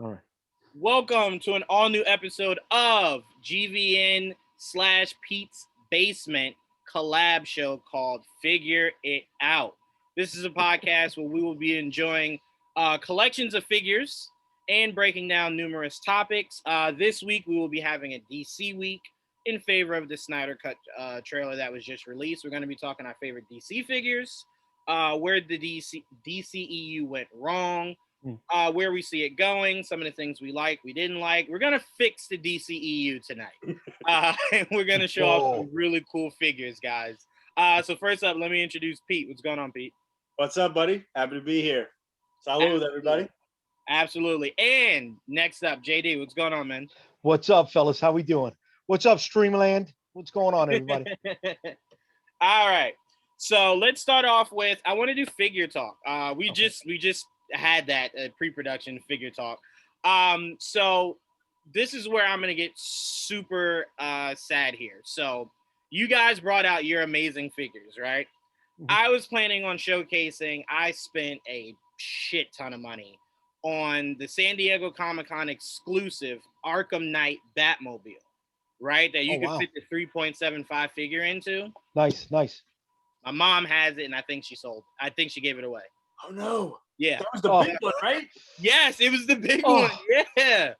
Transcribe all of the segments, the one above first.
All right. Welcome to an all new episode of GVN slash Pete's Basement collab show called Figure It Out. This is a podcast where we will be enjoying collections of figures and breaking down numerous topics. This week we will be having a DC week in favor of the Snyder Cut trailer that was just released. We're going to be talking our favorite DC figures, where the DCEU went wrong, where we see it going, some of the things we like, we didn't like. We're going to fix the DCEU tonight. And we're going to show off some really cool figures, guys. So first up, let me introduce Pete. What's going on, Pete? What's up, buddy? Happy to be here. Salud, everybody. Absolutely. And next up, Jaydee. What's going on, man? What's up, fellas? How we doing? What's up, Streamland? What's going on, everybody? All right. So let's start off with, I want to do figure talk. We just had that pre-production figure talk. So this is where I'm going to get super sad here. So you guys brought out your amazing figures, right? I was planning on showcasing, I spent a shit ton of money on the San Diego Comic-Con exclusive Arkham Knight Batmobile, right? That you could fit the 3.75 figure into. Nice. My mom has it, and I think she gave it away. Oh, no. Yeah. That was the big one, right? Yes, it was the big one. Yeah.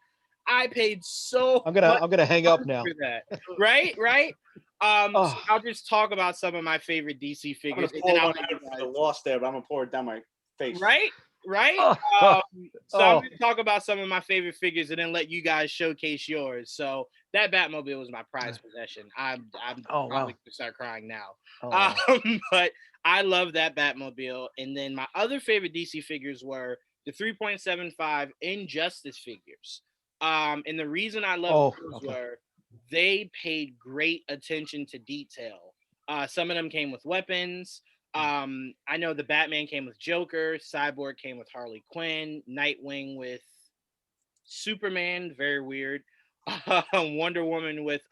I paid so I'm gonna hang up now. For that. Right? So I'll just talk about some of my favorite DC figures. I'm gonna pour one out for the loss there, but I'm gonna pour it down my face. Right? I'm going to talk about some of my favorite figures and then let you guys showcase yours. So that Batmobile was my prized possession. I'm probably going to start crying now. But I love that Batmobile. And then my other favorite DC figures were the 3.75 Injustice figures. And the reason I love those were they paid great attention to detail. Some of them came with weapons. I know the Batman came with Joker, Cyborg came with Harley Quinn, Nightwing with Superman, very weird. Wonder Woman with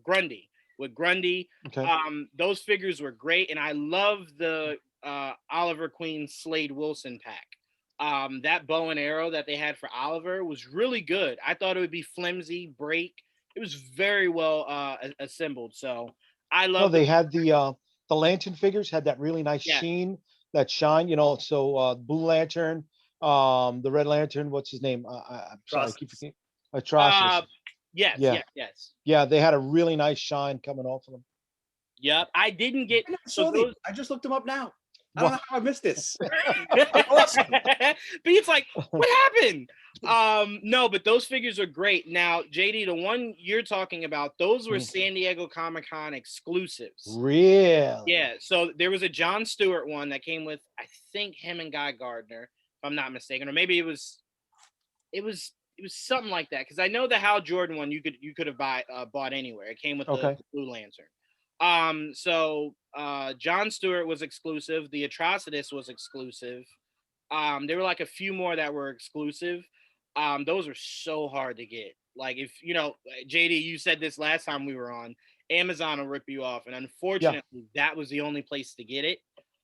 Grundy. With Grundy. Okay. Those figures were great, and I love the Oliver Queen Slade Wilson pack. That bow and arrow that they had for Oliver was really good. I thought it would be flimsy, break. It was very well assembled. So I love. They had the Lantern figures had that really nice sheen, that shine. So Blue Lantern, the Red Lantern. What's his name? I'm sorry, I keep forgetting. Atrocitus. Yes. Yeah, they had a really nice shine coming off of them. Yep, I didn't get. I just looked them up now. I don't know how I missed this. Awesome. But it's like, what happened? No, but those figures are great. Now, Jaydee, the one you're talking about, those were San Diego Comic-Con exclusives. Really? Yeah. So there was a John Stewart one that came with, I think, him and Guy Gardner, if I'm not mistaken, or maybe it was something like that. Because I know the Hal Jordan one you could have bought anywhere. It came with the Blue Lantern. So John Stewart was exclusive. The Atrocitus was exclusive. There were like a few more that were exclusive. Those were so hard to get. Like, if Jaydee, you said this last time we were on, Amazon will rip you off, and unfortunately, that was the only place to get it.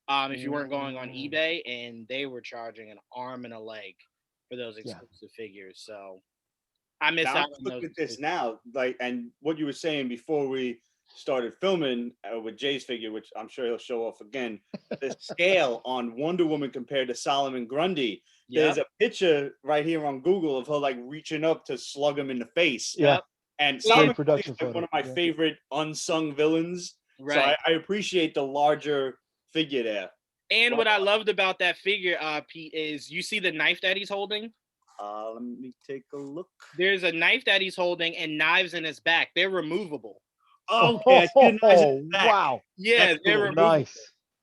If you weren't going on eBay, and they were charging an arm and a leg for those exclusive figures. So I missed out on those. Look at this now, and what you were saying before we started filming with Jay's figure, which I'm sure he'll show off again, the scale on Wonder Woman compared to Solomon Grundy. There's a picture right here on Google of her like reaching up to slug him in the face. Yeah. And Solomon Grundy is like one of my favorite unsung villains. Right. So I appreciate the larger figure there. And what I loved about that figure, Pete, is you see the knife that he's holding? Let me take a look. There's a knife that he's holding and knives in his back. They're removable. Okay. Wow. Yeah, they're removable. Nice.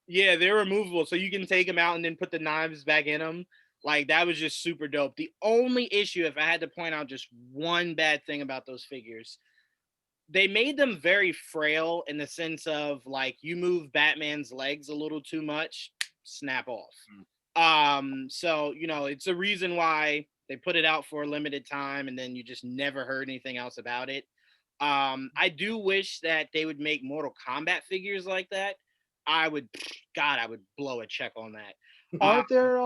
Yeah, they're removable. So you can take them out and then put the knives back in them. Like, that was just super dope. The only issue, if I had to point out just one bad thing about those figures, they made them very frail in the sense of, like, you move Batman's legs a little too much, snap off. So, it's a reason why they put it out for a limited time and then you just never heard anything else about it. I do wish that they would make Mortal Kombat figures like that. I would blow a check on that. Aren't there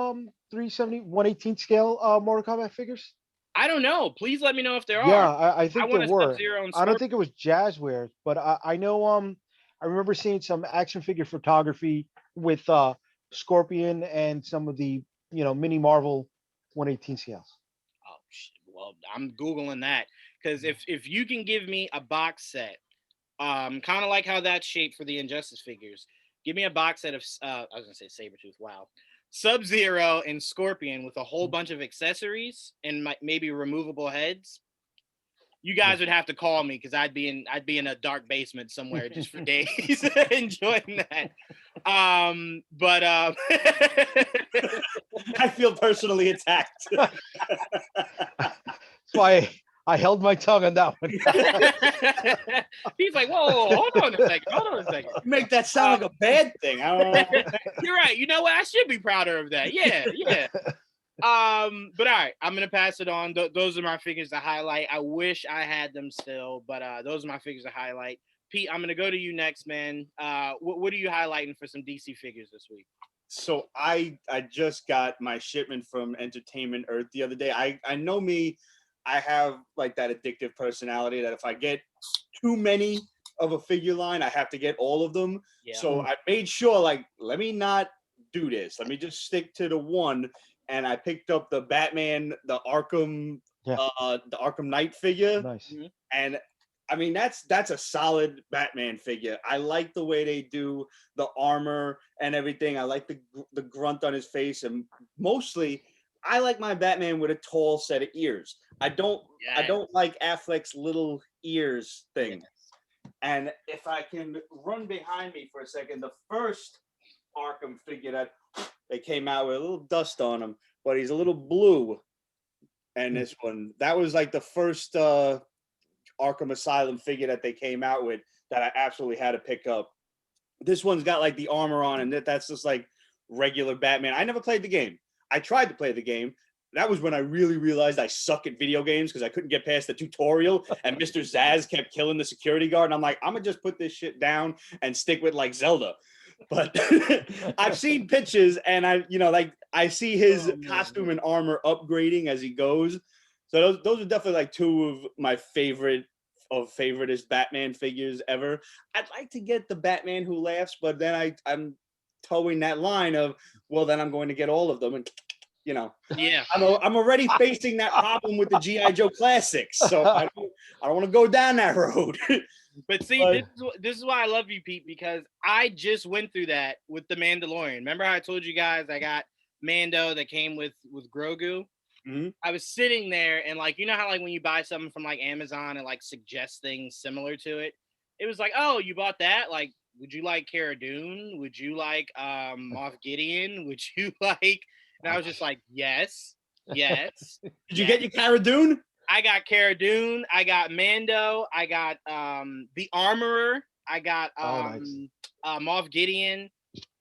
370, 118 scale Mortal Kombat figures? I don't know. Please let me know if there Yeah, are. I think there want a were. Sub-Zero and I don't Scorpion. think it was Jazzwares, but I know I remember seeing some action figure photography with Scorpion and some of the mini Marvel 118 scales. Oh shit. Well, I'm Googling that because if you can give me a box set, kind of like how that's shaped for the Injustice figures, give me a box set of I was gonna say Sabretooth. Wow. Sub-Zero and Scorpion with a whole bunch of accessories and maybe removable heads. You guys would have to call me because I'd be in a dark basement somewhere just for days enjoying that. But I feel personally attacked. That's why I held my tongue on that one. He's like, whoa, hold on a second. You make that sound like a bad thing. I don't know. You're right. You know what? I should be prouder of that. Yeah. But all right, I'm gonna pass it on. Those are my figures to highlight. I wish I had them still, but those are my figures to highlight. Pete, I'm gonna go to you next, man. What are you highlighting for some DC figures this week? So I just got my shipment from Entertainment Earth the other day. I know me, I have like that addictive personality that if I get too many of a figure line, I have to get all of them. Yeah. So I made sure, like, let me not do this. Let me just stick to the one. And I picked up the Batman, the Arkham Knight figure. Nice. And I mean, that's a solid Batman figure. I like the way they do the armor and everything. I like the grunt on his face, and mostly I like my Batman with a tall set of ears. I don't like Affleck's little ears thing. And if I can run behind me for a second, the first Arkham figure that they came out with a little dust on him, but he's a little blue. And this one, that was like the first Arkham Asylum figure that they came out with that I absolutely had to pick up. This one's got like the armor on, and that's just like regular Batman. I never played the game. I tried to play the game. That was when I really realized I suck at video games because I couldn't get past the tutorial, and Mr. Zaz kept killing the security guard. And I'm like, I'm gonna just put this shit down and stick with like Zelda. But I've seen pictures, and I see his costume and armor upgrading as he goes. So those are definitely like two of my favoriteest Batman figures ever. I'd like to get the Batman Who Laughs, but then I'm towing that line of, well, then I'm going to get all of them, and yeah, I'm already facing that problem with the G.I. Joe classics, so I don't want to go down that road. But see, this is why I love you, Pete, because I just went through that with the Mandalorian. Remember how I told you guys I got Mando that came with Grogu? Mm-hmm. I was sitting there and like, you know how like when you buy something from like Amazon and like suggests things similar to it, it was like, oh, you bought that? Like, would you like Cara Dune? Would you like Moff Gideon? Would you like? And I was just like, yes. Did you get your Cara Dune? I got Cara Dune. I got Mando. I got the Armorer. I got Moff Gideon.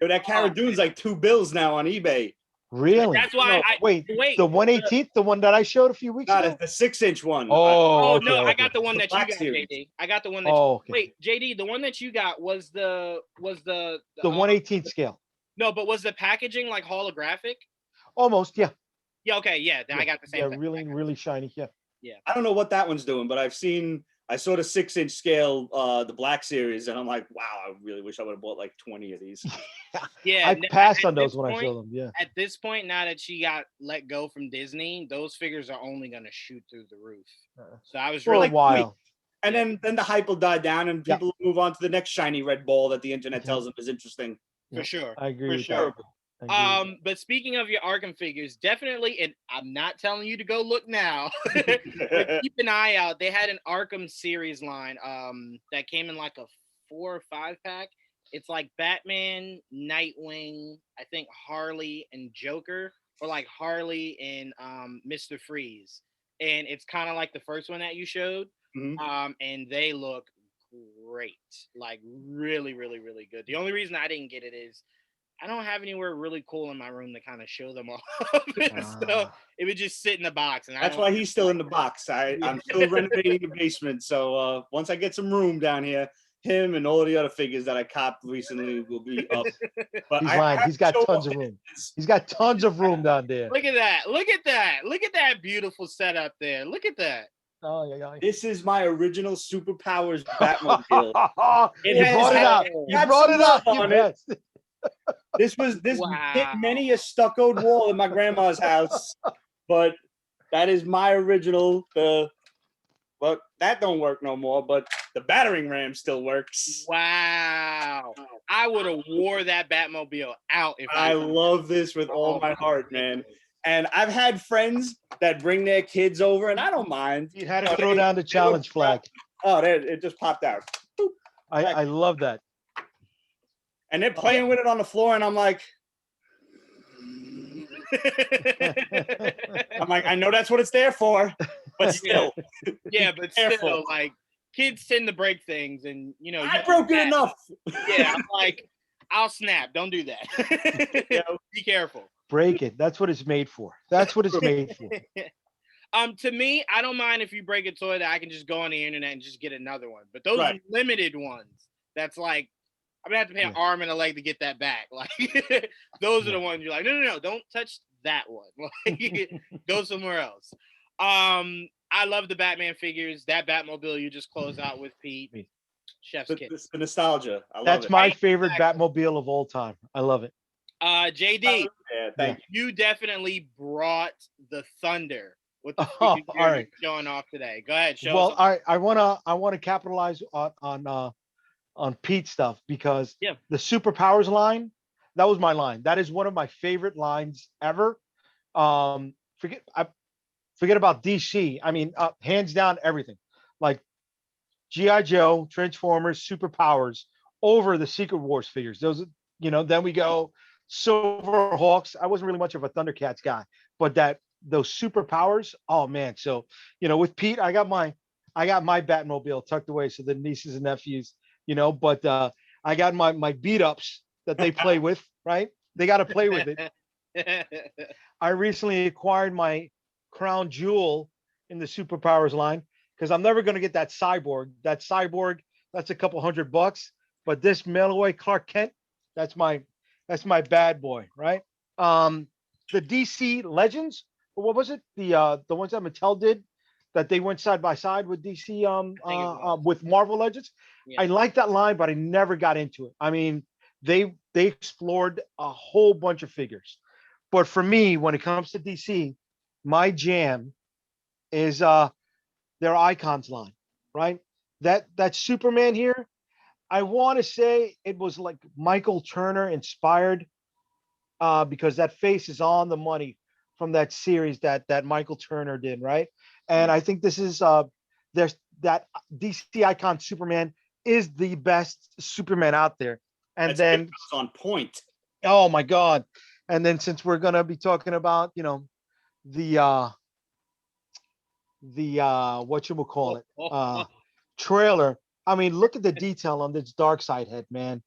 Yo, that Cara Dune's like $2 now on eBay. Really? That's why wait. The 118th, the one that I showed a few weeks ago. It's the 6-inch one. Oh, okay, no, okay. I got the one that you got, series. JD. I got the one that. Okay. Wait, JD, the one that you got was the 118th scale. No, but was the packaging like holographic? Almost, yeah. Yeah. Okay. Yeah. Then I got the same. Yeah, really, really shiny. Yeah. Yeah. I don't know what that one's doing, but I saw the 6-inch scale, the Black Series, and I'm like, wow, I really wish I would have bought like 20 of these. Yeah, I passed on those when I saw them. Yeah. At this point, now that she got let go from Disney, those figures are only going to shoot through the roof. So I was for really a while. And then the hype will die down, and people will move on to the next shiny red ball that the internet tells them is interesting. For sure. I agree for with sure. that. But speaking of your Arkham figures, definitely, and I'm not telling you to go look now, but keep an eye out. They had an Arkham series line that came in like a 4 or 5 pack. It's like Batman, Nightwing, I think Harley and Joker, or like Harley and Mr. Freeze. And it's kind of like the first one that you showed. Mm-hmm. And they look great, like really, really, really good. The only reason I didn't get it is I don't have anywhere really cool in my room to kind of show them off. So it would just sit in the box. And that's why he's still in the box. I'm still renovating the basement. So once I get some room down here, him and all of the other figures that I copped recently will be up. But He's I lying. have He's to got show tons off of room. this. He's got tons of room down there. Look at that. Look at that. Look at that beautiful setup there. Look at that. Oh, yeah. This is my original Superpowers Batmobile. You brought it out. You got brought some it out. love You on it. This hit Wow. many a stuccoed wall in my grandma's house, but that is my original. Well, that don't work no more, but the battering ram still works. Wow. I would have wore that Batmobile out if I love this with all my heart, man. And I've had friends that bring their kids over, and I don't mind. You had to throw down the challenge flag. Oh, there it just popped out. I love that. And they're playing with it on the floor, and I'm like, I know that's what it's there for, but still. Yeah, but Careful. still, like, kids tend to break things, and I broke it enough. Yeah, I'm like, I'll snap. Don't do that. Be careful. Break it. That's what it's made for. That's what it's made for. To me, I don't mind if you break a toy that I can just go on the internet and just get another one. But those limited ones, that's like, I'm gonna have to pay an arm and a leg to get that back. Like, those are the ones you're like, no, don't touch that one. Like, go somewhere else. I love the Batman figures. That Batmobile you just closed out with, Pete. Chef's kiss. The nostalgia. I love That's it. my favorite Batmobile of all time. I love it. Jaydee, thank you definitely brought the thunder with the all figures right. you're showing off today. Go ahead, show Well, us. I wanna capitalize on Pete's stuff because the Superpowers line, that was my line. That is one of my favorite lines ever. Forget about DC. I mean, hands down everything. Like G.I. Joe, Transformers, Superpowers over the Secret Wars figures. Those, then we go Silver Hawks. I wasn't really much of a Thundercats guy, but those Superpowers, oh man. So, with Pete, I got my Batmobile tucked away so the nieces and nephews, but I got my beat ups that they play with, right? They got to play with it. I recently acquired my crown jewel in the Superpowers line because I'm never going to get that cyborg. That cyborg, that's a couple $100, but this mail-away Clark Kent, that's my bad boy, right? The DC Legends, what was it? The ones that Mattel did, that they went side by side with DC with Marvel Legends. Yeah. I like that line, but I never got into it. I mean, they explored a whole bunch of figures, but for me, when it comes to DC, my jam is their Icons line, right? That Superman here, I want to say it was like Michael Turner inspired, because that face is on the money from that series that Michael Turner did, right? And I think this is there's that DC Icon Superman is the best Superman out there. And then it's on point. Oh my God. And then since we're gonna be talking about, the whatchamacallit, trailer. I mean, look at the detail on this dark side head, man.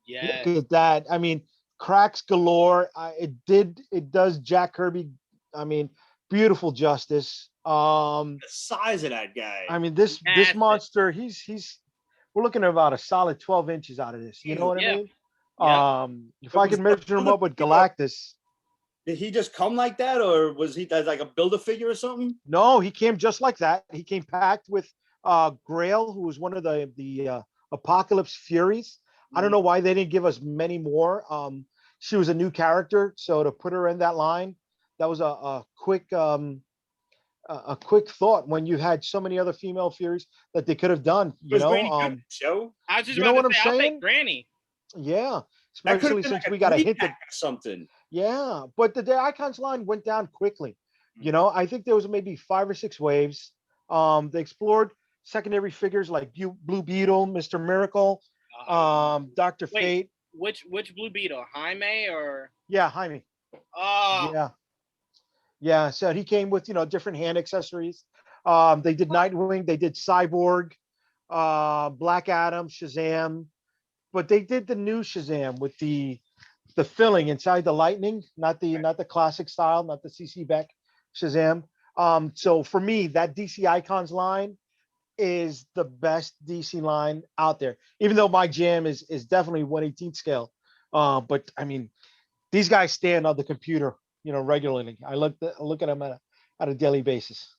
Yeah. Look at that. I mean, cracks galore. It does Jack Kirby, I mean, beautiful justice. The size of that guy. I mean, this monster, we're looking at about a solid 12 inches out of this. You know what I mean? Yeah. If I could measure him up with Galactus. Did he just come like that, or was he like a Build-A-Figure or something? No, he came just like that. He came packed with Grail, who was one of the Apocalypse Furies. I don't know why they didn't give us many more. She was a new character, so to put her in that line, that was a quick thought when you had so many other female Furies that they could have done. Show. I was just about to say, I'll take Granny. Yeah, especially since we got a hint of something. Yeah, but the Icons line went down quickly. I think there was maybe 5 or 6 waves. They explored secondary figures like Blue Beetle, Mr. Miracle, Dr. Fate. Which Blue Beetle? Jaime or? Yeah, Jaime. Oh. Yeah. So he came with different hand accessories. They did Nightwing, they did Cyborg, Black Adam, Shazam, but they did the new Shazam with the filling inside the Lightning, not the classic style, not the CC Beck Shazam. So for me, that DC Icons line, is the best DC line out there. Even though my jam is definitely 1/18 scale, but I mean, these guys stand on the computer, regularly. I look at them at a daily basis.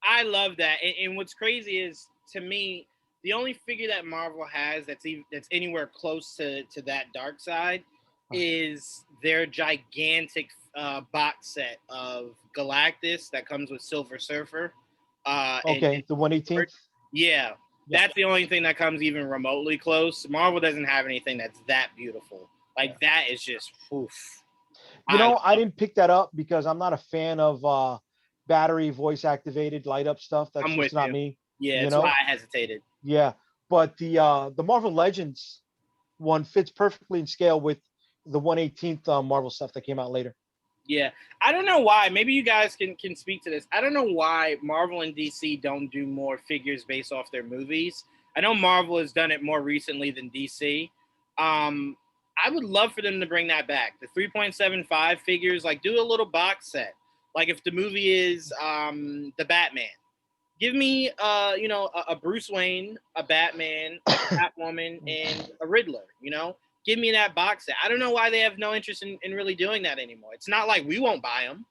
I love that, and what's crazy is, to me, the only figure that Marvel has that's anywhere close to that dark side is their gigantic box set of Galactus that comes with Silver Surfer. Okay, the 1/18. Yeah, that's the only thing that comes even remotely close. Marvel doesn't have anything that's that beautiful. Like, that is just oof. I didn't pick that up because I'm not a fan of battery voice activated light up stuff. That's I'm just with not you. me. Yeah, that's why I hesitated. Yeah, but the Marvel Legends one fits perfectly in scale with the 1/18th Marvel stuff that came out later. Yeah, I don't know why. Maybe you guys can speak to this. I don't know why Marvel and DC don't do more figures based off their movies. I know Marvel has done it more recently than DC. I would love for them to bring that back. The 3.75 figures, like, do a little box set. Like, if the movie is the Batman, give me a Bruce Wayne, a Batman, a Catwoman, and a Riddler. Give me that box set. I don't know why they have no interest in really doing that anymore. It's not like we won't buy them,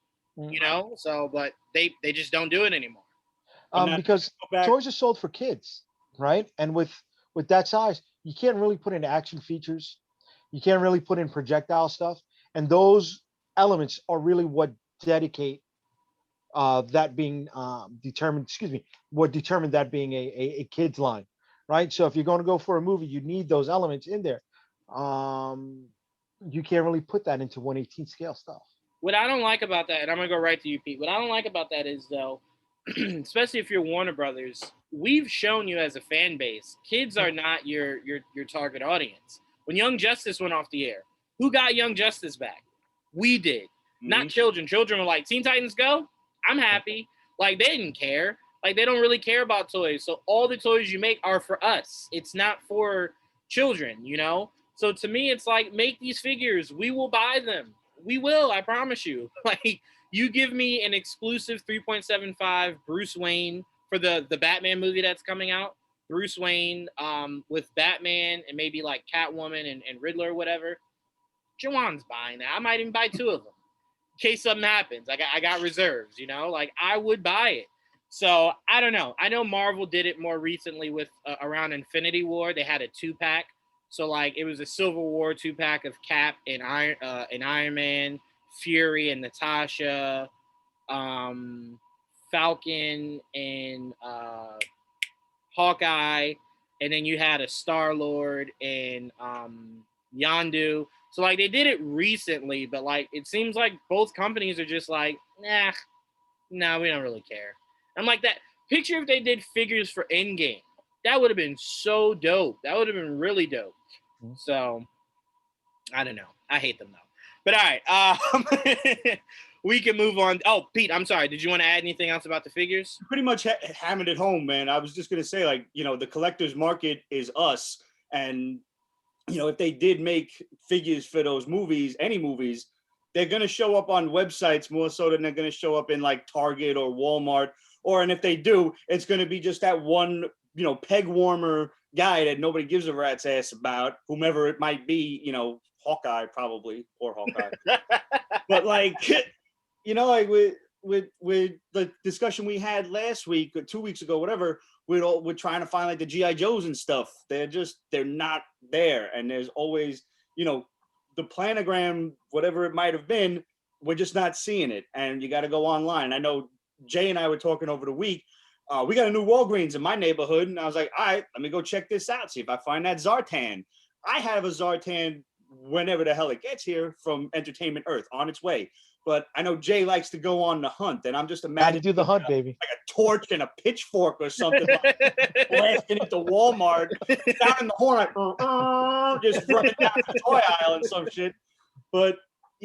so, but they just don't do it anymore. Because toys are sold for kids, right? And with that size, you can't really put in action features. You can't really put in projectile stuff. And those elements are really what dedicate that being determined, what determined that being a kid's line, right? So if you're going to go for a movie, you need those elements in there. You can't really put that into 1/18 scale stuff. What I don't like about that, and I'm gonna go right to you, Pete. What I don't like about that is, though, especially if you're Warner Brothers, we've shown you as a fan base, kids are not your target audience. When Young Justice went off the air, who got Young Justice back? We did, not children. Children were like, Teen Titans Go, I'm happy. Like, they didn't care. Like, they don't really care about toys. So all the toys you make are for us. It's not for children, So to me, it's like, make these figures. We will buy them. We will, I promise you. Like, you give me an exclusive 3.75 Bruce Wayne for the Batman movie that's coming out. Bruce Wayne with Batman and maybe like Catwoman and Riddler or whatever. Juwaan's buying that. I might even buy 2 of them in case something happens. I got reserves, Like, I would buy it. So I don't know. I know Marvel did it more recently with around Infinity War. They had a 2-pack. So, like, it was a Civil War 2-pack of Cap and Iron Man, Fury and Natasha, Falcon and Hawkeye, and then you had a Star-Lord and Yondu. So, like, they did it recently, but, like, it seems like both companies are just like, we don't really care. I'm like, that. Picture if they did figures for Endgame. That would have been so dope. That would have been really dope. So, I don't know. I hate them, though. But, all right. We can move on. Oh, Pete, I'm sorry. Did you want to add anything else about the figures? Pretty much hammered it home, man. I was just going to say, like, the collector's market is us. And, if they did make figures for those movies, any movies, they're going to show up on websites more so than they're going to show up in, like, Target or Walmart. And if they do, it's going to be just that one, peg warmer guy that nobody gives a rat's ass about, whomever it might be, Hawkeye probably, or Hawkeye. But, like, like with the discussion we had last week or 2 weeks ago, whatever, we're trying to find, like, the G.I. Joes and stuff. They're not there. And there's always, the planogram, whatever it might have been, we're just not seeing it. And you got to go online. I know Jay and I were talking over the week. We got a new Walgreens in my neighborhood, and I was like, all right, let me go check this out, see if I find that Zartan. I have a Zartan whenever the hell it gets here from Entertainment Earth, on its way. But I know Jay likes to go on the hunt, and I'm just imagining do the hunt, baby. Like a torch and a pitchfork or something, like, blasting into Walmart, down in the horn, like, just running down the toy aisle and some shit. But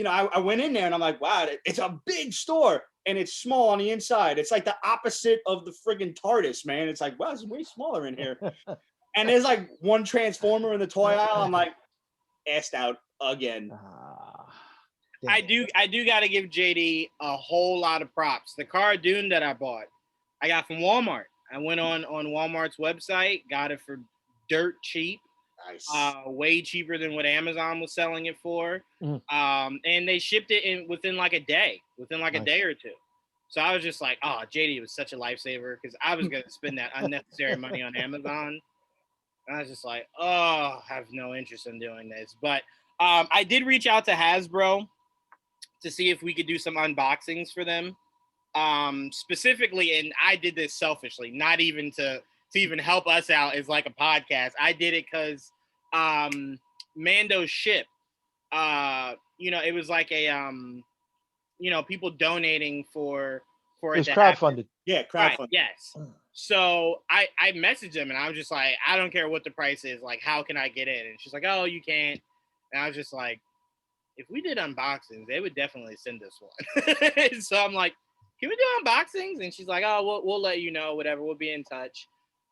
I went in there and I'm like, wow, it's a big store and it's small on the inside. It's like the opposite of the friggin' TARDIS, man. It's like, wow, it's way smaller in here. And there's like one Transformer in the toy aisle. I'm like, assed out again. I do got to give Jaydee a whole lot of props. The Cara Dune that I bought, I got from Walmart. I went on Walmart's website, got it for dirt cheap. Nice. Way cheaper than what Amazon was selling it for. And they shipped it within like a day, a day or two. So I was just like, oh, Jaydee was such a lifesaver because I was going to spend that unnecessary money on Amazon. And I was just like, oh, I have no interest in doing this. But I did reach out to Hasbro to see if we could do some unboxings for them. Specifically, and I did this selfishly, not even to even help us out as like a podcast. I did it because Mando's ship, it was like a people donating for it. It was crowdfunded. Yeah, crowdfunded. Right, yes. So I messaged them and I was just like, I don't care what the price is. Like, how can I get in? And she's like, oh, you can't. And I was just like, if we did unboxings, they would definitely send us one. So I'm like, can we do unboxings? And she's like, oh, we'll let you know, whatever. We'll be in touch.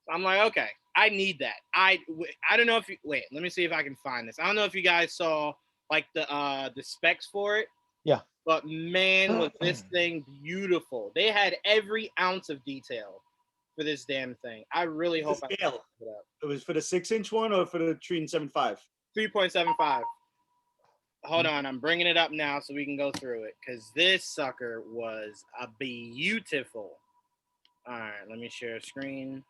So I'm like, okay, I need that. I don't know if you, wait, let me see if I can find this. I don't know if you guys saw like the specs for it. Yeah. But man, was this thing beautiful. They had every ounce of detail for this damn thing. I really hope I can it up. It was for the 6-inch one or for the 3.75? 3.75. Hold on, I'm bringing it up now so we can go through it because this sucker was a beautiful. All right, let me share a screen.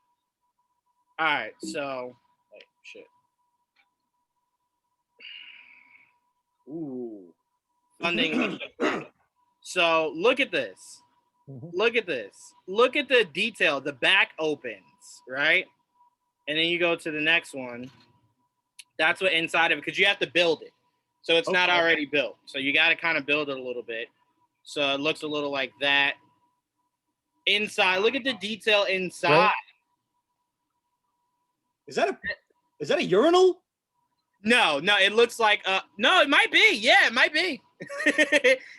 All right, so wait, shit. Ooh, funding. So look at this. Look at this. Look at the detail. The back opens, right? And then you go to the next one. That's what inside of it, because you have to build it. So it's not already built. So you got to kind of build it a little bit. So it looks a little like that. Inside, look at the detail inside. Right. Is that a urinal? No, it looks like no, it might be. Yeah, it might be.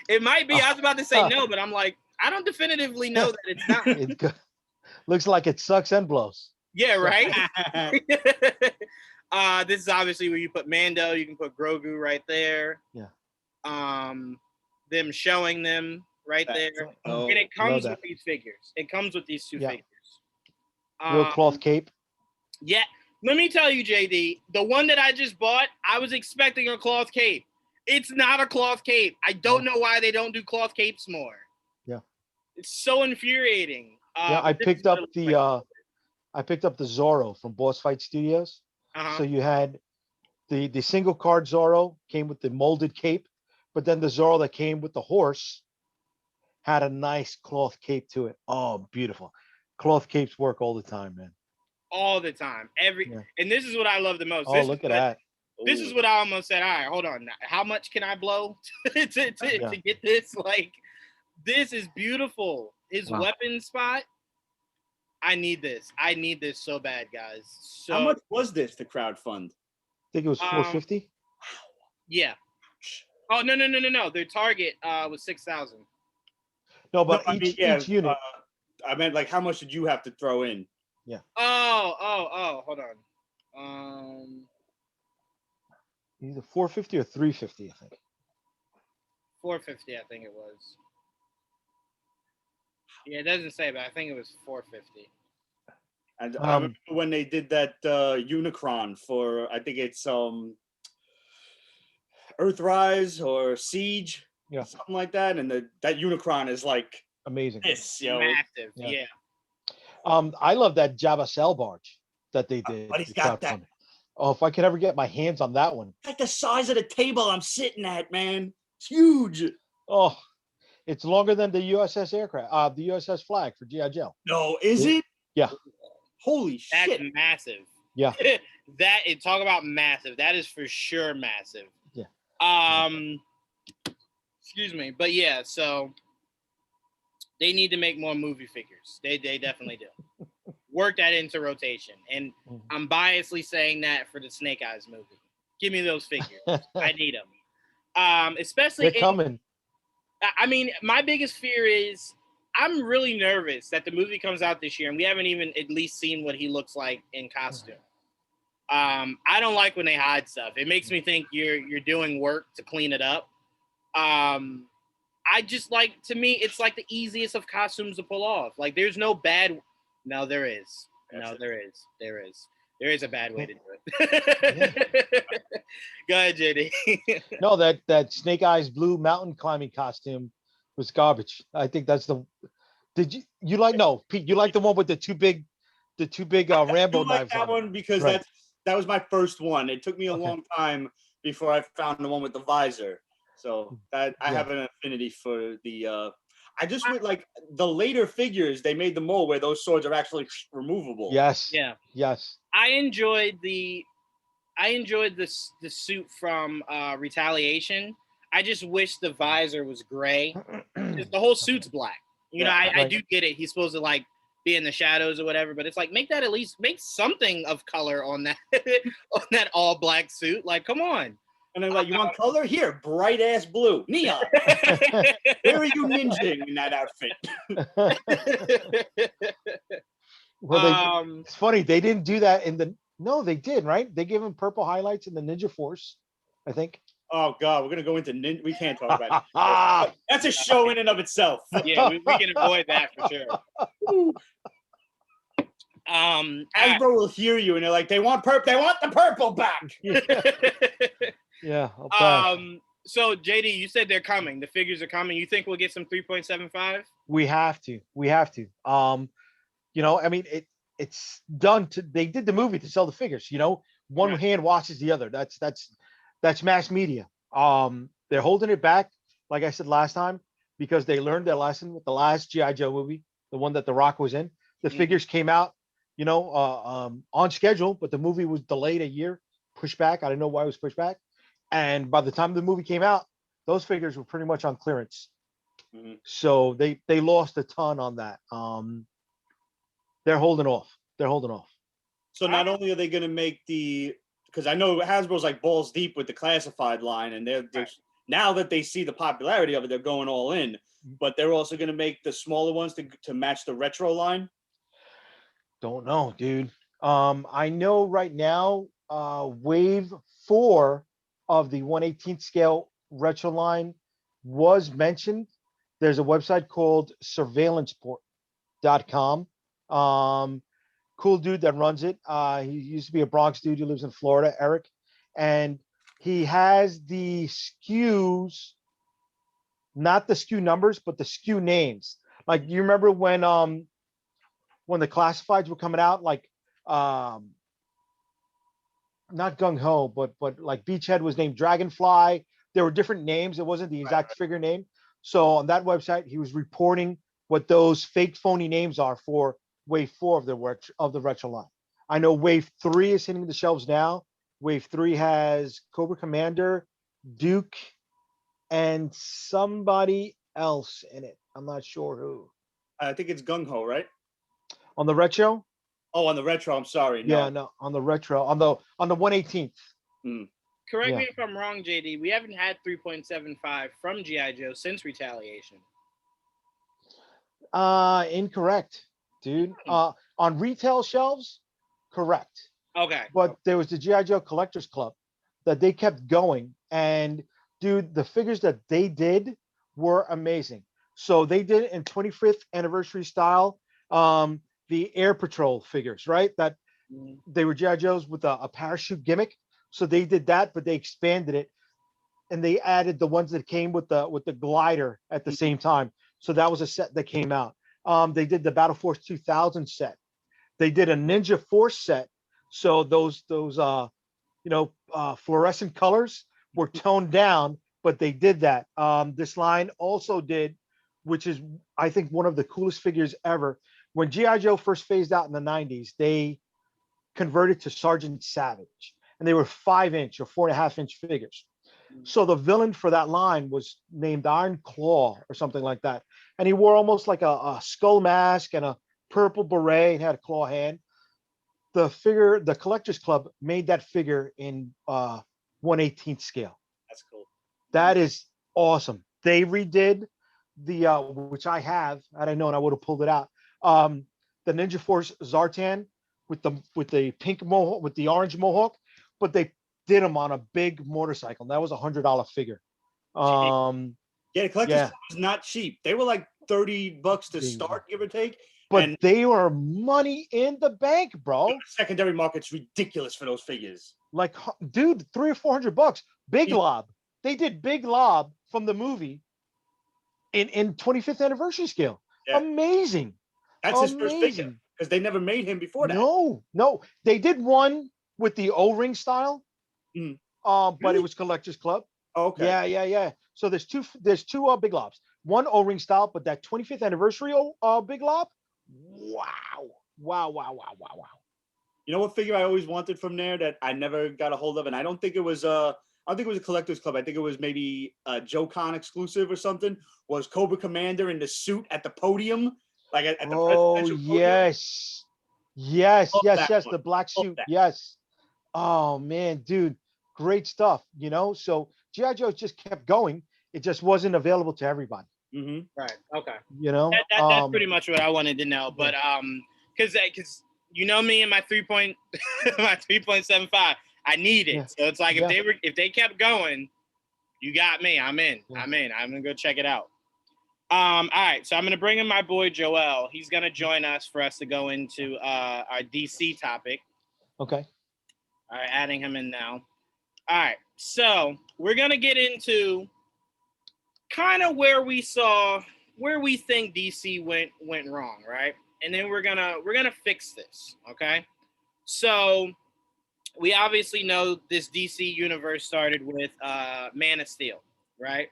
It might be. I was about to say no, but I'm like, I don't definitively know that it's not. It looks like it sucks and blows. Yeah, right. This is obviously where you put Mando. You can put Grogu right there. Yeah. Them showing them right there, and it comes with these figures. It comes with these two figures. Real cloth cape. Yeah. Let me tell you, Jaydee, the one that I just bought, I was expecting a cloth cape. It's not a cloth cape. I don't know why they don't do cloth capes more. Yeah. It's so infuriating. I picked up the Zorro from Boss Fight Studios. So you had the single card Zorro came with the molded cape, but then the Zorro that came with the horse had a nice cloth cape to it. Oh, beautiful. Cloth capes work all the time, man. All the time. And this is what I love the most. Oh, look at that. This is what I almost said. All right, hold on. How much can I blow to get this? Like, this is beautiful. His weapon spot. I need this. I need this so bad, guys. So, how much was this to crowdfund? I think it was $450. Yeah. Oh no. Their target was 6,000. No, but each unit. I meant like how much did you have to throw in? Yeah. Oh, hold on. Either 450 or 350, I think. 450, I think it was. Yeah, it doesn't say, but I think it was 450. And I remember when they did that Unicron for, I think it's Earthrise or Siege, something like that, and that Unicron is like amazing. This, massive, yeah. I love that Jabba Cell barge that they did. But he's got that. Oh, if I could ever get my hands on that one. Like the size of the table I'm sitting at, man. It's huge. Oh, it's longer than the USS aircraft, the USS flag for G.I. Joe. No, is it? Yeah. Holy shit. That's massive. Yeah. Talk about massive. That is for sure massive. Yeah. Excuse me. But yeah, so they need to make more movie figures. They definitely do. Work that into rotation. And I'm biasly saying that for the Snake Eyes movie. Give me those figures. I need them. Especially they're coming. I mean, my biggest fear is I'm really nervous that the movie comes out this year and we haven't even at least seen what he looks like in costume. I don't like when they hide stuff. It makes me think you're doing work to clean it up. I just like, to me, it's like the easiest of costumes to pull off. Like, there's no bad, No, there is. That's it. There is a bad way to do it. Go ahead, JD. No, that Snake Eyes blue mountain climbing costume was garbage. I think that's the. Did you like no Pete? You like the one with the two big Rambo like knives that on it. one because Right. that was my first one. It took me a Okay. long time before I found the one with the visor. So that I have an affinity for the. I just would like the later figures. They made the mold where those swords are actually removable. Yes. Yeah. Yes. I enjoyed the suit from Retaliation. I just wish the visor was gray. The whole suit's black. You know, I do get it. He's supposed to like be in the shadows or whatever, but it's like make that at least make something of color on that on that all black suit. Like, come on. And then like, you want color? Here, bright ass blue, neon. Where are you ninjing in that outfit? Well, it's funny they didn't do that in the. No, they did, right? They gave him purple highlights in the Ninja Force, I think. Oh God, we're gonna go into ninja. We can't talk about it. That's a show in and of itself. Yeah, we can avoid that for sure. Hasbro will hear you, and they're like, they want the purple back. Yeah. So JD, you said they're coming. The figures are coming. You think we'll get some 3.75? We have to. You know, I mean, it's done to. They did the movie to sell the figures. You know, one hand washes the other. That's mass media. They're holding it back, like I said last time, because they learned their lesson with the last G.I. Joe movie, the one that The Rock was in. The figures came out, you know, on schedule, but the movie was delayed a year, pushed back. I don't know why it was pushed back. And by the time the movie came out, those figures were pretty much on clearance. So they lost a ton on that. They're holding off. So not only are they going to make because I know Hasbro's like balls deep with the classified line, and they're now that they see the popularity of it, they're going all in. But they're also going to make the smaller ones to match the retro line. Don't know, dude. I know right now, Wave 4 of the 1/18 scale retro line was mentioned. There's a website called surveillanceport.com. Cool dude that runs it. He used to be a Bronx dude who lives in Florida, Eric. And he has the SKUs, not the SKU numbers, but the SKU names. Like, you remember when the classifieds were coming out, like not Gung Ho, but like Beachhead was named Dragonfly. There were different names. It wasn't the exact figure name. So on that website, he was reporting what those fake phony names are for Wave 4 of the retro line. I know Wave 3 is hitting the shelves now. Wave 3 has Cobra Commander, Duke, and somebody else in it. I'm not sure who. I think it's Gung Ho, right? On the retro? Oh, on the retro. I'm sorry. No. Yeah, no, on the retro, on the 1/18th. Correct me if I'm wrong, JD. We haven't had 3.75 from G.I. Joe since Retaliation. Incorrect, dude. On retail shelves, correct. Okay. But there was the G.I. Joe Collectors Club that they kept going. And, dude, the figures that they did were amazing. So they did it in 25th anniversary style. The Air Patrol figures, right? That they were G.I. Joes with a parachute gimmick. So they did that, but they expanded it. And they added the ones that came with the glider at the same time. So that was a set that came out. They did the Battle Force 2000 set. They did a Ninja Force set. So those fluorescent colors were toned down, but they did that. This line also did, which is, I think, one of the coolest figures ever. When G.I. Joe first phased out in the 90s, they converted to Sergeant Savage. And they were 5-inch or 4.5-inch figures. So the villain for that line was named Iron Claw or something like that. And he wore almost like a skull mask and a purple beret and had a claw hand. The Collectors Club made that figure in 1/18th scale. That's cool. That is awesome. They redid the which I have, had I known I would have pulled it out. The Ninja Force Zartan with the pink mohawk, with the orange mohawk, but they did him on a big motorcycle. That was $100 figure. The Collectors Club was not cheap. They were like $30 to start, give or take. but and they are money in the bank, bro. secondary market's ridiculous for those figures. Like, dude, $300 or $400. Big Lob. They did Big Lob from the movie in 25th anniversary scale. Yeah. Amazing. That's his first figure because they never made him before that. No, they did one with the O-ring style, but Really? it was Collectors Club. Oh, okay. Yeah. So there's two Big Lobs. One O-ring style, but that 25th anniversary Big Lob. Wow. You know what figure I always wanted from there that I never got a hold of, and I don't think it was a Collectors Club. I think it was maybe a Joe Con exclusive or something. Was Cobra Commander in the suit at the podium, like at the presidential podium? Yes. One. The black suit. Yes. Oh man, dude, great stuff. So G.I. Joe just kept going. It just wasn't available to everybody. Mm-hmm. Right. Okay. That's pretty much what I wanted to know. But because me and my 3.75, I need it. Yeah. So it's like if they kept going, you got me. I'm in. Yeah. I'm gonna go check it out. All right. So I'm gonna bring in my boy Joel. He's gonna join us for us to go into our DC topic. Okay. All right, adding him in now. All right. So we're gonna get into kind of where we think DC went wrong, right? And then we're gonna fix this, okay? So we obviously know this DC universe started with Man of Steel, right?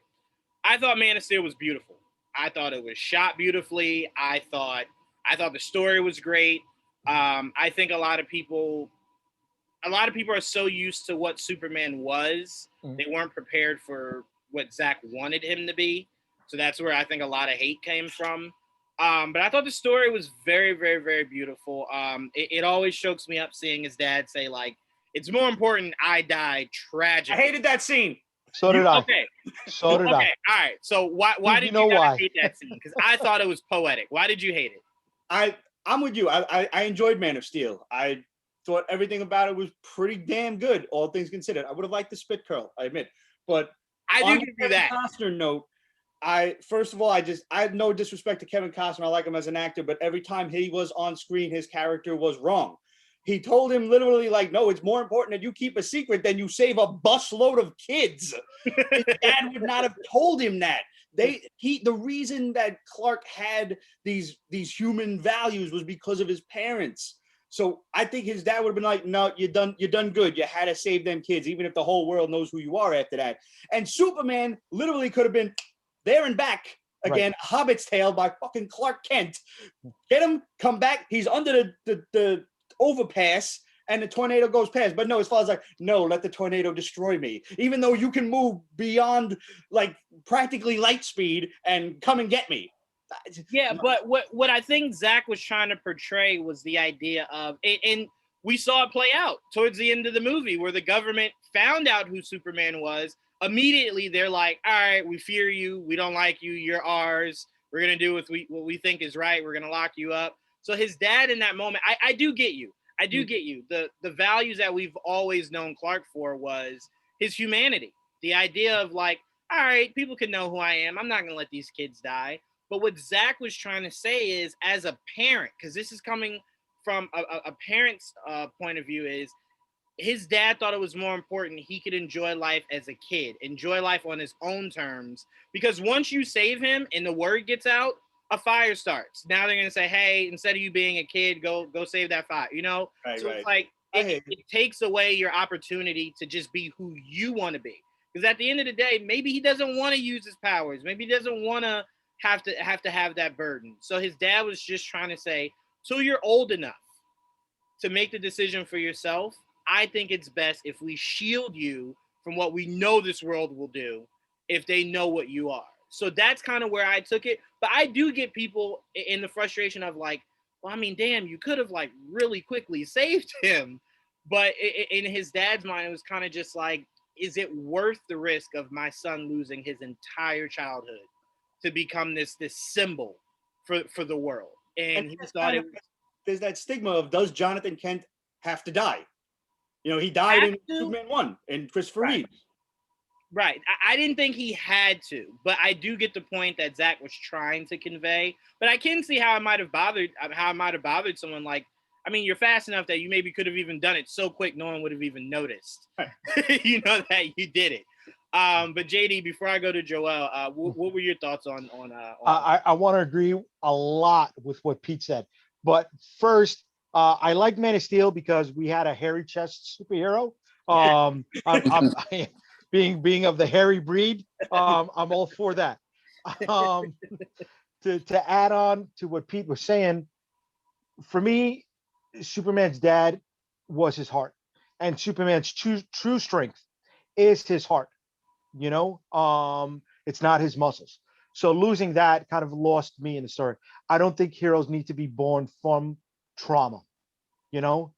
I thought Man of Steel was beautiful. I thought it was shot beautifully. I thought the story was great. I think a lot of people are so used to what Superman was, they weren't prepared for what Zack wanted him to be. So that's where I think a lot of hate came from. But I thought the story was very, very, very beautiful. It always chokes me up seeing his dad say, like, it's more important I die tragically. I hated that scene. So did I. Okay. So did I. Okay, all right. So why did you hate that scene? Because I thought it was poetic. Why did you hate it? I'm with you. I enjoyed Man of Steel. I thought everything about it was pretty damn good, all things considered. I would have liked the spit curl, I admit. But I do give you that. Costner note, first of all, I have no disrespect to Kevin Costner. I like him as an actor, but every time he was on screen, his character was wrong. He told him literally, like, no, it's more important that you keep a secret than you save a busload of kids. His dad would not have told him that. The reason that Clark had these human values was because of his parents. So I think his dad would have been like, no, you're done good. You had to save them kids, even if the whole world knows who you are after that. And Superman literally could have been there and back again, right. Hobbit's tale by fucking Clark Kent. Get him, come back. He's under the overpass and the tornado goes past. But no, as far as like, no, let the tornado destroy me. Even though you can move beyond like practically light speed and come and get me. Yeah, but what I think Zack was trying to portray was the idea of, and we saw it play out towards the end of the movie where the government found out who Superman was. Immediately, they're like, all right, we fear you. We don't like you. You're ours. We're going to do what we think is right. We're going to lock you up. So his dad in that moment, I do get you. I do get you. The values that we've always known Clark for was his humanity. The idea of like, all right, people can know who I am. I'm not going to let these kids die. But what Zack was trying to say is, as a parent, because this is coming from a parent's point of view, is his dad thought it was more important he could enjoy life as a kid, enjoy life on his own terms. Because once you save him and the word gets out, a fire starts. Now they're going to say, hey, instead of you being a kid, go save that fire, you know? Right, so right. It's like it takes away your opportunity to just be who you want to be. Because at the end of the day, maybe he doesn't want to use his powers. Maybe he doesn't want to have that burden. So his dad was just trying to say, till you're old enough to make the decision for yourself, I think it's best if we shield you from what we know this world will do if they know what you are. So that's kind of where I took it. But I do get people in the frustration of like, well, I mean, damn, you could have like really quickly saved him. But in his dad's mind, it was kind of just like, is it worth the risk of my son losing his entire childhood to become this symbol for the world? And he thought there's that stigma of, does Jonathan Kent have to die? You know, he died in Superman 1 and Christopher Reeve. Right. I didn't think he had to, but I do get the point that Zach was trying to convey. But I can see how it might have bothered someone. Like, I mean, you're fast enough that you maybe could have even done it so quick no one would have even noticed. You know that you did it. But Jaydee, before I go to Joel, what were your thoughts on? I want to agree a lot with what Pete said, but first, I like Man of Steel because we had a hairy chest superhero. Being of the hairy breed, I'm all for that. To add on to what Pete was saying, for me, Superman's dad was his heart, and Superman's true strength is his heart. It's not his muscles. So losing that kind of lost me in the story. I don't think heroes need to be born from trauma. You know,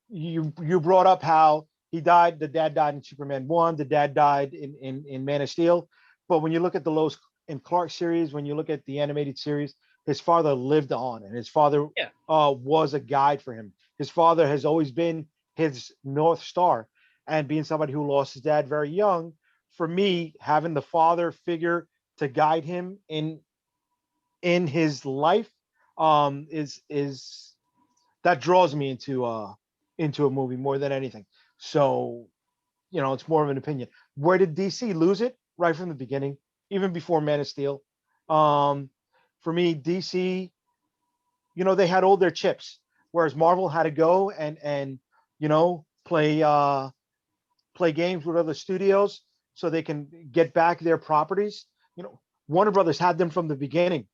you brought up how he died. The dad died in Superman 1. The dad died in Man of Steel. But when you look at the Lois and Clark series, when you look at the animated series, his father lived on, and his father was a guide for him. His father has always been his North Star. And being somebody who lost his dad very young, for me, having the father figure to guide him in his life is that draws me into a movie more than anything. So, it's more of an opinion. Where did DC lose it? Right from the beginning, even before Man of Steel. For me, DC, they had all their chips, whereas Marvel had to go and play games with other studios so they can get back their properties. Warner Brothers had them from the beginning,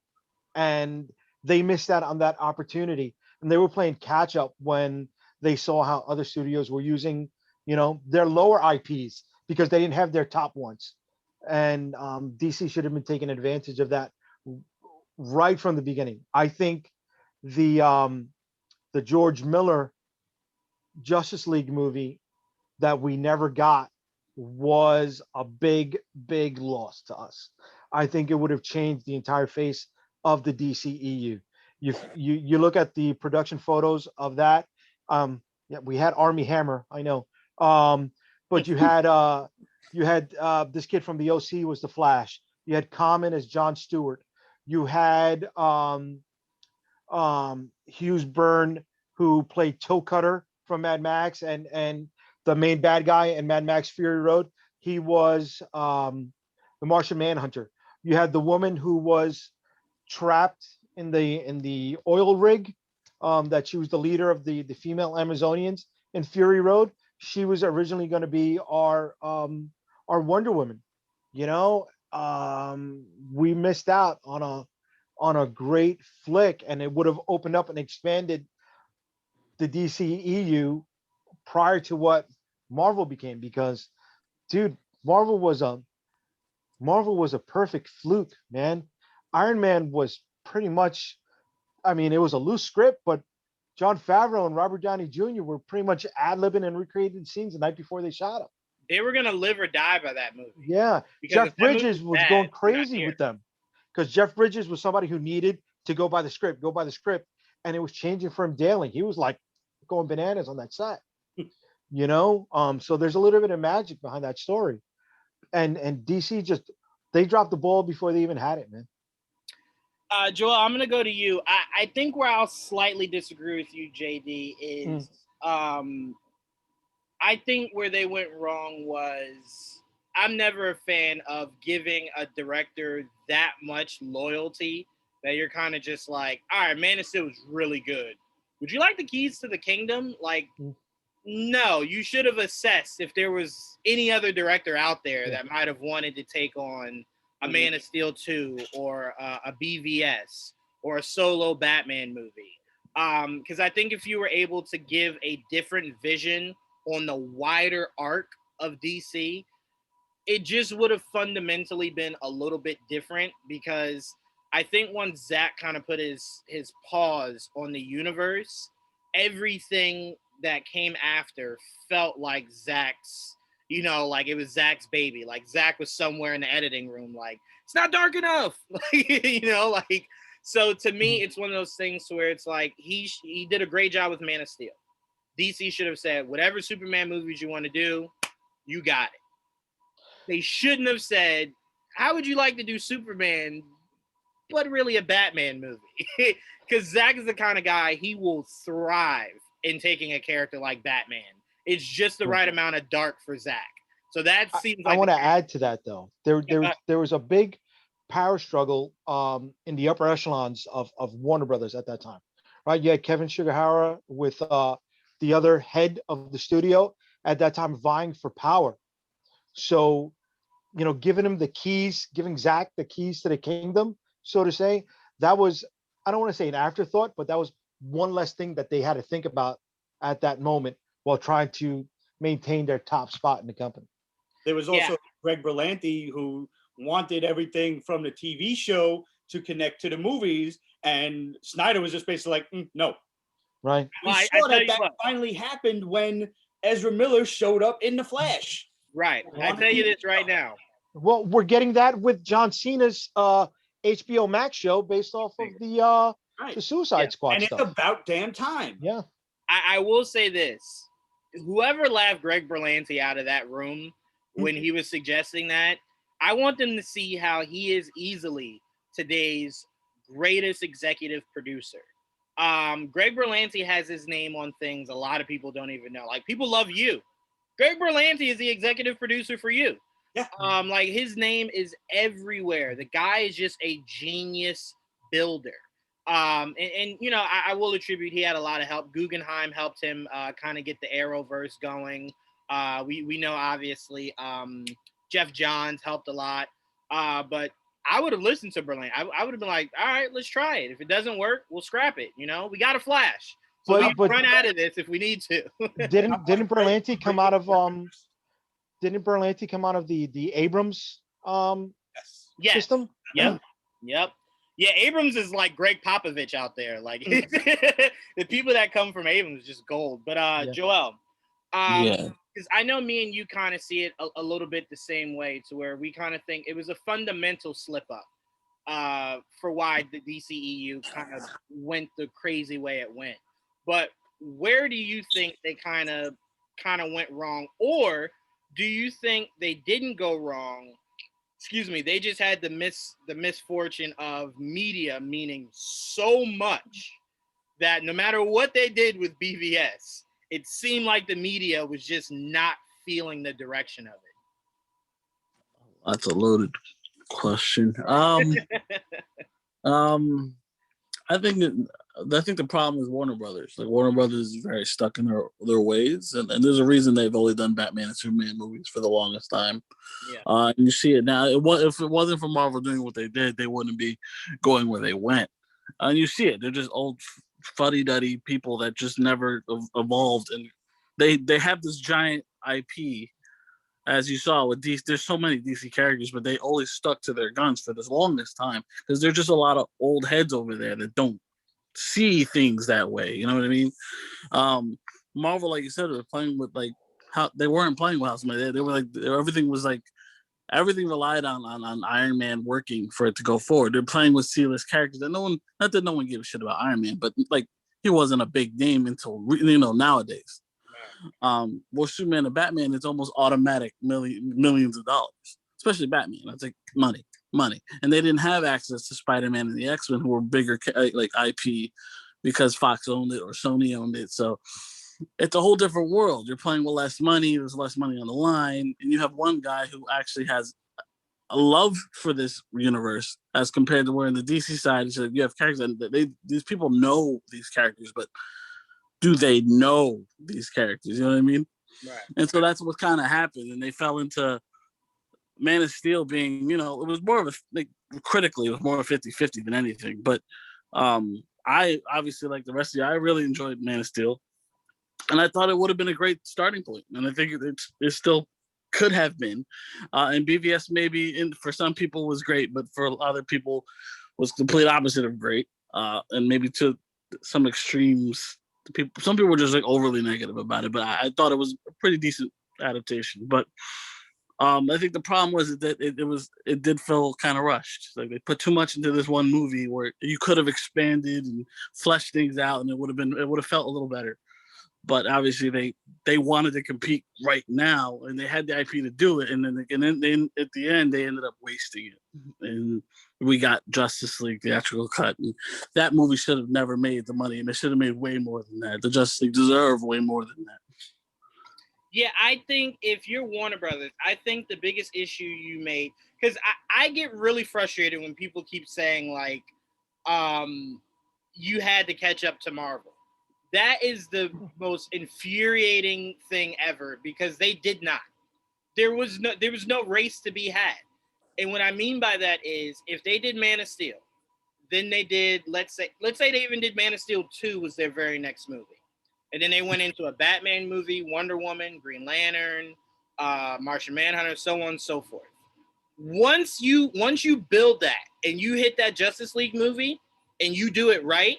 and they missed out on that opportunity. And they were playing catch up when they saw how other studios were using, their lower IPs because they didn't have their top ones. And DC should have been taking advantage of that right from the beginning. I think the George Miller Justice League movie that we never got was a big, big loss to us. I think it would have changed the entire face of the DCEU. You look at the production photos of that. Yeah, we had Army Hammer, I know, but you had this kid from the OC was the Flash. You had Common as John Stewart. You had Hughes Byrne, who played Toe Cutter from Mad Max, and the main bad guy in Mad Max Fury Road. He was the Martian Manhunter. You had the woman who was trapped in the oil rig, that she was the leader of the female Amazonians in Fury Road. She was originally going to be our Wonder Woman. We missed out on a great flick, and it would have opened up and expanded the DCEU prior to what Marvel became. Because, dude, Marvel was a perfect fluke, man. Iron Man was pretty much, I mean, it was a loose script, but Jon Favreau and Robert Downey Jr. were pretty much ad-libbing and recreating scenes the night before they shot him. They were gonna live or die by that movie. Yeah, Jeff Bridges was going crazy with them, because Jeff Bridges was somebody who needed to go by the script, and it was changing for him daily. He was like going bananas on that set. So there's a little bit of magic behind that story, and DC just, they dropped the ball before they even had it, man. Joel, I'm gonna go to you. I think where I'll slightly disagree with you, Jaydee, is I think where they went wrong was, I'm never a fan of giving a director that much loyalty that you're kind of just like, all right, Man of Steel was really good. Would you like the keys to the kingdom? Like, no, you should have assessed if there was any other director out there that might have wanted to take on a Man of Steel 2 or a BVS or a solo Batman movie. Because I think if you were able to give a different vision on the wider arc of DC, it just would have fundamentally been a little bit different. Because I think once Zach kind of put his paws on the universe, everything that came after felt like Zach's, like it was Zach's baby. Like Zach was somewhere in the editing room, like, it's not dark enough. So to me, it's one of those things where it's like, he did a great job with Man of Steel. DC should have said, whatever Superman movies you want to do, you got it. they shouldn't have said, how would you like to do Superman, but really a Batman movie? Because Zack is the kind of guy, he will thrive in taking a character like Batman. It's just the right amount of dark for Zack. So that seems like... I want to add to that, though. There was a big power struggle in the upper echelons of Warner Brothers at that time, right? You had Kevin Shigehara with the other head of the studio at that time vying for power. So, giving him the keys, giving Zack the keys to the kingdom, so to say, that was, I don't want to say an afterthought, but that was one less thing that they had to think about at that moment while trying to maintain their top spot in the company. There was also Greg Berlanti, who wanted everything from the TV show to connect to the movies, and Snyder was just basically like, no. Right. We saw that finally happened when Ezra Miller showed up in The Flash. Right. I tell you this right now. Well, we're getting that with John Cena's HBO Max show based off of the Suicide Squad and stuff. It's about damn time. Yeah. I will say this. Whoever laughed Greg Berlanti out of that room when he was suggesting that, I want them to see how he is easily today's greatest executive producer. Greg Berlanti has his name on things a lot of people don't even know. Like, people love You. Greg Berlanti is the executive producer for You. Yeah. Like, his name is everywhere. The guy is just a genius builder. And I will attribute he had a lot of help. Guggenheim helped him kind of get the Arrowverse going. We know, obviously, Jeff Johns helped a lot. But I would have listened to Berlanti. I would have been like, all right, let's try it. If it doesn't work, we'll scrap it. We got a Flash. So we can run out of this if we need to. Didn't Berlanti come out of the Abrams system? Yep. Yeah, Abrams is like Greg Popovich out there. Like, the people that come from Abrams is just gold. But Joel, because I know me and you kind of see it a little bit the same way, to where we kind of think it was a fundamental slip up for why the DCEU kind of went the crazy way it went. But where do you think they kind of went wrong? Or do you think they didn't go wrong? Excuse me, they just had the misfortune of media meaning so much that no matter what they did with BVS, it seemed like the media was just not feeling the direction of it. That's a loaded question. I think the problem is Warner Brothers. Like, Warner Brothers is very stuck in their ways, and there's a reason they've only done Batman and Superman movies for the longest time. Yeah. And you see it now. If it wasn't for Marvel doing what they did, they wouldn't be going where they went. And you see it. They're just old fuddy-duddy people that just never evolved, and they have this giant IP. As you saw with DC, there's so many DC characters, but they always stuck to their guns for the longest time because there's just a lot of old heads over there that don't see things that way. You know what I mean? Marvel, like you said, was playing with how they weren't playing with House of Man. They were like, everything relied on Iron Man working for it to go forward. They're playing with C-list characters that not that no one gave a shit about Iron Man, but like, he wasn't a big name until nowadays. Well, Superman and Batman, it's almost automatic millions of dollars, especially Batman. That's like money, and they didn't have access to Spider-Man and the X-Men, who were bigger like IP because Fox owned it or Sony owned it. So it's a whole different world. You're playing with less money. There's less money on the line, and you have one guy who actually has a love for this universe, as compared to where in the DC side, you have characters that these people know these characters, but do they know these characters? You know what I mean? Right. And so that's what kind of happened. And they fell into Man of Steel being, it was more of critically, it was more of 50-50 than anything. But I obviously, like the rest of you, I really enjoyed Man of Steel. And I thought it would have been a great starting point. And I think it still could have been. And BVS maybe for some people was great, but for other people was complete opposite of great. And maybe to some extremes. Some people were just overly negative about it, but I thought it was a pretty decent adaptation. But I think the problem was that it did feel kind of rushed. Like, they put too much into this one movie where you could have expanded and fleshed things out, and it would have felt a little better. but obviously they wanted to compete right now, and they had the IP to do it, and then at the end they ended up wasting it, and we got Justice League theatrical cut, and that movie should have never made the money, and it should have made way more than that. The Justice League deserved way more than that. Yeah, I think if you're Warner Brothers, I think the biggest issue you made, because I get really frustrated when people keep saying like, you had to catch up to Marvel. That is the most infuriating thing ever, because they did not. There was no race to be had. And what I mean by that is, if they did Man of Steel, then they did, let's say they even did Man of Steel 2 was their very next movie. And then they went into a Batman movie, Wonder Woman, Green Lantern, Martian Manhunter, so on and so forth. Once you build that and you hit that Justice League movie and you do it right,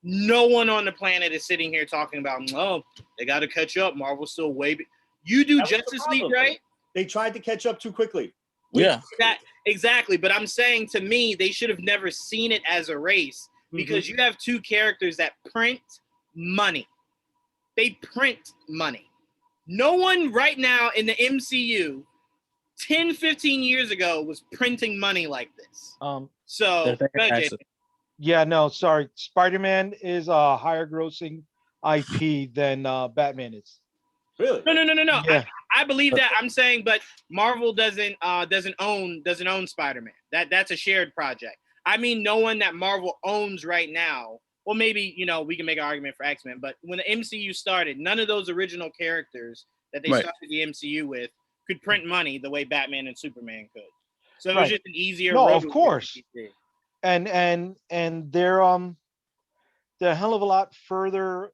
no one on the planet is sitting here talking about, oh, they got to catch up. Marvel's still way. You do Justice League right. They tried to catch up too quickly. Yeah, exactly. But I'm saying, to me, they should have never seen it as a race, because you have two characters that print money. They print money. No one right now in the MCU 10, 15 years ago was printing money like this. Yeah, no, sorry. Spider-Man is a higher grossing IP than Batman is. Really? No. Yeah. I believe that. I'm saying, but Marvel doesn't own Spider-Man. That's a shared project. I mean, no one that Marvel owns right now. Well, maybe, we can make an argument for X-Men, but when the MCU started, none of those original characters that they started the MCU with could print money the way Batman and Superman could. So it was just an easier road. No, of course. And they're a hell of a lot further,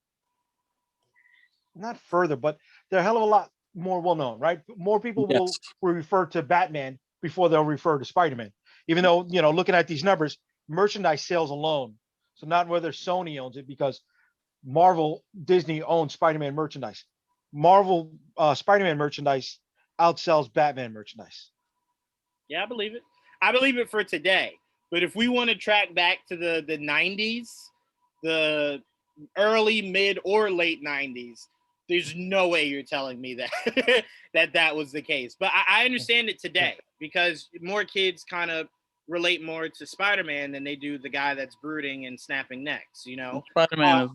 not further, but they're a hell of a lot more well known, right? More people will refer to Batman before they'll refer to Spider-Man. Even though, looking at these numbers, merchandise sales alone. So not whether Sony owns it, because Marvel, Disney owns Spider-Man merchandise. Marvel Spider-Man merchandise outsells Batman merchandise. Yeah, I believe it. I believe it for today. But if we want to track back to the 90s, the early, mid, or late 90s, there's no way you're telling me that that was the case. But I understand it today, because more kids kind of relate more to Spider-Man than they do the guy that's brooding and snapping necks, Spider-Man is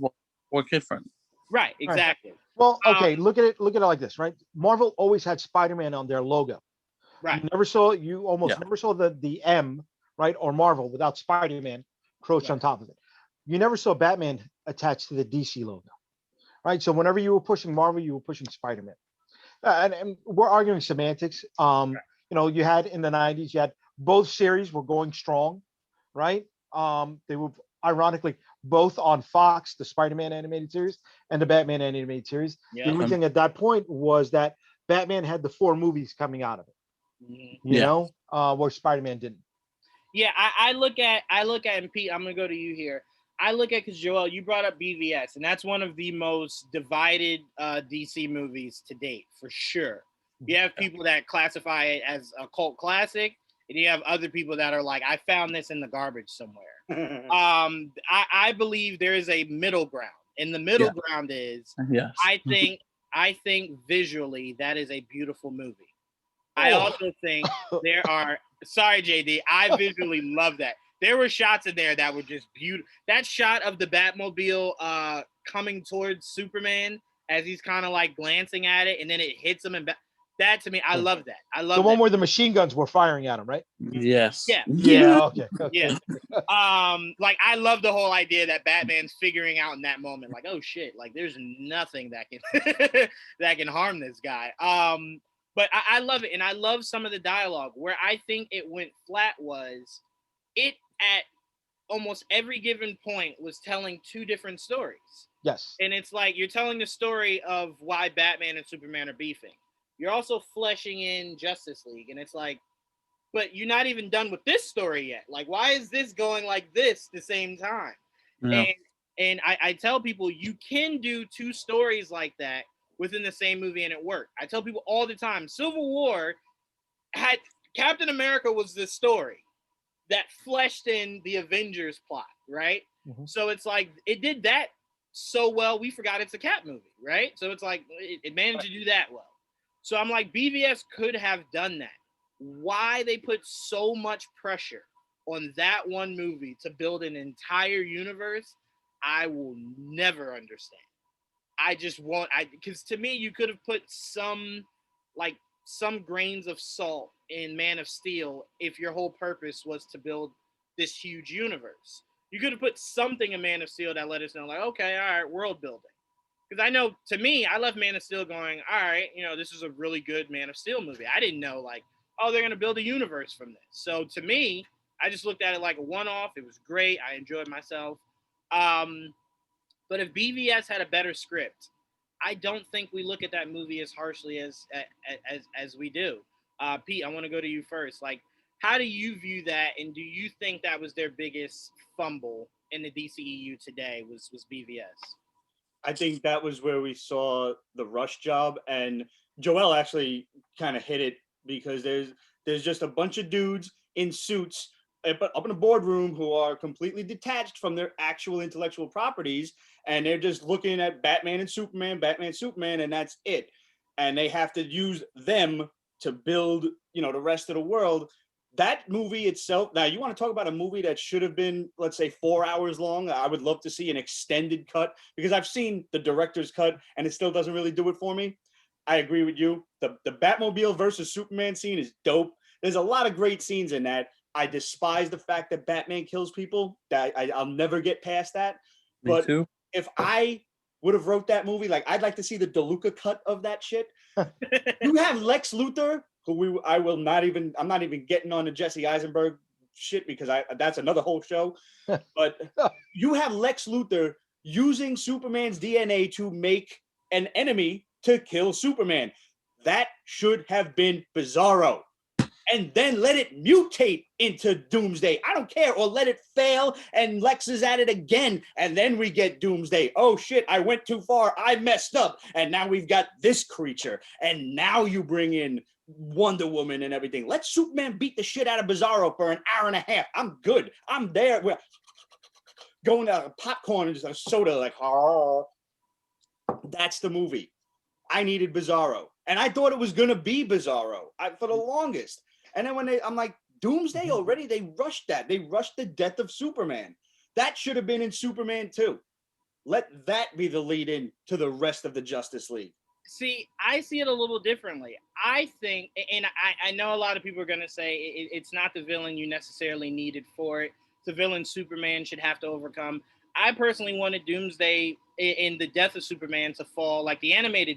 more kid-friendly. Right, exactly. Right. Well, okay, look at it like this, right? Marvel always had Spider-Man on their logo. Right. You almost never saw the M, right, or Marvel without Spider-Man crossed on top of it. You never saw Batman attached to the DC logo, right? So whenever you were pushing Marvel, you were pushing Spider-Man. And we're arguing semantics. You had in the 90s, you had both series were going strong, right? They were ironically both on Fox, the Spider-Man animated series and the Batman animated series. The only thing at that point was that Batman had the 4 movies coming out of it, where Spider-Man didn't. Yeah, I look at, and Pete, I'm gonna go to you here. I look at, because Joel, you brought up BVS, and that's one of the most divided DC movies to date, for sure. You have people that classify it as a cult classic, and you have other people that are like, I found this in the garbage somewhere. I believe there is a middle ground, and the middle ground is, I think visually that is a beautiful movie. I also think there are, sorry, Jaydee, I visually love that. There were shots in there that were just beautiful. That shot of the Batmobile coming towards Superman as he's kind of like glancing at it, and then it hits him, and that, to me, I love that. I love the one where the machine guns were firing at him, right? Yes. Yeah. Okay. Yeah. Like, I love the whole idea that Batman's figuring out in that moment, like, oh shit, like there's nothing that can that can harm this guy. But I love it, and I love some of the dialogue. Where I think it went flat was it at almost every given point was telling 2 different stories. Yes. And it's like you're telling the story of why Batman and Superman are beefing. You're also fleshing in Justice League, and it's like, but you're not even done with this story yet. Like, why is this going like this the same time? Yeah. And I tell people, you can do 2 stories like that within the same movie and it worked. I tell people all the time, Civil War had Captain America was the story that fleshed in the Avengers plot, right? Mm-hmm. So it's like it did that so well, we forgot it's a cat movie, right? So it's like, it managed to do that well. So I'm like, BVS could have done that. Why they put so much pressure on that one movie to build an entire universe, I will never understand. I just want, because to me, you could have put some grains of salt in Man of Steel if your whole purpose was to build this huge universe. You could have put something in Man of Steel that let us know, like, okay, all right, world building. Because I know, to me, I left Man of Steel going, all right, this is a really good Man of Steel movie. I didn't know, like, oh, they're going to build a universe from this. So to me, I just looked at it like a one-off. It was great. I enjoyed myself. But if BVS had a better script, I don't think we look at that movie as harshly as we do. Pete, I want to go to you first. Like, how do you view that, and do you think that was their biggest fumble in the DCEU today was BVS? I think that was where we saw the rush job, and Joel actually kind of hit it, because there's just a bunch of dudes in suits up in a boardroom who are completely detached from their actual intellectual properties, and they're just looking at Batman and Superman, and that's it. And they have to use them to build, the rest of the world. That movie itself, now you want to talk about a movie that should have been, let's say, 4 hours long. I would love to see an extended cut, because I've seen the director's cut and it still doesn't really do it for me. I agree with you. The Batmobile versus Superman scene is dope. There's a lot of great scenes in that. I despise the fact that Batman kills people. I'll never get past that. Me too. If I would have wrote that movie, like, I'd like to see the DeLuca cut of that shit. You have Lex Luthor, who I'm not even getting on the Jesse Eisenberg shit, because that's another whole show. But you have Lex Luthor using Superman's DNA to make an enemy to kill Superman. That should have been Bizarro. And then let it mutate into Doomsday. I don't care. Or let it fail and Lex is at it again. And then we get Doomsday. Oh shit, I went too far. I messed up. And now we've got this creature. And now you bring in Wonder Woman and everything. Let Superman beat the shit out of Bizarro for an hour and a half. I'm good. I'm there. We're going to popcorn and just a soda, like, oh. That's the movie. I needed Bizarro. And I thought it was going to be Bizarro for the longest. And then I'm like, Doomsday already? They rushed that. They rushed the death of Superman. That should have been in Superman 2. Let that be the lead in to the rest of the Justice League. See, I see it a little differently. I think, and I know a lot of people are going to say it's not the villain you necessarily needed for it. The villain Superman should have to overcome. I personally wanted Doomsday in the death of Superman to fall like the animated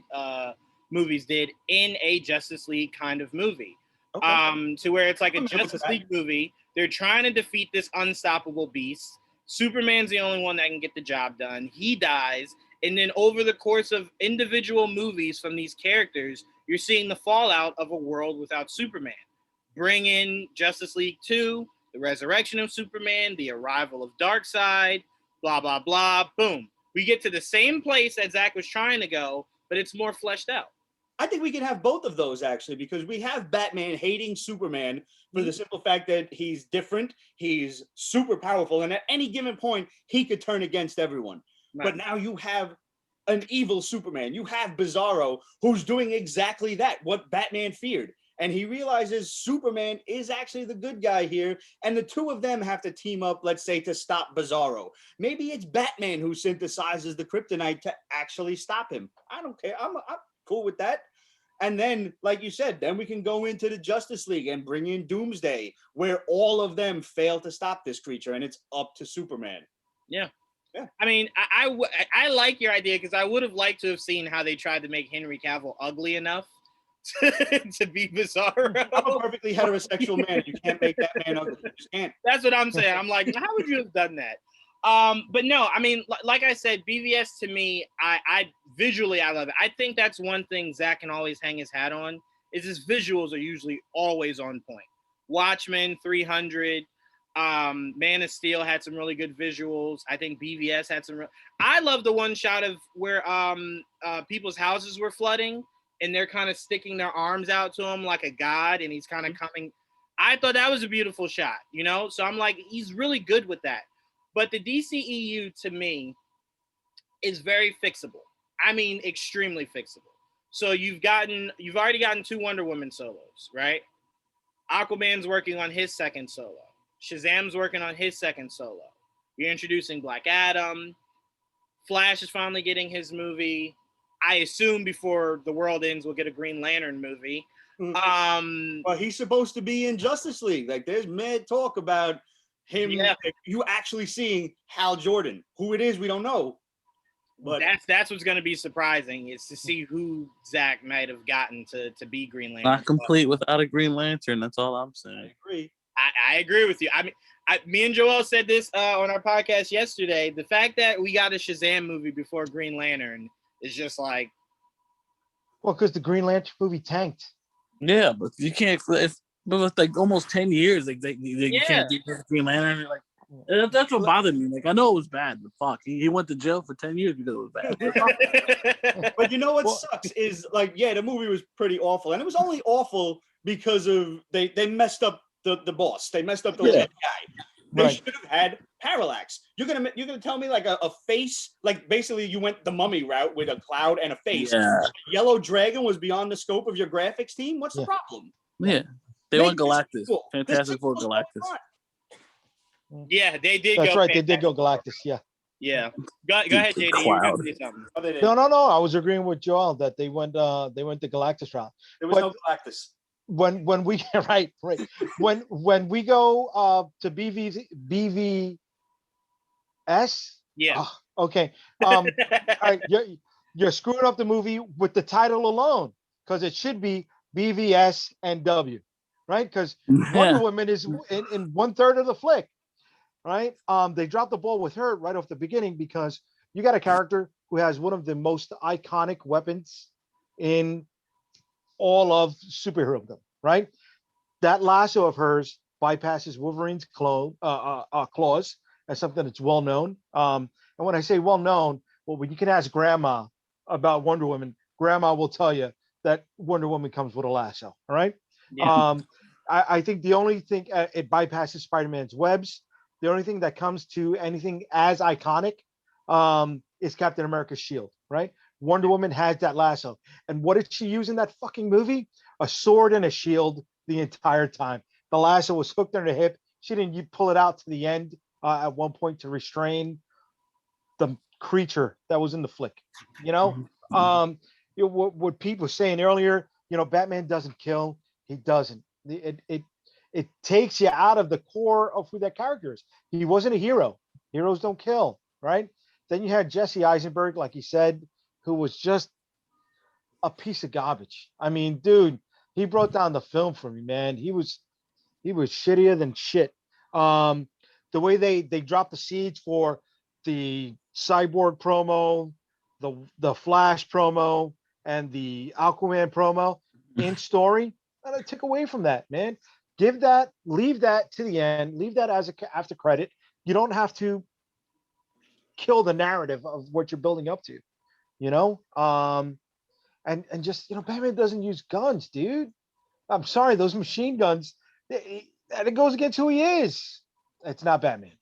movies did, in a Justice League kind of movie. Okay. To where it's like a Justice League movie. They're trying to defeat this unstoppable beast. Superman's the only one that can get the job done. He dies. And then over the course of individual movies from these characters, you're seeing the fallout of a world without Superman. Bring in Justice League 2, the resurrection of Superman, the arrival of Darkseid, blah, blah, blah, boom. We get to the same place that Zach was trying to go, but it's more fleshed out. I think we can have both of those, actually, because we have Batman hating Superman for the simple fact that he's different, he's super powerful, and at any given point, he could turn against everyone. Right. But now you have an evil Superman. You have Bizarro, who's doing exactly that, what Batman feared. And he realizes Superman is actually the good guy here, and the two of them have to team up, let's say, to stop Bizarro. Maybe it's Batman who synthesizes the kryptonite to actually stop him. I don't care. I'm cool with that. And then, like you said, then we can go into the Justice League and bring in Doomsday, where all of them fail to stop this creature, and it's up to Superman. Yeah. I mean, I like your idea, because I would have liked to have seen how they tried to make Henry Cavill ugly enough to be Bizarro. I'm a perfectly heterosexual man. You can't make that man ugly. You just can't. That's what I'm saying. I'm like, how would you have done that? But no, I mean, like I said, BVS to me, I visually, I love it. I think that's one thing Zach can always hang his hat on, is his visuals are usually always on point. Watchmen, 300, Man of Steel had some really good visuals. I think BVS had some. I love the one shot of where people's houses were flooding, and they're kind of sticking their arms out to him like a god, and he's kind of coming. I thought that was a beautiful shot, So I'm like, he's really good with that. But the DCEU, to me, is very fixable. I mean, extremely fixable. So you've already gotten 2 Wonder Woman solos, right? Aquaman's working on his second solo. Shazam's working on his second solo. You're introducing Black Adam. Flash is finally getting his movie. I assume before the world ends, we'll get a Green Lantern movie. Well, he's supposed to be in Justice League. Like, there's mad talk about him. Yeah. You actually seeing Hal Jordan. Who it is, we don't know. But that's what's going to be surprising, is to see who Zach might have gotten to be Green Lantern. Not complete without a Green Lantern. That's all I'm saying. I agree. I agree with you. I mean, me and Joel said this on our podcast yesterday. The fact that we got a Shazam movie before Green Lantern is just like, well, because the Green Lantern movie tanked. Yeah, but you can't. But with like almost 10 years, like you can't get Green Lantern. Like that's what bothered me. Like I know it was bad, but fuck, he went to jail for 10 years because it was bad. But you know what sucks is like, yeah, the movie was pretty awful, and it was only awful because of they messed up the boss. They messed up the guy. They should have had Parallax. You're gonna tell me like a face, like basically you went the Mummy route with a cloud and a face. Yeah. Yellow Dragon was beyond the scope of your graphics team. What's the problem? Yeah, they went Galactus. Fantastic Four Galactus. Yeah, they did. That's right. They did go Galactus. Yeah. Yeah. Go ahead, Jaydee. You got to say something. No. I was agreeing with Joel that they went the Galactus route. There was no Galactus. When we right when we go to BVS. Yeah. Okay. All right, you're screwing up the movie with the title alone, because it should be BVS and W, right? Because Wonder Woman is in 1/3 of the flick, right? They dropped the ball with her right off the beginning, because you got a character who has one of the most iconic weapons in all of superherodom, right? That lasso of hers bypasses Wolverine's claws. That's something that's well known. And when I say well known, well, when you can ask Grandma about Wonder Woman, Grandma will tell you that Wonder Woman comes with a lasso. All right. Yeah. I think the only thing it bypasses Spider-Man's webs. The only thing that comes to anything as iconic is Captain America's shield, right? Wonder Woman has that lasso. And what did she use in that fucking movie? A sword and a shield the entire time. The lasso was hooked on her hip. She didn't pull it out to the end at one point to restrain the creature that was in the flick. You know, what Pete was saying earlier, Batman doesn't kill. He doesn't. It takes you out of the core of who that character is. He wasn't a hero. Heroes don't kill, right? Then you had Jesse Eisenberg, like he said, who was just a piece of garbage. I mean, dude, he brought down the film for me, man. He was shittier than shit. The way they dropped the seeds for the Cyborg promo, the Flash promo, and the Aquaman promo in story, and I took away from that, man. Leave that to the end. Leave that as after credit. You don't have to kill the narrative of what you're building up to. And just Batman doesn't use guns, dude. I'm sorry, those machine guns, and it goes against who he is. It's not Batman.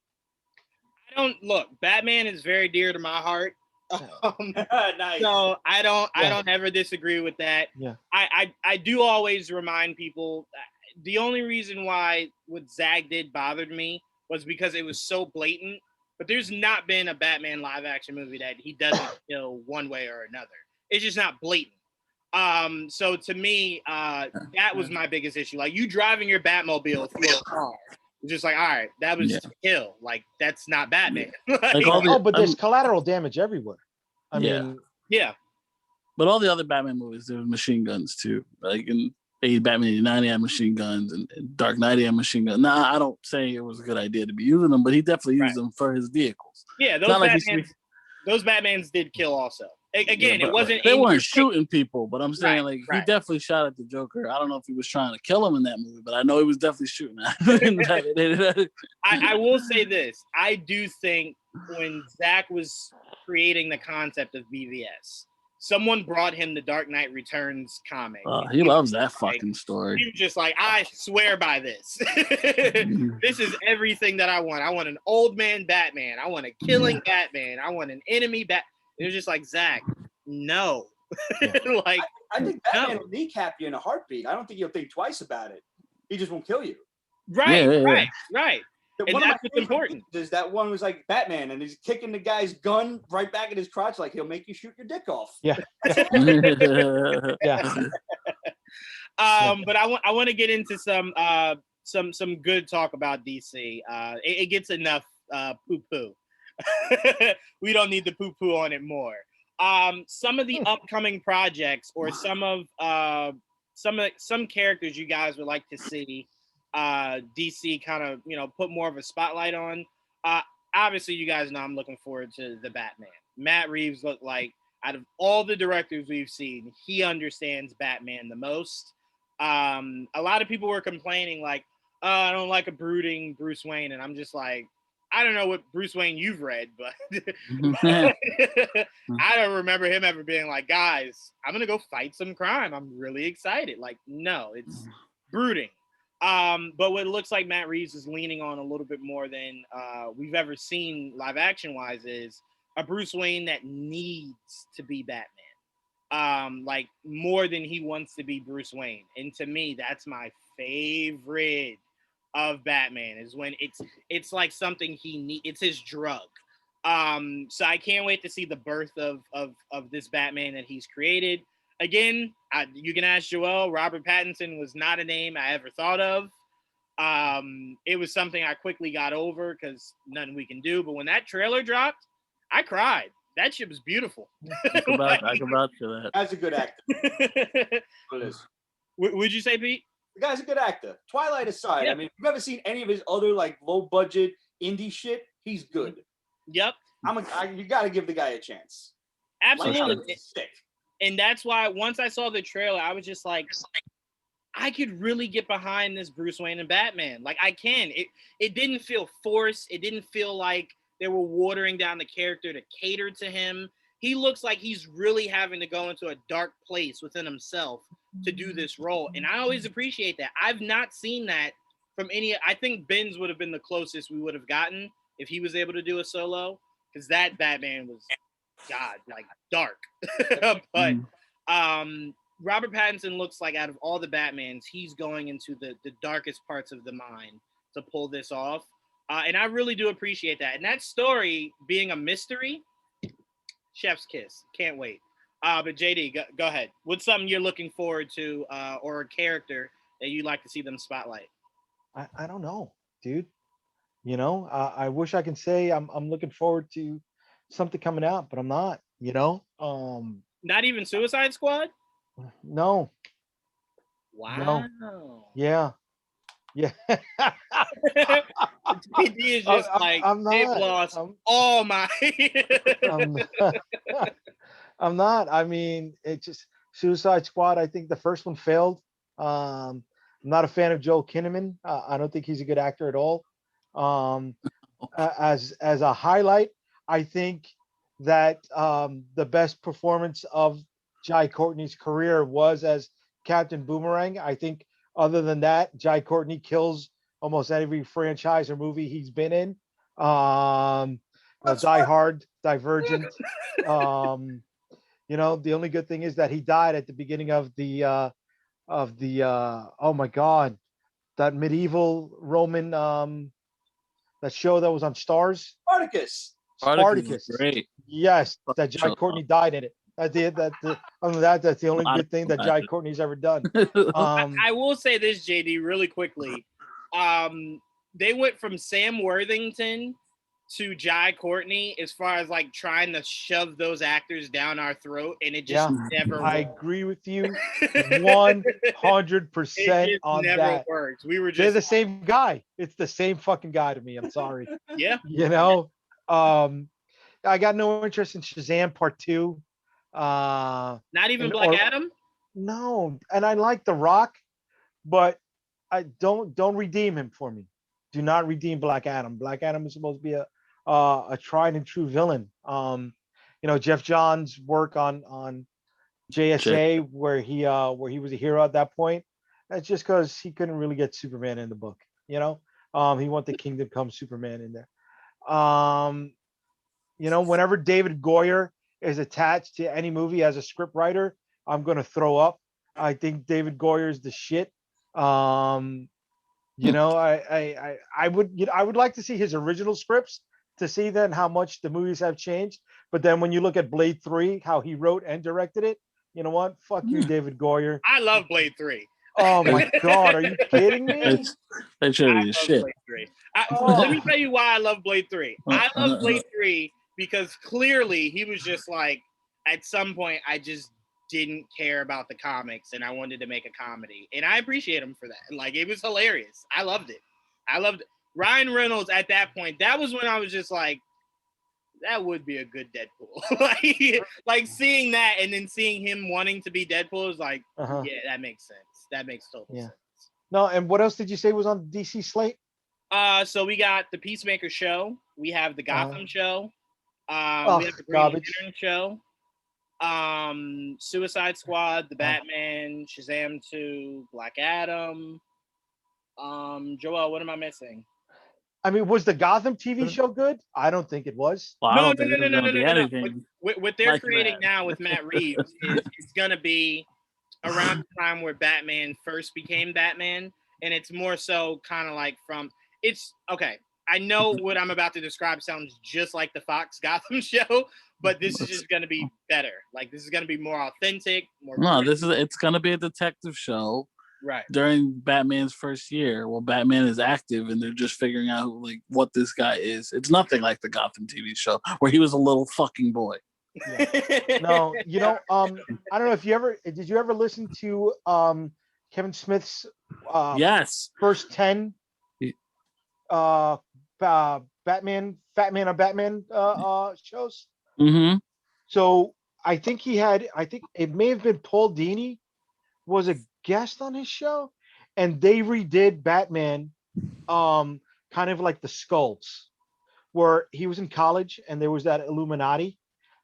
Batman is very dear to my heart. Nice. So I don't ever disagree with that. Yeah. I do always remind people, the only reason why what Zach did bothered me was because it was so blatant. But there's not been a Batman live action movie that he doesn't kill one way or another. It's just not blatant. So to me, that was my biggest issue. Like, you driving your Batmobile through a car, it's just like, all right, that was to kill. Like, that's not Batman. But there's collateral damage everywhere. I mean, yeah. But all the other Batman movies, there was machine guns too. Like in Batman '89, he had machine guns, and Dark Knight, he had machine guns. Nah, I don't say it was a good idea to be using them, but he definitely used them for his vehicles. Yeah, those Batmans did kill also. Again, it wasn't. They weren't shooting people, but I'm saying he definitely shot at the Joker. I don't know if he was trying to kill him in that movie, but I know he was definitely shooting at him. I will say this: I do think when Zach was creating the concept of BVS, someone brought him the Dark Knight Returns comic. He loves that fucking story. He was just like, I swear by this. This is everything that I want. I want an old man Batman. I want a killing Batman. I want an enemy It was just like, Zach, no. Yeah. Like, I think Batman no. will kneecap you in a heartbeat. I don't think he'll think twice about it. He just won't kill you. Right, Yeah. right. And One of that's my what's important. is that one was like Batman, and he's kicking the guy's gun right back at his crotch, like he'll make you shoot your dick off. Yeah. Yeah. But I want to get into some good talk about DC. It gets enough poo poo. We don't need the poo poo on it more. Some of the upcoming projects, or some characters you guys would like to see DC kind of put more of a spotlight on. Obviously, you guys know I'm looking forward to the Batman. Matt Reeves looked like, out of all the directors we've seen, he understands Batman the most. A lot of people were complaining like, I don't like a brooding Bruce Wayne, and I'm just like, I don't know what Bruce Wayne you've read, but I don't remember him ever being like, guys, I'm gonna go fight some crime. I'm really excited. Like, no, it's brooding. But what it looks like Matt Reeves is leaning on a little bit more than we've ever seen live action wise is a Bruce Wayne that needs to be Batman. Like more than he wants to be Bruce Wayne. And to me, that's my favorite of Batman, is when it's like something he needs. It's his drug. So I can't wait to see the birth of this Batman that he's created. Again, you can ask Joel. Robert Pattinson was not a name I ever thought of. It was something I quickly got over because nothing we can do. But when that trailer dropped, I cried. That shit was beautiful. I can vouch for that. Guy's a good actor. Would you say, Pete? The guy's a good actor. Twilight aside, Yeah. I mean, if you've ever seen any of his other like low budget indie shit, he's good. Yep. You got to give the guy a chance. Absolutely. Sick. And that's why once I saw the trailer, I was just like, I could really get behind this Bruce Wayne and Batman. Like, I can. It didn't feel forced. It didn't feel like they were watering down the character to cater to him. He looks like he's really having to go into a dark place within himself to do this role. And I always appreciate that. I've not seen that from any. I think Ben's would have been the closest we would have gotten if he was able to do a solo, because that Batman was, God, like dark. But Robert Pattinson looks like out of all the Batmans, he's going into the darkest parts of the mind to pull this off. And I really do appreciate that. And that story being a mystery, chef's kiss. Can't wait. But Jaydee, go ahead. What's something you're looking forward to, or a character that you'd like to see them spotlight? I don't know, dude. I wish I can say I'm looking forward to something coming out, but I'm not. Not even Suicide Squad? No. Wow. No. Yeah. Jaydee is just they've lost all my. I'm not. I mean, it's just Suicide Squad. I think the first one failed. I'm not a fan of Joel Kinnaman. I don't think he's a good actor at all. As a highlight, I think that the best performance of Jai Courtney's career was as Captain Boomerang. I think other than that, Jai Courtney kills almost every franchise or movie he's been in. Die Hard, Divergent. The only good thing is that he died at the beginning of the oh my God, that medieval Roman that show that was on Stars. Spartacus. Great. Yes, that Jai Courtney died in it. That's the only good thing that Jai Courtney's ever done. I will say this, Jaydee, really quickly. They went from Sam Worthington to Jai Courtney as far as like trying to shove those actors down our throat, and it just never worked. I agree with you 100% on never that. Worked. We were just They're the same guy. It's the same fucking guy to me. I'm sorry. Yeah. I got no interest in Shazam Part 2. Not even Black Adam? No, and I like The Rock, but I don't redeem him for me. Do not redeem Black Adam. Black Adam is supposed to be a tried and true villain. Jeff Johns' work on JSA, where he was a hero at that point. That's just because he couldn't really get Superman in the book. He wanted Kingdom Come Superman in there. Whenever David Goyer is attached to any movie as a script writer, I'm gonna throw up. I think David Goyer is the shit. You know, I would like to see his original scripts to see then how much the movies have changed. But then when you look at Blade 3, how he wrote and directed it, you know what? Fuck you, David Goyer. I love Blade 3. Oh my god, are you kidding me? They should I be love shit. Blade 3. Let me tell you why I love Blade 3. I love Blade 3 because clearly he was just like, at some point, I just didn't care about the comics and I wanted to make a comedy. And I appreciate him for that. Like, it was hilarious. I loved it. Ryan Reynolds at that point. That was when I was just like, that would be a good Deadpool. like seeing that and then seeing him wanting to be Deadpool is like, yeah, that makes sense. That makes total sense. No, and what else did you say was on the DC slate? So we got the Peacemaker show. We have the Gotham show. We have the Green Lantern show. Suicide Squad, the Batman, Shazam 2, Black Adam. Joel, what am I missing? I mean, was the Gotham TV show good? I don't think it was. Well, I don't think it's going to be anything. What they're creating now with Matt Reeves is going to be around the time where Batman first became Batman, and it's more so kind of like it's okay. I know what I'm about to describe sounds just like the Fox Gotham show, but this is just going to be better. Like, this is going to be more authentic. It's going to be a detective show. Right. During Batman's first year, well, Batman is active and they're just figuring out like what this guy is. It's nothing like the Gotham TV show where he was a little fucking boy. Yeah. No, you know, I don't know if did you ever listen to Kevin Smith's first 10 Batman on Batman shows? Mm-hmm. So I think it may have been Paul Dini was a guest on his show, and they redid Batman kind of like the Skulls, where he was in college and there was that Illuminati,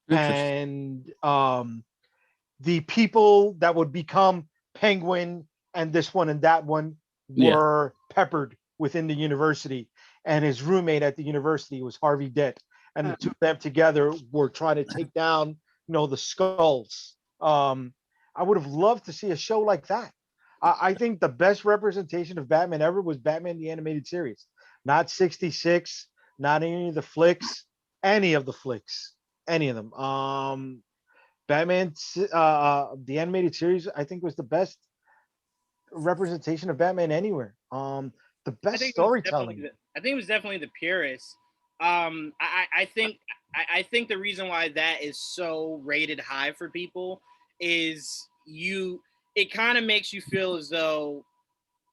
and the people that would become Penguin and this one and that one were peppered within the university, and his roommate at the university was Harvey Dent, and the two of them together were trying to take down the Skulls. I would have loved to see a show like that. I think the best representation of Batman ever was Batman the Animated Series, not 66, not any of the flicks, any of them. Batman, the Animated Series, I think was the best representation of Batman anywhere. The best storytelling. I think it was definitely the purest. I think the reason why that is so rated high for people is it kind of makes you feel as though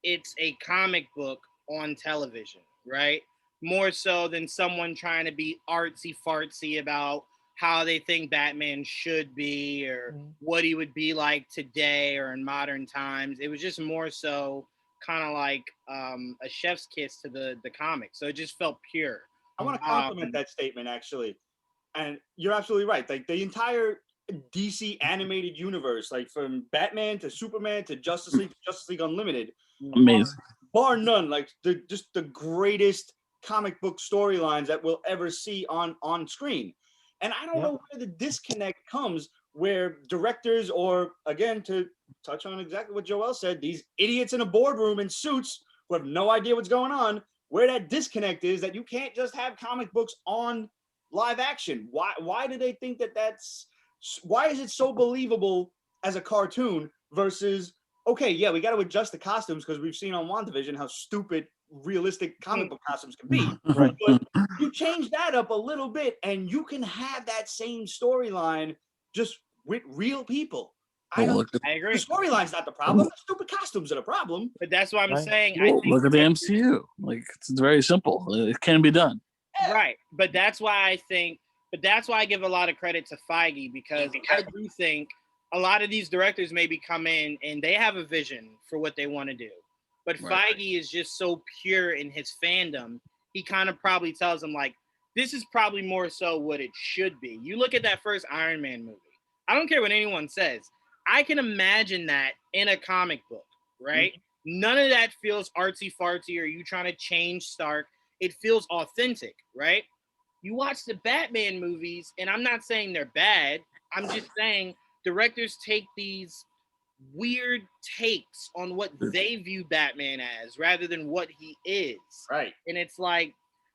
it's a comic book on television, right? More so than someone trying to be artsy fartsy about how they think Batman should be or what he would be like today or in modern times. It was just more so kind of like a chef's kiss to the comic. So it just felt pure. I want to compliment that statement, actually. And you're absolutely right. Like, the entire DC animated universe, like from Batman to Superman to Justice League Unlimited, amazing, bar none. Like, just the greatest comic book storylines that we'll ever see on screen. And I don't know where the disconnect comes, where directors, or again, to touch on exactly what Joel said, these idiots in a boardroom in suits who have no idea what's going on, where that disconnect is, that you can't just have comic books on live action. Why do they think why is it so believable as a cartoon versus, okay, yeah, we got to adjust the costumes because we've seen on WandaVision how stupid realistic comic book costumes can be. Right. But you change that up a little bit and you can have that same storyline just with real people. I agree. The storyline's not the problem. The stupid costumes are the problem. But that's what I'm saying. Look at the MCU. Like, it's very simple. It can be done. Right. But that's why I give a lot of credit to Feige, because I do think a lot of these directors maybe come in and they have a vision for what they want to do. But Feige is just so pure in his fandom. He kind of probably tells them, like, this is probably more so what it should be. You look at that first Iron Man movie. I don't care what anyone says. I can imagine that in a comic book, right? Mm-hmm. None of that feels artsy-fartsy or you trying to change Stark. It feels authentic, right? You watch the Batman movies, and I'm not saying they're bad. I'm just saying directors take these weird takes on what they view Batman as rather than what he is. Right. And it's like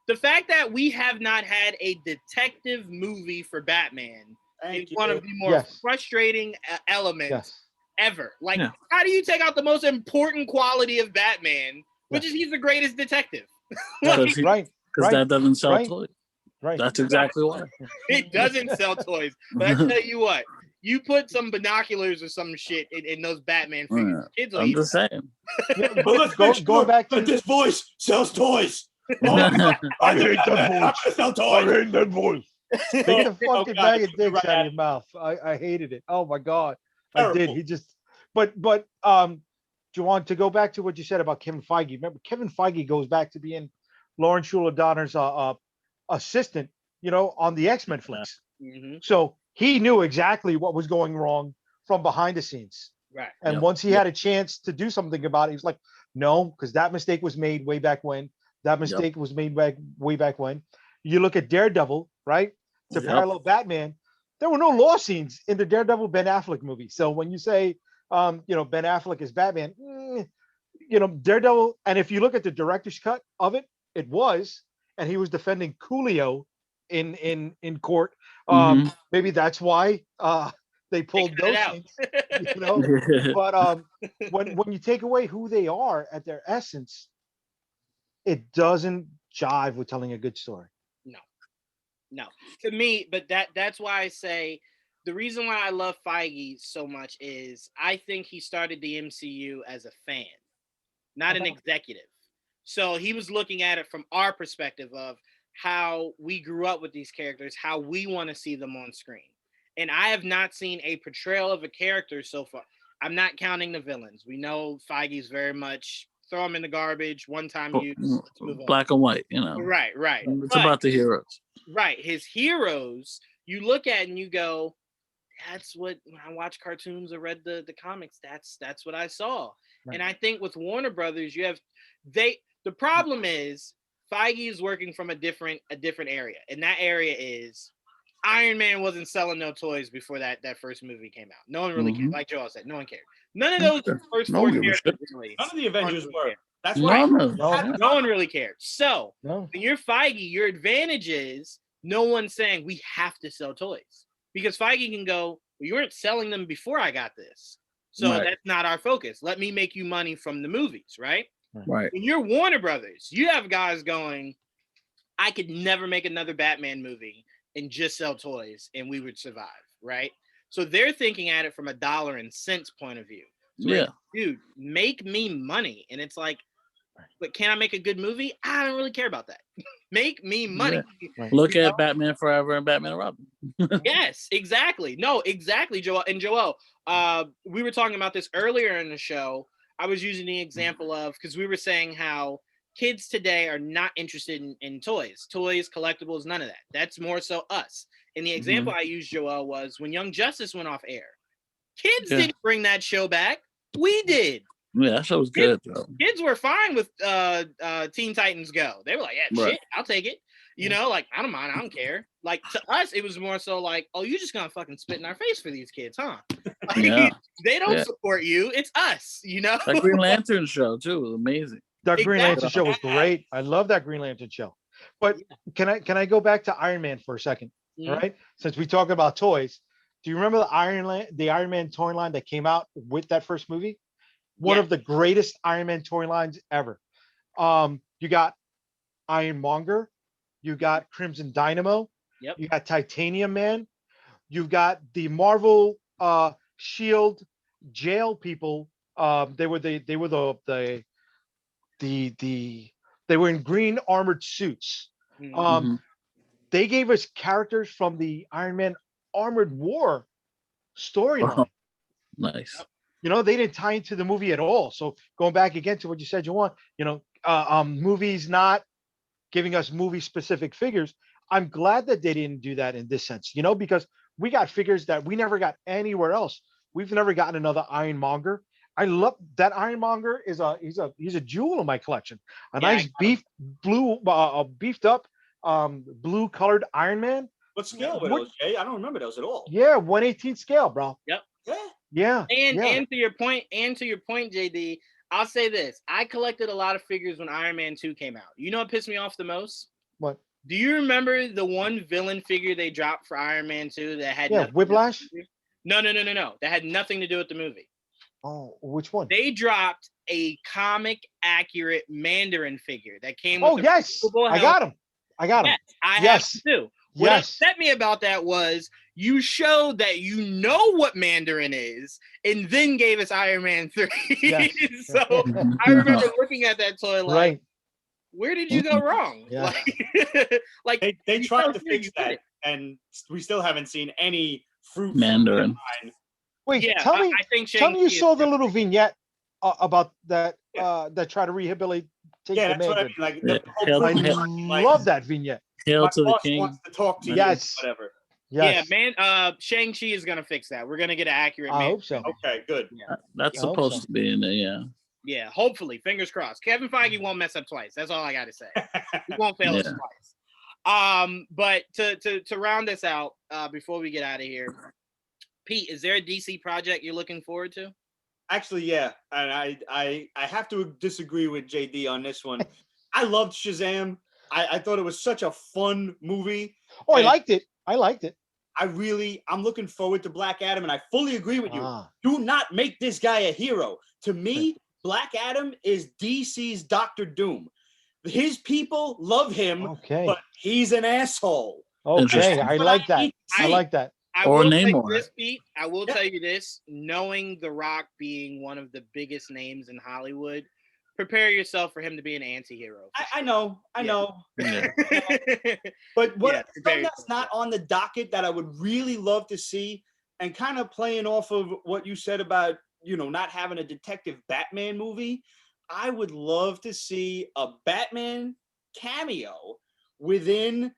the fact that we have not had a detective movie for Batman is one of the more frustrating elements ever. Like, how do you take out the most important quality of Batman, which is he's the greatest detective? Because that doesn't sell toys. Right. That's exactly why. It doesn't sell toys. But I tell you what, you put some binoculars or some shit in those Batman figures. Kids will I'm just saying. Go back to this voice sells toys. I hate that voice. Sell toys. I hate that voice. Take the fucking bag of dicks out of your mouth. I hated it. Oh my god, terrible. I did. He just, but Juwaan, to go back to what you said about Kevin Feige. Remember, Kevin Feige goes back to being Lauren Schuler Donner's assistant, on the X-Men flicks. Mm-hmm. So he knew exactly what was going wrong from behind the scenes. Right. And once he had a chance to do something about it, he was like, no, because that mistake was made way back when. That mistake was made way back when. You look at Daredevil, right? To parallel Batman, there were no law scenes in the Daredevil Ben Affleck movie. So when you say, Ben Affleck is Batman, Daredevil, and if you look at the director's cut of it, it was, and he was defending Coolio in court. Maybe that's why they pulled those scenes, But when you take away who they are at their essence, it doesn't jive with telling a good story. No, to me, but that's why I say the reason why I love Feige so much is I think he started the MCU as a fan, not an executive. So he was looking at it from our perspective of how we grew up with these characters, how we want to see them on screen. And I have not seen a portrayal of a character so far. I'm not counting the villains. We know Feige's very much throw them in the garbage, one-time use. Let's move on. Black and white, Right. It's about the heroes. Right. His heroes, you look at and you go, that's what, when I watch cartoons or read the comics, that's what I saw. Right. And I think with Warner Brothers, the problem is Feige is working from a different area. And that area is Iron Man wasn't selling no toys before that first movie came out. No one really cared. Like Joel said, no one cared. None of those first four characters really. None of the Avengers were. That's right. No one really cared. So when you're Feige, your advantage is no one's saying we have to sell toys. Because Feige can go, well, you weren't selling them before I got this. So that's not our focus. Let me make you money from the movies, right? Right. When you're Warner Brothers, you have guys going, I could never make another Batman movie and just sell toys and we would survive, right? So they're thinking at it from a dollar and cents point of view. So like, dude, make me money. And it's like, but can I make a good movie? I don't really care about that. Make me money. Yeah. Look at Batman Forever and Batman and Robin. Yes, exactly. No, exactly, Joel. And Joel, we were talking about this earlier in the show. I was using the example of, because we were saying how kids today are not interested in toys, collectibles, none of that. That's more so us. And the example I used, Joel, was when Young Justice went off air. Kids didn't bring that show back. We did. Yeah, that show was good, bro. Kids were fine with Teen Titans Go. They were like, yeah, shit, I'll take it. Like, I don't mind. I don't care. Like, to us, it was more so like, oh, you're just going to fucking spit in our face for these kids, huh? Like, they don't support you. It's us, That Green Lantern show, too, was amazing. That Green Lantern show was great. I love that Green Lantern show. But can I go back to Iron Man for a second? Mm-hmm. All right. Since we talk about toys, do you remember the Iron Man toy line that came out with that first movie? One of the greatest Iron Man toy lines ever. You got Ironmonger, you got Crimson Dynamo, you got Titanium Man, you've got the Marvel Shield jail people. They were in green armored suits. They gave us characters from the Iron Man Armored War storyline. Nice. They didn't tie into the movie at all. So going back again to what you said, Juwaan, movies not giving us movie specific figures. I'm glad that they didn't do that in this sense, because we got figures that we never got anywhere else. We've never gotten another Ironmonger. I love that Ironmonger he's a jewel in my collection. A nice beefed up blue colored Iron Man. What scale were those, Jay? I don't remember those at all. Yeah, 1/18 scale, bro. Yep. Yeah. And to your point, Jaydee, I'll say this: I collected a lot of figures when Iron Man 2 came out. You know what pissed me off the most? What? Do you remember the one villain figure they dropped for Iron Man 2 that had Whiplash? No. That had nothing to do with the movie. Oh, which one? They dropped a comic accurate Mandarin figure that came with yes. I got him. Yes, I have too. What upset me about that was you showed that you know what Mandarin is and then gave us Iron Man 3. Yes. So I remember looking at that toy like, right. Where did you go wrong? Yeah. Like they tried to fix that, and we still haven't seen any fruit Mandarin. Wait, yeah, tell me you saw the little vignette about that that try to rehabilitate the Mandarin. What I mean. I love that vignette. Hail to the boss king. wants to talk to you. Whatever. Yes. Yeah, Shang-Chi is gonna fix that. We're gonna get an accurate. I hope so. Okay, good. Yeah. That's supposed to be in there. Yeah. Yeah, hopefully, fingers crossed. Kevin Feige won't mess up twice. That's all I got to say. He won't fail us twice. But to round this out, before we get out of here, Pete, is there a DC project you're looking forward to? Actually, yeah, and I have to disagree with Jaydee on this one. I loved Shazam. I thought it was such a fun movie. Oh, I liked it. I'm looking forward to Black Adam, and I fully agree with you. Do not make this guy a hero. To me, Black Adam is DC's Dr. Doom. His people love him, but he's an asshole. Okay, I like that. I like that. I will tell you this, knowing The Rock being one of the biggest names in Hollywood, prepare yourself for him to be an anti-hero. I know. Yeah. But something that's not on the docket that I would really love to see, and kind of playing off of what you said about, not having a detective Batman movie, I would love to see a Batman cameo within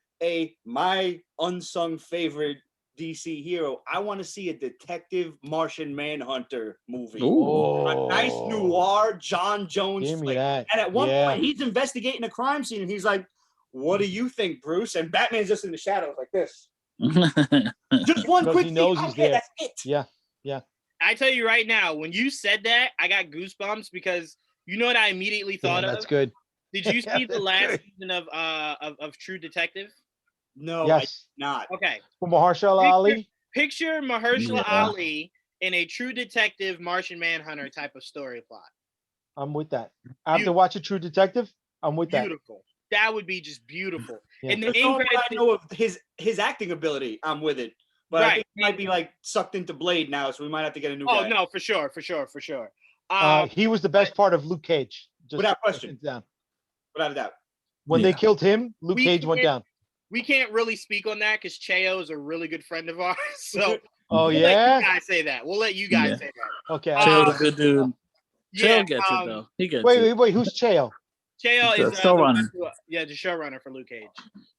my unsung favorite DC hero. I want to see a detective Martian Manhunter movie. A nice noir John Jones flick. And at one point, he's investigating a crime scene, and he's like, "What do you think, Bruce?" And Batman's just in the shadows like this. Just one quick thing. Okay, that's it. Yeah. I tell you right now, when you said that, I got goosebumps because you know what I immediately thought of? That's good. Did you see the last season of True Detective? No, I did not. Okay. For Mahershala Ali? Picture Mahershala Ali in a True Detective Martian Manhunter type of story plot. I'm with that. After watching True Detective, I'm with that. Beautiful. That would be just beautiful. Yeah. And the I know of his acting ability, I'm with it. But I think he might be like sucked into Blade now, so we might have to get a new guy. Oh no, for sure. He was the best part of Luke Cage. Without question. Down. Without a doubt. When they killed him, Luke Cage went down. We can't really speak on that because Cheo is a really good friend of ours. So we'll let you guys say that. We'll let you guys say that. Okay. Cheo's a good dude. Cheo gets it though. He gets it. Wait. Who's Cheo? Cheo is the showrunner. The showrunner for Luke Cage.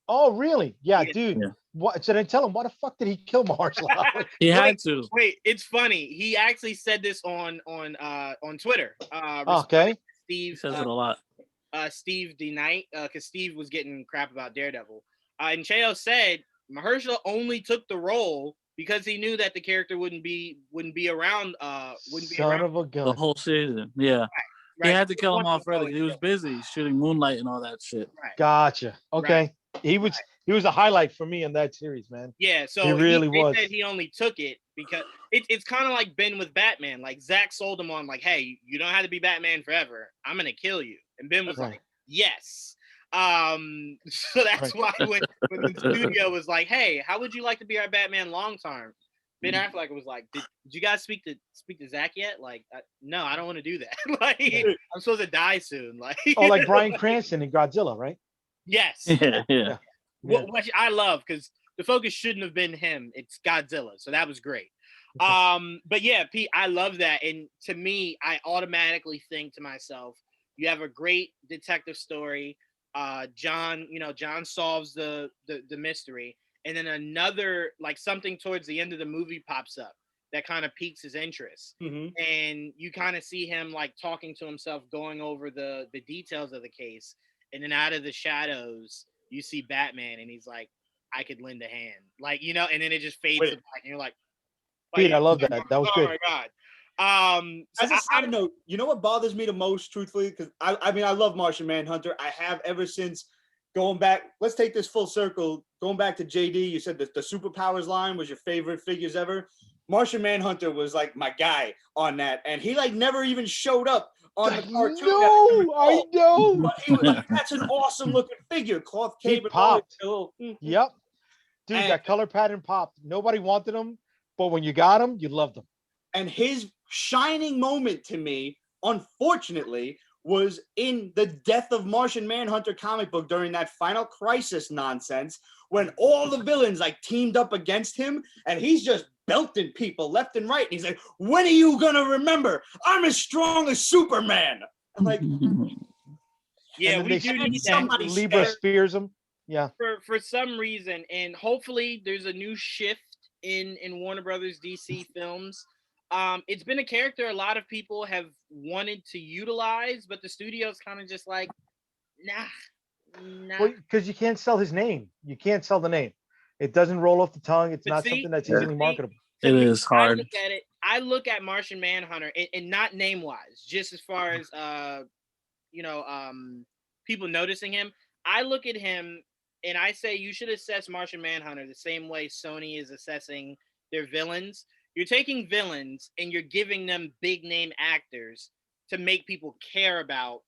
Oh, really? Yeah, dude. Yeah. What? So then tell him, why the fuck did he kill Mahershala Ali? He had to. Wait, it's funny. He actually said this on Twitter. Okay. Steve he says it a lot. Steve D Knight, because Steve was getting crap about Daredevil. And Cheo said Mahershala only took the role because he knew that the character wouldn't be around. Son of a gun. The whole season. Yeah. Right. He had to kill him off early. He was busy shooting Moonlight and all that shit. Right. Gotcha. Okay. Right. He was a highlight for me in that series, man. Yeah, so he really was. Said he only took it because it's kind of like Ben with Batman. Like Zach sold him on like, hey, you don't have to be Batman forever. I'm gonna kill you. And Ben was like, yes. So that's why when the studio was like, hey, how would you like to be our Batman long term? Ben Affleck was like, did you guys speak to Zach yet? Like, no, I don't want to do that. Like, I'm supposed to die soon. Like, like Bryan Cranston in Godzilla, right? Yes. Yeah. Which I love because the focus shouldn't have been him. It's Godzilla. So that was great. But yeah, Pete, I love that. And to me, I automatically think to myself, you have a great detective story. John solves the mystery. And then another, like something towards the end of the movie pops up that kind of piques his interest. Mm-hmm. And you kind of see him like talking to himself, going over the details of the case. And then out of the shadows, you see Batman, and he's like, I could lend a hand, like, you know, and then it just fades to black, and you're like, Pete, I love that. That was good. Oh my god. So as a side note, you know what bothers me the most, truthfully, because I mean I love Martian Manhunter. I have ever since going back. Let's take this full circle. Going back to Jaydee, you said that the superpowers line was your favorite figures ever. Martian Manhunter was like my guy on that, and he like never even showed up on the cartoon. No, I know. But he was like, that's an awesome looking figure, cloth cape. He popped. Yep. Dude, that color pattern popped. Nobody wanted him, but when you got him, you loved him. And his shining moment to me, unfortunately, was in the Death of Martian Manhunter comic book during that Final Crisis nonsense, when all the villains like teamed up against him, and he's just belting people left and right. And he's like, when are you gonna remember? I'm as strong as Superman. I'm like, yeah, we do need somebody Libra spears him. Yeah. For some reason, and hopefully there's a new shift in Warner Brothers DC films. It's been a character a lot of people have wanted to utilize, but the studio's kind of just like, nah. Well, because you can't sell his name. You can't sell the name. It doesn't roll off the tongue. It's not something that's easily marketable. It is hard. I look at Martian Manhunter, and not name wise, just as far as people noticing him. I look at him and I say you should assess Martian Manhunter the same way Sony is assessing their villains. You're taking villains and you're giving them big name actors to make people care about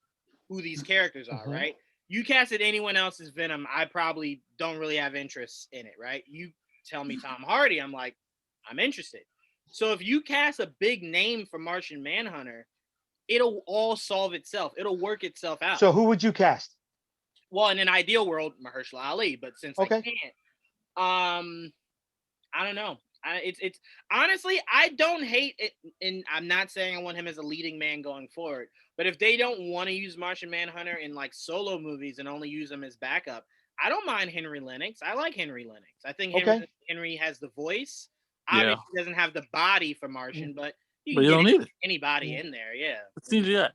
who these characters are, right? You casted anyone else's Venom, I probably don't really have interest in it, right? You tell me Tom Hardy, I'm like, I'm interested. So if you cast a big name for Martian Manhunter, it'll all solve itself. It'll work itself out. So who would you cast? Well, in an ideal world, Mahershala Ali, but since I can't, I don't know. It's honestly, I don't hate it, and I'm not saying I want him as a leading man going forward. But if they don't want to use Martian Manhunter in like solo movies and only use him as backup, I don't mind Henry Lennox. I like Henry Lennox. I think Henry has the voice. Obviously, he doesn't have the body for Martian, but you don't need anybody in there. Yeah, it's CGI.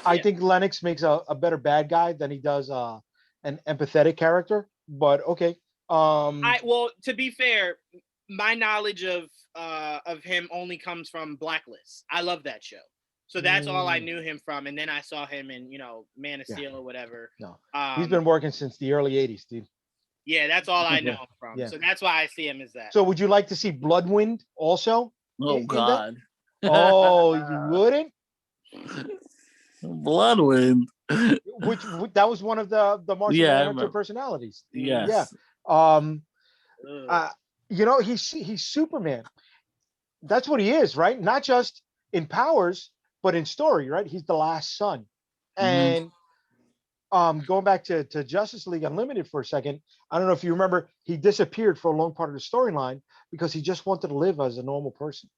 I think Lennox makes a better bad guy than he does an empathetic character. But okay. Well, to be fair, my knowledge of him only comes from Blacklist. I love that show, so that's all I knew him from. And then I saw him in Man of Steel or whatever. No, he's been working since the early '80s, dude. Yeah, that's all I know him from. So that's why I see him as that. So would you like to see Bloodwind also? Oh God! Oh, you wouldn't? Bloodwind. Which that was one of the Martian Manhunter personalities. Yes. Yeah. He's Superman. That's what he is, right? Not just in powers, but in story, right? He's the last son. And going back to Justice League Unlimited for a second, I don't know if you remember, he disappeared for a long part of the storyline because he just wanted to live as a normal person.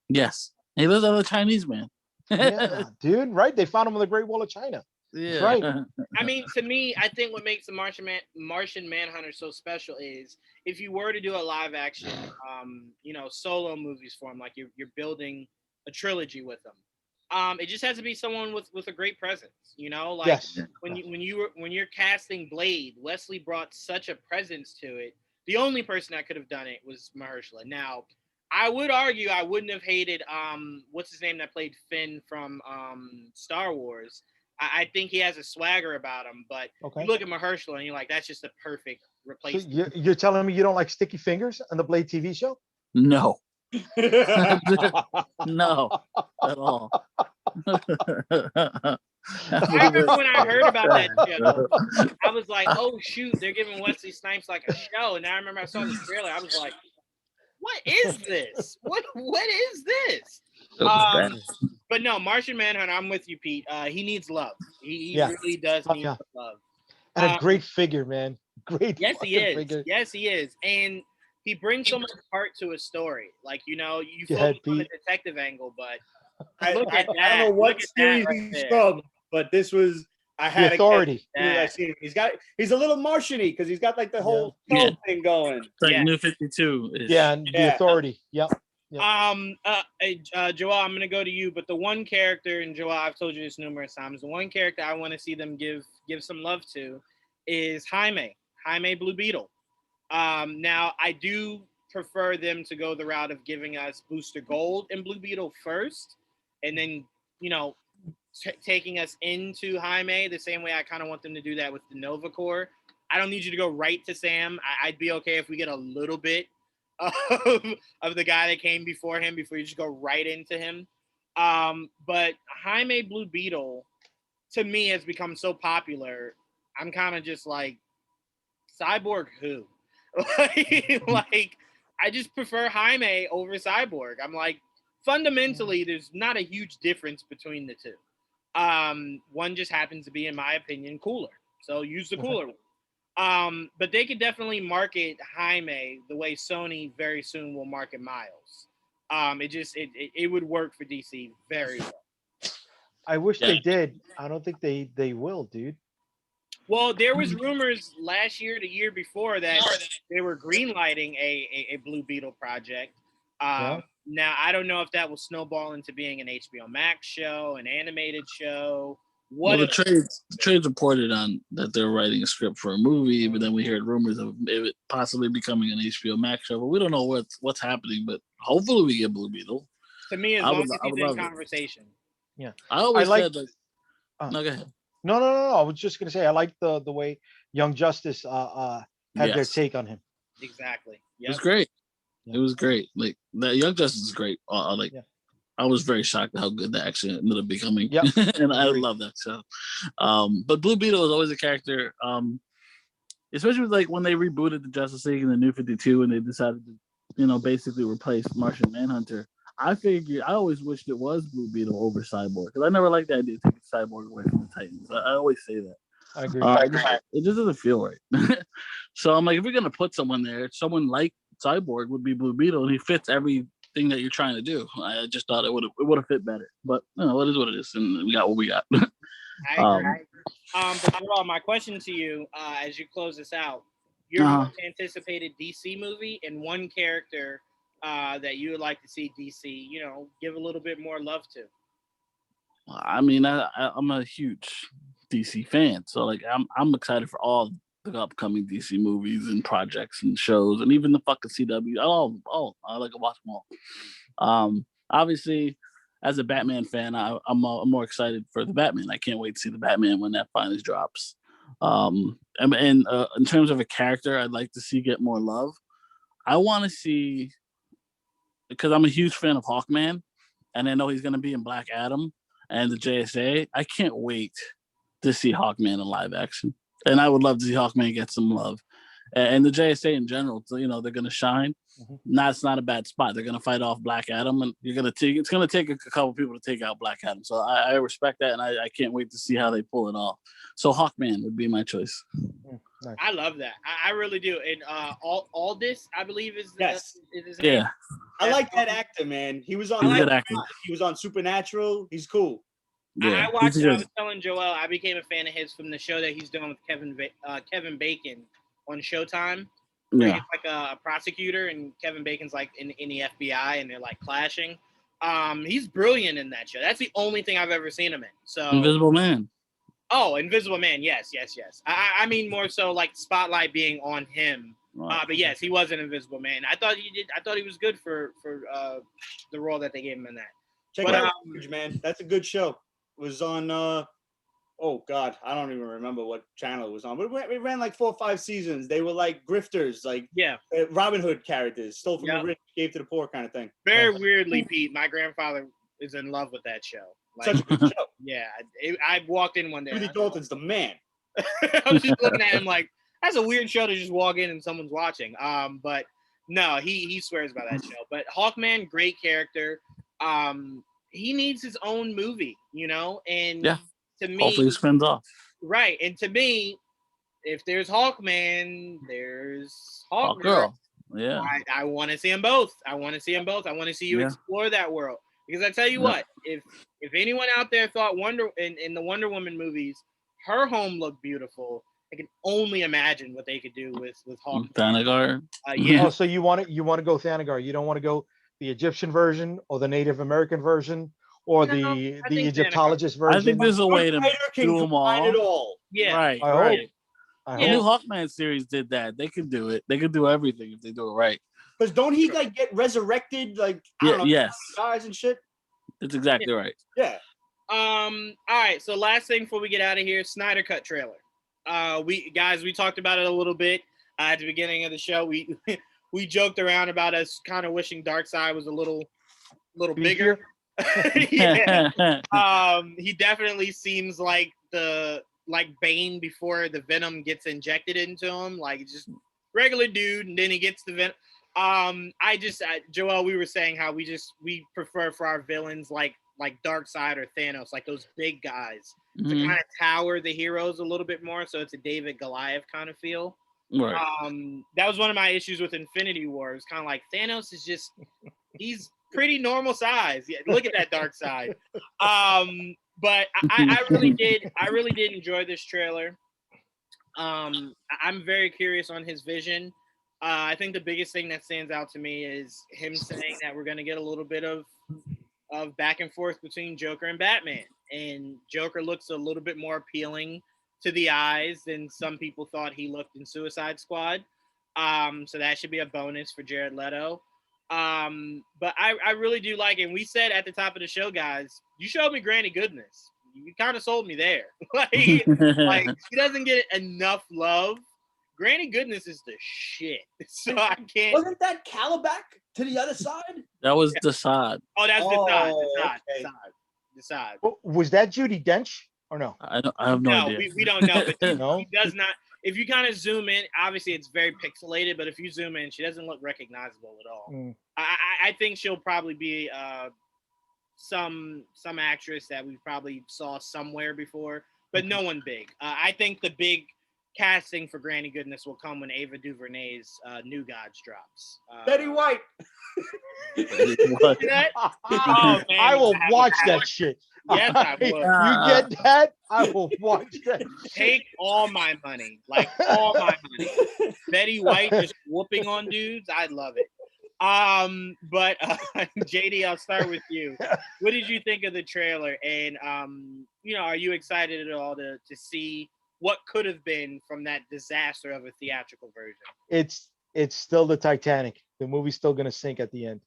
Yes. He lives as a Chinese man. Yeah, dude, right? They found him on the Great Wall of China. Yeah. That's right. I mean, to me, I think what makes the Martian Manhunter so special is if you were to do a live action, solo movies for him, like you're building a trilogy with him. It just has to be someone with a great presence, when you're casting Blade, Wesley brought such a presence to it. The only person that could have done it was Mahershala. Now, I would argue I wouldn't have hated what's his name that played Finn from Star Wars. I think he has a swagger about him, but you look at Mahershala and you're like, that's just a perfect replacement. So you're telling me you don't like Sticky Fingers on the Blade TV show? No. No, at all. I remember when I heard about that show, I was like, oh shoot, they're giving Wesley Snipes like a show. And I remember I saw the trailer, I was like, what is this? What is this? But no, Martian Manhunter, I'm with you, Pete. He needs love. He really does need love. And a great figure, man. Great. Yes, he is. Figure. Yes, he is. And he brings so much heart to a story. Like, you focus on the detective angle, but I don't know what series he's from, but this was I had The Authority. He's a little Martian-y because he's got like the whole thing going. It's like New 52. Yeah, and The Authority. Yep. Joel, I'm gonna go to you, but the one character, and Joel, I've told you this numerous times, the one character I want to see them give some love to is Jaime. Jaime Blue Beetle. Now, I do prefer them to go the route of giving us Booster Gold and Blue Beetle first, and then, taking us into Jaime the same way I kind of want them to do that with the Nova Corps. I don't need you to go right to Sam. I'd be okay if we get a little bit of the guy that came before him before you just go right into him. But Jaime Blue Beetle, to me, has become so popular. I'm kind of just like, Cyborg who? like, I just prefer Jaime over Cyborg. I'm like, fundamentally, there's not a huge difference between the two. One just happens to be, in my opinion, cooler. So use the cooler one. But they could definitely market Jaime the way Sony very soon will market Miles. It would work for DC very well. I wish they did. I don't think they will, dude. Well, there was rumors last year, the year before, that they were greenlighting a Blue Beetle project. Now, I don't know if that will snowball into being an HBO Max show, an animated show. The trades reported on that they're writing a script for a movie, but then we heard rumors of it possibly becoming an HBO Max show. But we don't know what's happening. But hopefully, we get Blue Beetle. To me, as long as he's in conversation. Yeah, I always said that. No, go ahead. No. I was just gonna say I like the way Young Justice had their take on him. Exactly. Yep. It was great. It was great. Like that Young Justice is great. I was very shocked at how good that actually ended up becoming. Yep. And I love that show. But Blue Beetle is always a character. Especially with, like, when they rebooted the Justice League in the New 52 and they decided to, basically replace Martian Manhunter. I always wished it was Blue Beetle over Cyborg, because I never liked the idea of taking Cyborg away from the Titans. I always say that. I agree. It just doesn't feel right. So I'm like, if we're gonna put someone there, someone like Cyborg would be Blue Beetle, and he fits everything that you're trying to do. I just thought it would have fit better, but it is what it is, and we got what we got. I agree. But overall, my question to you, as you close this out, your most anticipated DC movie and one character that you would like to see DC, give a little bit more love to. I mean, I'm a huge DC fan, so like I'm excited for all the upcoming DC movies and projects and shows, and even the fucking CW. I like to watch them all. Obviously, as a Batman fan, I'm more excited for the Batman. I can't wait to see the Batman when that finally drops. And in terms of a character, I'd like to see get more love. I want to see, because I'm a huge fan of Hawkman, and I know he's going to be in Black Adam and the JSA. I can't wait to see Hawkman in live action. And I would love to see Hawkman get some love. And the JSA in general, they're going to shine. Mm-hmm. It's not a bad spot. They're going to fight off Black Adam, and it's going to take a couple people to take out Black Adam. So I respect that, and I can't wait to see how they pull it off. So Hawkman would be my choice. Nice. I love that. I really do. And all this, I believe, is his name. Yeah. I like that actor, man. He was on. He was on Supernatural. He's cool. Yeah, I watched. I was telling Joel, I became a fan of his from the show that he's doing with Kevin Bacon on Showtime. Yeah, he's like a prosecutor, and Kevin Bacon's like in the FBI, and they're like clashing. He's brilliant in that show. That's the only thing I've ever seen him in. So Invisible Man. Oh, Invisible Man. Yes. I mean more so like spotlight being on him. Right. But yes, he was an Invisible Man. I thought he was good for the role that they gave him in that. Check it out, man. That's a good show. It was on. Oh God, I don't even remember what channel it was on. But it ran like 4 or 5 seasons. They were like grifters, like Robin Hood characters, stole from the rich, gave to the poor, kind of thing. Very weirdly, Pete, my grandfather is in love with that show. Like, such a good show. Yeah, I walked in one day. Timothy Dalton's the man. I was just looking at him like, that's a weird show to just walk in and someone's watching. But no, he swears by that show. But Hawkman, great character. He needs his own movie, and to me, hopefully it spins off. Right, and to me, if there's Hawkman, there's Hawkgirl. Yeah, I want to see them both. I want to see you explore that world, because I tell you what, if anyone out there thought in the Wonder Woman movies, her home looked beautiful, I can only imagine what they could do with Hawkman. Thanagar. Oh, so you want to go Thanagar? You don't want to go the Egyptian version or the Native American version or the Egyptologist version? I think there's a way to do them all. It all. Yeah, right. I hope. The new Hawkman series did that. They could do it. They could do everything if they do it right. Because don't he like get resurrected? Like I don't know, yes, guys and shit. That's exactly right. Yeah. All right. So last thing before we get out of here, Snyder Cut trailer. We talked about it a little bit at the beginning of the show. We joked around about us kind of wishing Darkseid was a little bigger. Yeah. He definitely seems like Bane before the Venom gets injected into him, like just regular dude, and then he gets the Venom. Joel, we were saying how we prefer for our villains like Darkseid or Thanos, like those big guys, to kind of tower the heroes a little bit more, so it's a David Goliath kind of feel. Right. That was one of my issues with Infinity War. It's kind of like Thanos is just he's pretty normal size. Yeah, look at that Darkseid. But I really did enjoy this trailer. I'm very curious on his vision. I think the biggest thing that stands out to me is him saying that we're going to get a little bit of back and forth between Joker and Batman. And Joker looks a little bit more appealing to the eyes than some people thought he looked in Suicide Squad. So that should be a bonus for Jared Leto. But I really do like it. And we said at the top of the show, guys, you showed me Granny Goodness. You kind of sold me there. like he doesn't get enough love. Granny Goodness is the shit. So I can't. Wasn't that Calabac to the other side? That was Desaad. Oh, that's Desaad. Was that Judi Dench or no? I have no idea. We don't know. But No? he does not. If you kind of zoom in, obviously it's very pixelated, but if you zoom in, she doesn't look recognizable at all. I think she'll probably be some actress that we probably saw somewhere before, but no one big. I think the big casting for Granny Goodness will come when Ava DuVernay's New Gods drops. Betty White. Oh, man, I will watch that shit. Yes, I would. You get that? I will watch that. Take all my money, like all my money. Betty White just whooping on dudes. I'd love it. But Jaydee, I'll start with you. What did you think of the trailer? And are you excited at all to see what could have been from that disaster of a theatrical version? It's still the Titanic. The movie's still gonna sink at the end.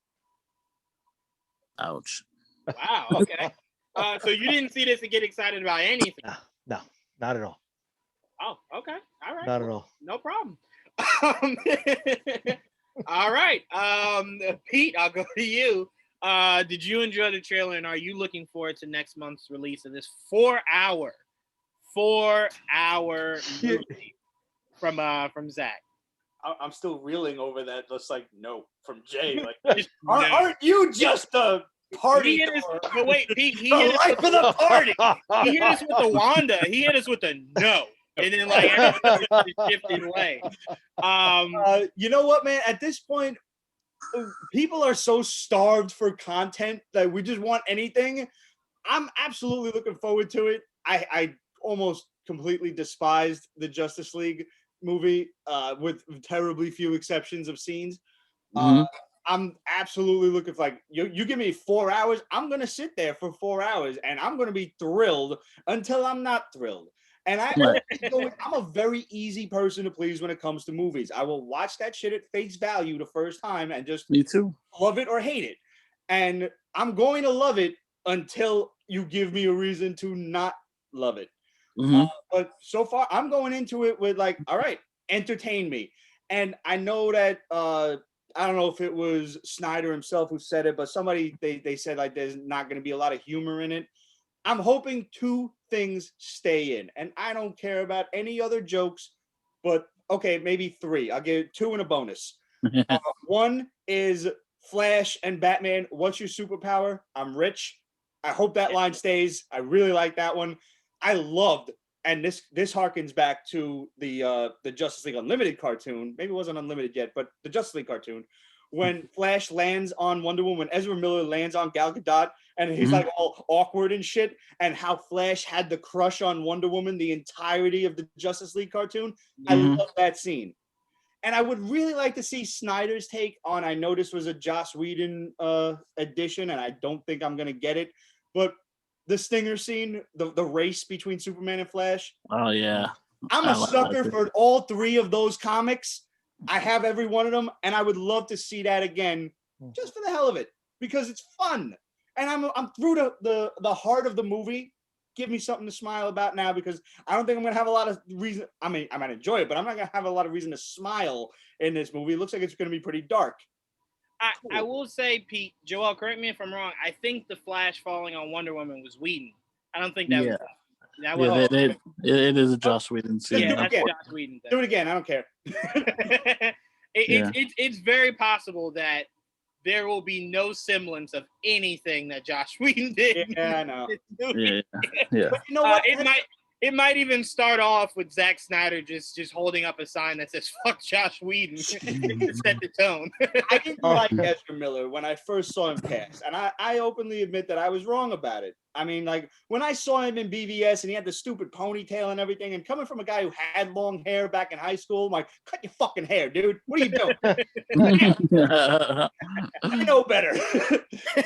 Ouch. Wow. Okay. So you didn't see this and get excited about anything? No, not at all. Oh, okay. All right. Not at all. No problem. All right. Pete, I'll go to you. Did you enjoy the trailer, and are you looking forward to next month's release of this 4-hour movie from Zach? I'm still reeling over that. Just like no from Jay. Like, aren't you just a party? But wait, Pete, he the hit life of the party. He hit us with the Wanda. He hit us with the no. And then everything just shifted away. You know what, man? At this point, people are so starved for content that we just want anything. I'm absolutely looking forward to it. I almost completely despised the Justice League movie, with terribly few exceptions of scenes. I'm absolutely looking for, like, you give me 4 hours, I'm gonna sit there for 4 hours, and I'm gonna be thrilled until I'm not thrilled. And I'm a very easy person to please when it comes to movies. I will watch that shit at face value the first time and just Me too. Love it or hate it. And I'm going to love it until you give me a reason to not love it. But so far, I'm going into it with like, all right, entertain me. And I know that I don't know if it was Snyder himself who said it, but somebody they said like there's not going to be a lot of humor in it. I'm hoping 2 things stay in, and I don't care about any other jokes, but okay, maybe 3. I'll give 2 and a bonus. 1 is Flash and Batman. What's your superpower? I'm rich. I hope that line stays. I really like that one. I loved, and this harkens back to the Justice League Unlimited cartoon. Maybe it wasn't Unlimited yet, but the Justice League cartoon. When Flash lands on Wonder Woman, Ezra Miller lands on Gal Gadot, and he's like all awkward and shit, and how Flash had the crush on Wonder Woman the entirety of the Justice League cartoon. I love that scene. And I would really like to see Snyder's take on, I know this was a Joss Whedon edition, and I don't think I'm going to get it, but the Stinger scene, the race between Superman and Flash. Oh, yeah. I'm a sucker for all three of those comics. I have every one of them, and I would love to see that again, just for the hell of it, because it's fun. And I'm through the heart of the movie. Give me something to smile about now, because I don't think I'm gonna have a lot of reason. I mean, I might enjoy it, but I'm not gonna have a lot of reason to smile in this movie. It looks like it's gonna be pretty dark. I will say, Pete, Joel, correct me if I'm wrong. I think the Flash falling on Wonder Woman was Whedon. I don't think that was. That was it is a Joss Whedon scene. Yeah, that's a Joss Whedon thing. Do it again. I don't care. It's very possible that there will be no semblance of anything that Joss Whedon did. Yeah, I know. Yeah. But you know what? It might even start off with Zack Snyder just holding up a sign that says "Fuck Joss Whedon" to set the tone. I didn't like Ezra Miller when I first saw him pass, and I openly admit that I was wrong about it. I mean, like, when I saw him in BVS and he had the stupid ponytail and everything, and coming from a guy who had long hair back in high school, I'm like, cut your fucking hair, dude. What are you doing? I know better.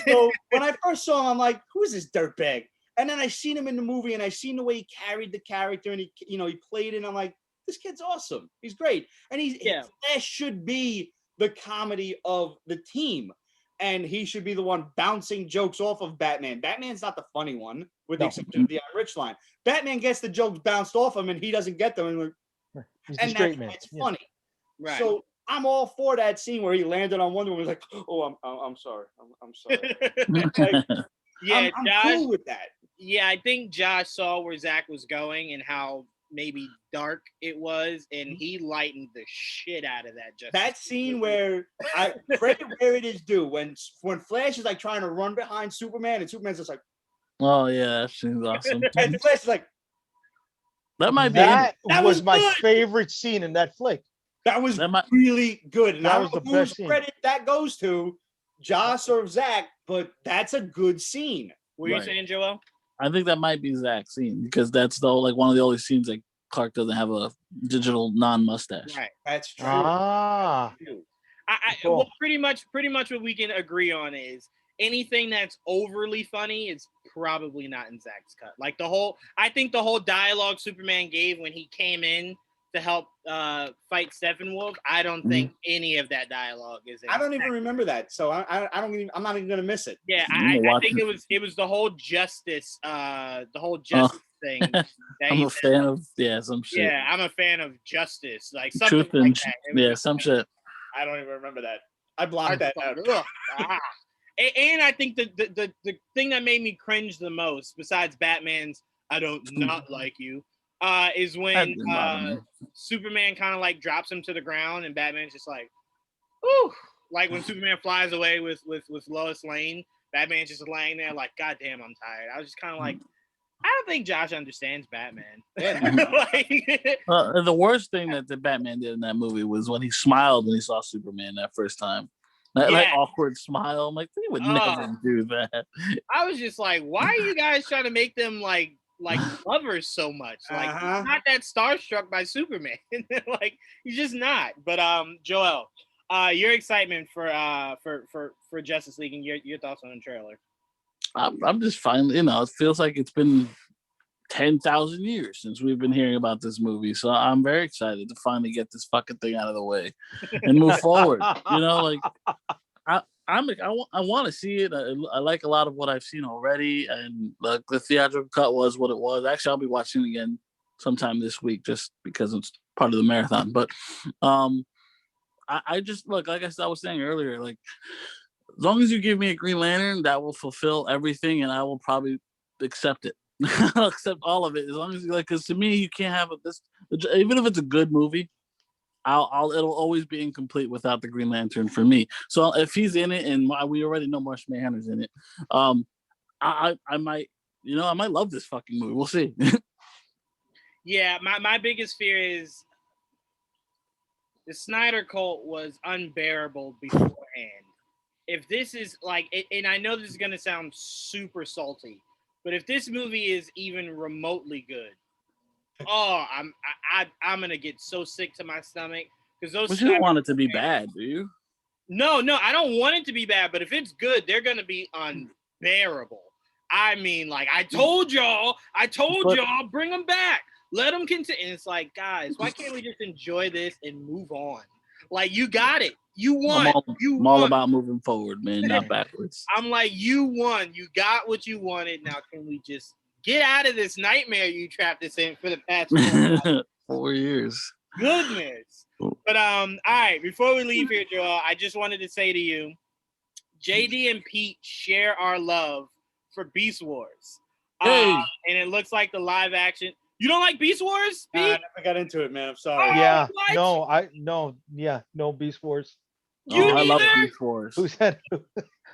So when I first saw him, I'm like, who is this dirtbag? And then I seen him in the movie, and I seen the way he carried the character, and he played it. And I'm like, this kid's awesome. He's great. And Flash should be the comedy of the team. And he should be the one bouncing jokes off of Batman. Batman's not the funny one, with the exception of the I'm Rich line. Batman gets the jokes bounced off him, and he doesn't get them. And it's funny. Right. So I'm all for that scene where he landed on Wonder Woman. He's like, oh, I'm sorry. I'm sorry. Like, yeah, I'm Josh, cool with that. Yeah, I think Josh saw where Zach was going and how maybe dark it was, and he lightened the shit out of that. That scene where I credit where it is due, when Flash is like trying to run behind Superman, and Superman's just like, oh yeah, that seems awesome. And Flash is like, that might be that was my favorite scene in that flick. That was really good. And that was the best scene. Credit that goes to Josh or Zach, but that's a good scene. What are you saying, Joel? I think that might be Zach's scene, because that's one of the only scenes that Clark doesn't have a digital non-mustache. Right, that's true. Cool. Well, pretty much what we can agree on is anything that's overly funny is probably not in Zach's cut. Like I think the whole dialogue Superman gave when he came in to help fight Steppenwolf, I don't think any of that dialogue is in. I don't even remember that, so I'm not even gonna miss it. Yeah, I think it was the whole justice thing. I'm a fan of some shit. Yeah, I'm a fan of justice, like something truth like that. Some shit. I don't even remember that. I blocked that out. And I think the thing that made me cringe the most, besides Batman's "I don't not like you," is when Superman kind of like drops him to the ground, and Batman's just like, "Ooh!" Like when Superman flies away with Lois Lane, Batman's just laying there like, "God damn, I'm tired." I was just kind of like, I don't think Josh understands Batman. The worst thing that the Batman did in that movie was when he smiled when he saw Superman that first time. That awkward smile. I'm like, they would never do that. I was just like, why are you guys trying to make them like lovers so much? Like, he's not that starstruck by Superman. Like, he's just not. But Joel, your excitement for Justice League and your thoughts on the trailer. I'm just fine. It feels like it's been 10,000 years since we've been hearing about this movie, so I'm very excited to finally get this fucking thing out of the way and move forward. Like I want to see it. I like a lot of what I've seen already, and the theatrical cut was what it was. Actually, I'll be watching it again sometime this week just because it's part of the marathon. But I just like I said, I was saying earlier, like, as long as you give me a Green Lantern, that will fulfill everything, and I will probably accept it. I'll accept all of it, as long as because to me, you can't have this. Even if it's a good movie, it'll always be incomplete without the Green Lantern for me. So if he's in it, and we already know Marsh Manhunter's in it, I might love this fucking movie. We'll see. Yeah, my biggest fear is the Snyder cult was unbearable beforehand. If this is like, and I know this is going to sound super salty, but if this movie is even remotely good, I'm going to get so sick to my stomach, because those. But you don't want it to be bad, do you? No, I don't want it to be bad, but if it's good, they're going to be unbearable. I mean, like, I told y'all, bring them back. Let them continue. And it's like, guys, why can't we just enjoy this and move on? Like, you got it. You won. I'm all about moving forward, man, not backwards. I'm like, you won. You got what you wanted. Now, can we just get out of this nightmare you trapped us in for the past 4 years? Goodness. But all right, before we leave here, Joel, I just wanted to say to you, Jaydee and Pete share our love for Beast Wars. Hey. And it looks like the live action. You don't like Beast Wars, Pete? I never got into it, man. I'm sorry. Yeah. What? No Beast Wars. I love Beast Wars. Who said?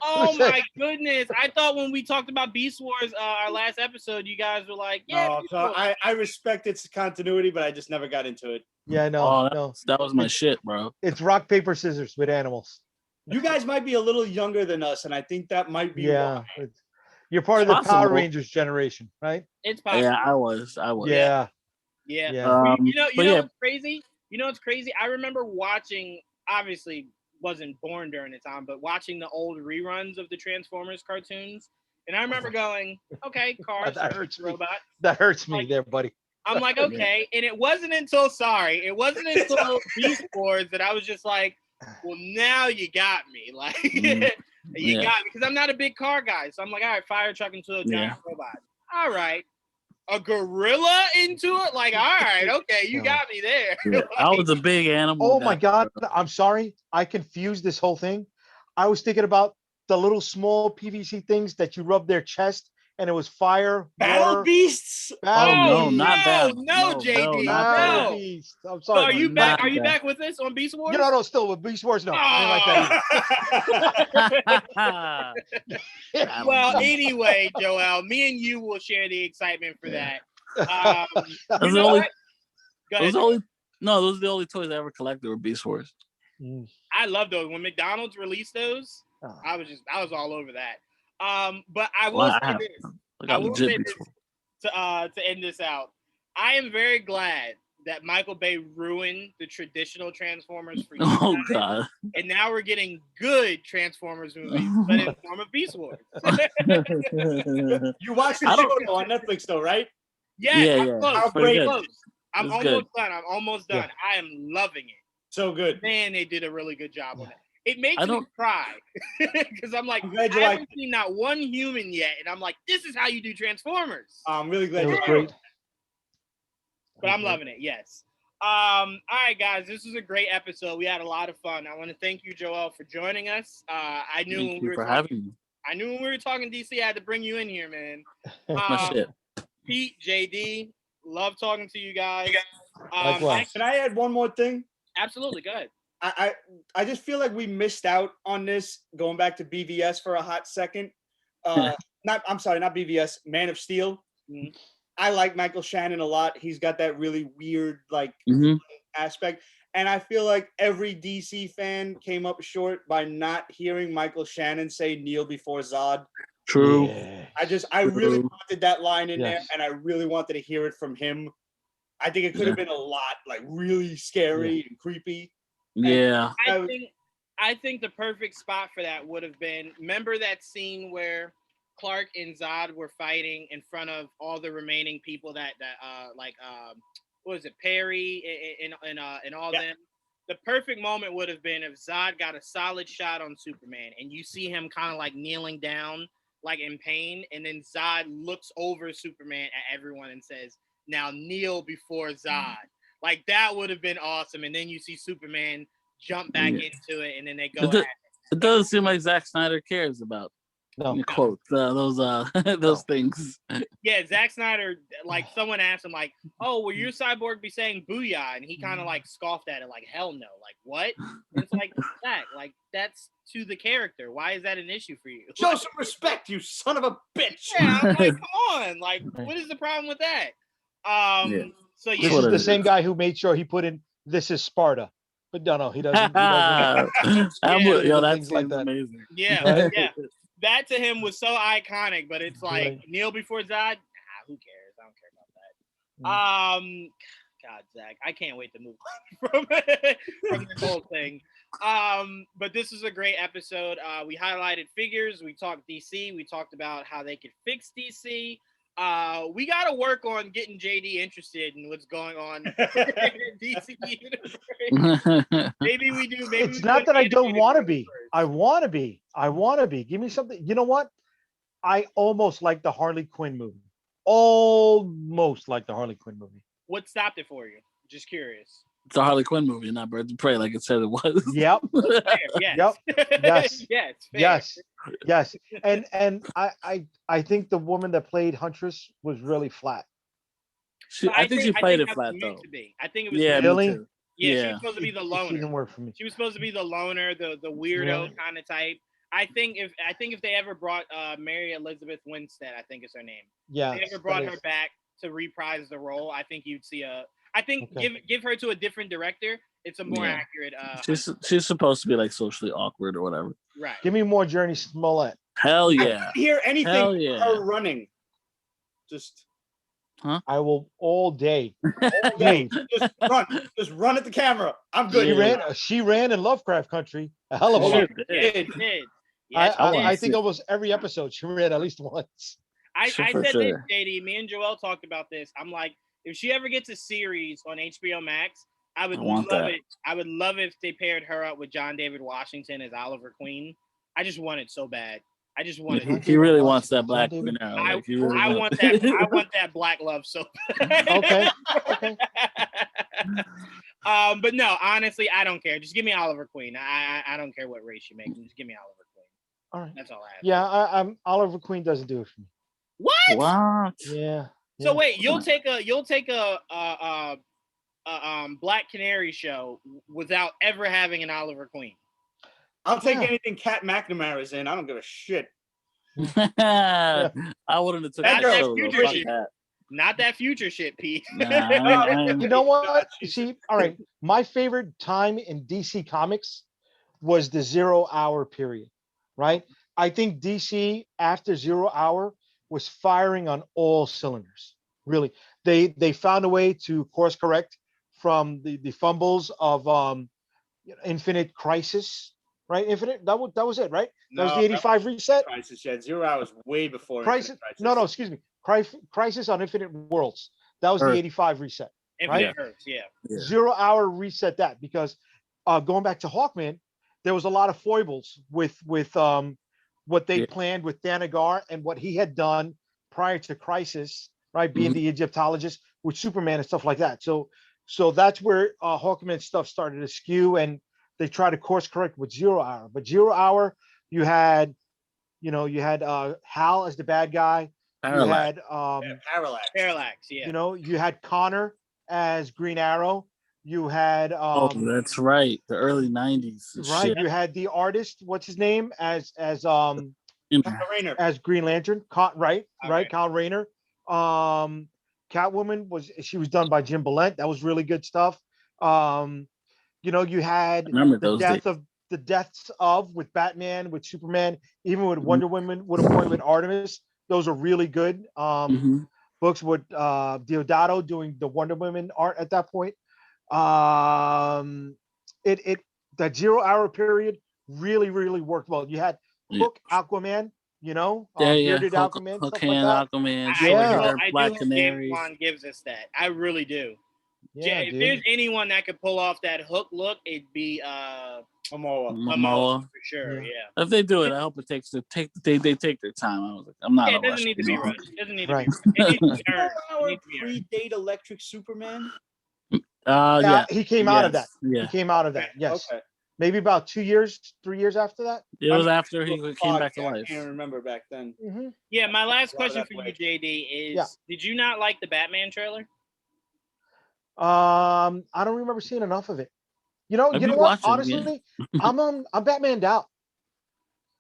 Oh my goodness! I thought when we talked about Beast Wars, our last episode, you guys were like, "Yeah." No, so I respect its continuity, but I just never got into it. Yeah, no. That was my shit, bro. It's rock paper scissors with animals. You guys might be a little younger than us, and I think that might be why. You're part of the Power Rangers generation, right? It's possible. Yeah, I was. Yeah. You know what's crazy? You know what's crazy? I remember watching. Obviously, wasn't born during the time, but watching the old reruns of the Transformers cartoons, and I remember going, "Okay, cars, that hurts robot." That hurts me, there, buddy. I'm like, okay, and it wasn't until Beast Wars that I was just like, well, now you got me, like, you got me, because I'm not a big car guy, so I'm like, all right, fire truck into a giant robot, all right, a gorilla into it, like, all right, okay, you got me there. Like, I was a big animal. Oh my God, I'm sorry, I confused this whole thing. I was thinking about the little small PVC things that you rub their chest. And it was fire, Battle water, Beasts. No, Jaydee, Battle Beast. I'm sorry. So are you back? Are you back with us on Beast Wars? No, still with Beast Wars. No, I ain't like that. Well, anyway, Joel, me and you will share the excitement for that. Those are the only toys I ever collected were Beast Wars. I love those. When McDonald's released those, I was all over that. But I will say this. I will say this to end this out. I am very glad that Michael Bay ruined the traditional Transformers for you. Oh God! And now we're getting good Transformers movies, but in the form of Beast Wars. You watched the show on Netflix, though, right? Yeah. I'm close. I'm almost done. Yeah. I am loving it. So good. Man, they did a really good job on it. It makes me cry because I'm like, I haven't seen not one human yet, and I'm like, this is how you do Transformers. I'm really glad you're great. But I'm loving it. Yes. All right, guys, this was a great episode. We had a lot of fun. I want to thank you, Joel, for joining us. I knew when we were talking DC, I had to bring you in here, man. Pete, Jaydee, love talking to you guys. Can I add one more thing? Absolutely, go ahead. I just feel like we missed out on this, going back to BVS for a hot second. Not BVS, Man of Steel. Mm-hmm. I like Michael Shannon a lot. He's got that really weird aspect. And I feel like every DC fan came up short by not hearing Michael Shannon say kneel before Zod. True. Yeah. I really wanted that line in there, and I really wanted to hear it from him. I think it could have been a lot, like really scary and creepy. Yeah. I think the perfect spot for that would have been, remember that scene where Clark and Zod were fighting in front of all the remaining people that what was it, Perry and all them? The perfect moment would have been if Zod got a solid shot on Superman and you see him kind of like kneeling down, like in pain, and then Zod looks over Superman at everyone and says, now kneel before Zod. Like, that would have been awesome. And then you see Superman jump back into it, and then they go at it. It doesn't seem like Zack Snyder cares about quote those things. Yeah, Zack Snyder, like, someone asked him, like, oh, will your cyborg be saying booyah? And he kind of like scoffed at it, like, hell no. Like, what? And it's like, Zack, like, that's to the character. Why is that an issue for you? Show some respect, you son of a bitch. Yeah, I'm like, come on. Like, what is the problem with that? So this is the same guy who made sure he put in "This is Sparta," but no, he doesn't. That's amazing. Yeah, yeah. That to him was so iconic, but it's like kneel before Zod. Who cares? I don't care about that. God, Zach, I can't wait to move on from this whole thing. But this is a great episode. We highlighted figures. We talked DC. We talked about how they could fix DC. we got to work on getting Jaydee interested in what's going on in DC universe. Maybe we do. Maybe It's not that I don't want to be. I want to be. I want to be. Give me something. You know what? I almost like the Harley Quinn movie. Almost like the Harley Quinn movie. What stopped it for you? Just curious. It's a Harley Quinn movie, not Birds of Prey, like it said it was. Yep. Yes. Yep. Yes. Yes. Yes. And I think the woman that played Huntress was really flat. I think she played it flat though. I think it was. Yeah, really. Yeah, she was supposed to be the loner. She didn't work for me. She was supposed to be the loner, the weirdo kind of type. I think if they ever brought Mary Elizabeth Winstead, I think is her name. Yeah. If they ever brought her back to reprise the role, I think you'd see give her to a different director. It's a more accurate. She's supposed to be like socially awkward or whatever. Right. Give me more Journey Smollett. Hell yeah. I didn't hear anything her running. Just. Huh? I will all day. All day. Just run at the camera. I'm good. She ran in Lovecraft Country a hell of a lot. Did. Yes, I think almost every episode she ran at least once. I said this, Jaydee. Me and Joel talked about this. I'm like, if she ever gets a series on HBO Max, I would love it. I would love if they paired her up with John David Washington as Oliver Queen. I just want it so bad. I just want it. He really wants that black. I want that black love so bad. Okay. But no, honestly, I don't care. Just give me Oliver Queen. I don't care what race you make. Just give me Oliver Queen. All right. That's all I have. Yeah, I'm Oliver Queen doesn't do it for me. What? Yeah. So wait, you'll take a Black Canary show without ever having an Oliver Queen. I'll take anything Kat McNamara's in. I don't give a shit. I wouldn't have took that. Not that future shit, Pete. You know what? See, all right. My favorite time in DC Comics was the 0 hour period, right? I think DC after 0 hour was firing on all cylinders. Really, they found a way to course correct from the fumbles of Infinite Crisis, right? Infinite that was it, right? That was the 85 reset. Crisis, yeah. 0 hours way before Crisis. No, excuse me. Crisis on Infinite Worlds. That was the 85 reset. Right? Yeah. 0 hour reset that because going back to Hawkman, there was a lot of foibles with what they planned with Thanagar and what he had done prior to Crisis, right? Being the Egyptologist with Superman and stuff like that. So that's where Hawkman stuff started to skew, and they tried to course correct with 0 hour. But 0 hour, you had Hal as the bad guy. Parallax. You had Parallax. Yeah. You had Connor as Green Arrow. You had that's right, the early 90s. Right. Shit. You had the artist, what's his name, as Rayner. as Green Lantern. Right, Kyle Rayner. Catwoman was done by Jim Balent. That was really good stuff. You had the deaths of with Batman, with Superman, even with Wonder Woman, with a point with Artemis. Those are really good books with Deodato doing the Wonder Woman art at that point. That 0 hour period really worked well. You had Hook, Aquaman, bearded Aquaman, Hook stuff like that. Aquaman, Black Canary. James gives us that. I really do. Yeah, if there's anyone that could pull off that Hook look, it'd be Momoa for sure. Yeah. If they do it, I hope they take their time. I was like, I'm not. Yeah, it doesn't need to be rushed. It doesn't need to be rushed. It needs to be predate Electric Superman. He came out of that. Yeah. He came out of that. Yes. Okay. Maybe about 3 years after that. It was after he came back to life. I can't remember back then. Mm-hmm. Yeah, my last question for you, Jaydee, is: did you not like the Batman trailer? I don't remember seeing enough of it. You know what? Honestly, I'm Batmaned out.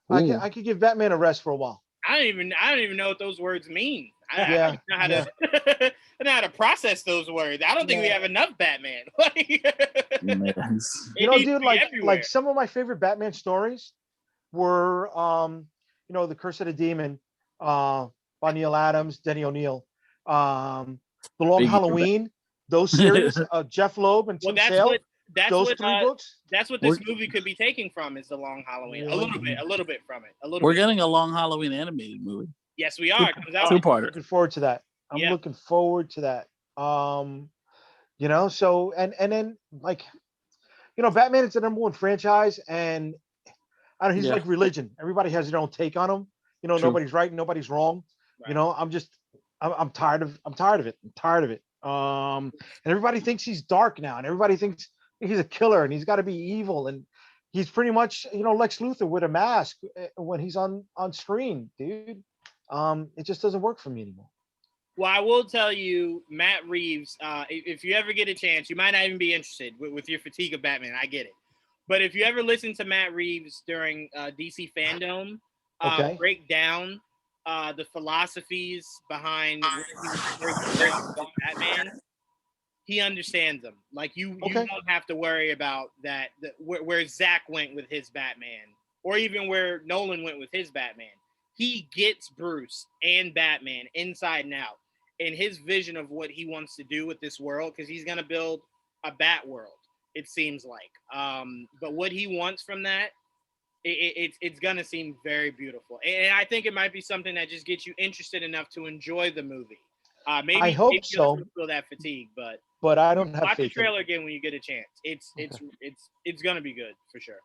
I could give Batman a rest for a while. I don't even know what those words mean. I don't know how to process those words. I don't think we have enough Batman. Dude, like some of my favorite Batman stories were The Curse of the Demon by Neil Adams, Denny O'Neil, The Long Halloween, those series, Jeff Loeb and Tim Sale. Those three books. That's what this movie could be taking from is The Long Halloween. A little bit from it. We're getting a Long Halloween animated movie. Yes, we are. Two-parter. Looking forward to that. I'm looking forward to that. You know, so and then like, you know, Batman is the #1 franchise, and I don't know, he's like religion. Everybody has their own take on him. You know, nobody's right, nobody's wrong. Right. You know, I'm tired of it. I'm tired of it. And everybody thinks he's dark now, and everybody thinks he's a killer, and he's got to be evil, and he's pretty much, you know, Lex Luthor with a mask when he's on screen, dude. It just doesn't work for me anymore. Well, I will tell you, Matt Reeves, if you ever get a chance, you might not even be interested with your fatigue of Batman. I get it. But if you ever listen to Matt Reeves during DC Fandom, break down the philosophies behind where he Batman, he understands them. Like you don't have to worry about that. Where Zach went with his Batman, or even where Nolan went with his Batman. He gets Bruce and Batman inside and out, and his vision of what he wants to do with this world, because he's going to build a Bat world, it seems like. But what he wants from that, it's going to seem very beautiful. And I think it might be something that just gets you interested enough to enjoy the movie. Maybe I hope so. Feel that fatigue, but I don't have watch faith the trailer again when you get a chance. It's going to be good for sure.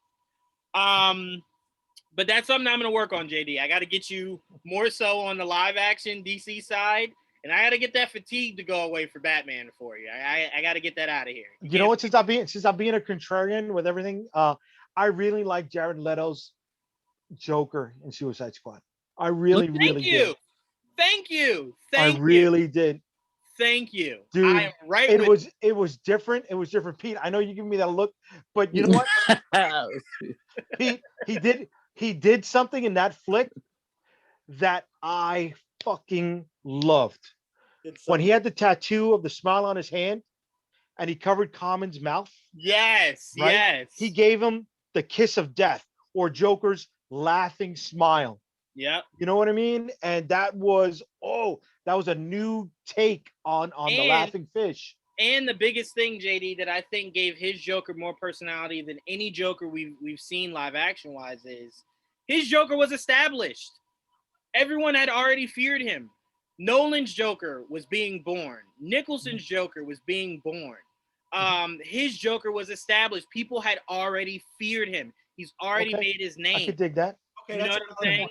But that's something I'm going to work on, Jaydee. I got to get you more so on the live action DC side, and I got to get that fatigue to go away for Batman for you. I got to get that out of here. You know what? Since I'm being a contrarian with everything, I really like Jared Leto's Joker in Suicide Squad. I really did. Thank you. I really did. Thank you, dude. I am right. It was different. It was different, Pete. I know you give me that look, but you know what? Pete, he did something in that flick that I fucking loved. When he had the tattoo of the smile on his hand and he covered Common's mouth. Yes, right? Yes. He gave him the kiss of death, or Joker's laughing smile. Yeah. You know what I mean? And that was a new take on the laughing fish. And the biggest thing, Jaydee, that I think gave his Joker more personality than any Joker we've seen live action wise is his Joker was established. Everyone had already feared him. Nolan's Joker was being born. Nicholson's Joker was being born. His Joker was established. People had already feared him. He's already made his name. I could dig that. You know what I'm saying?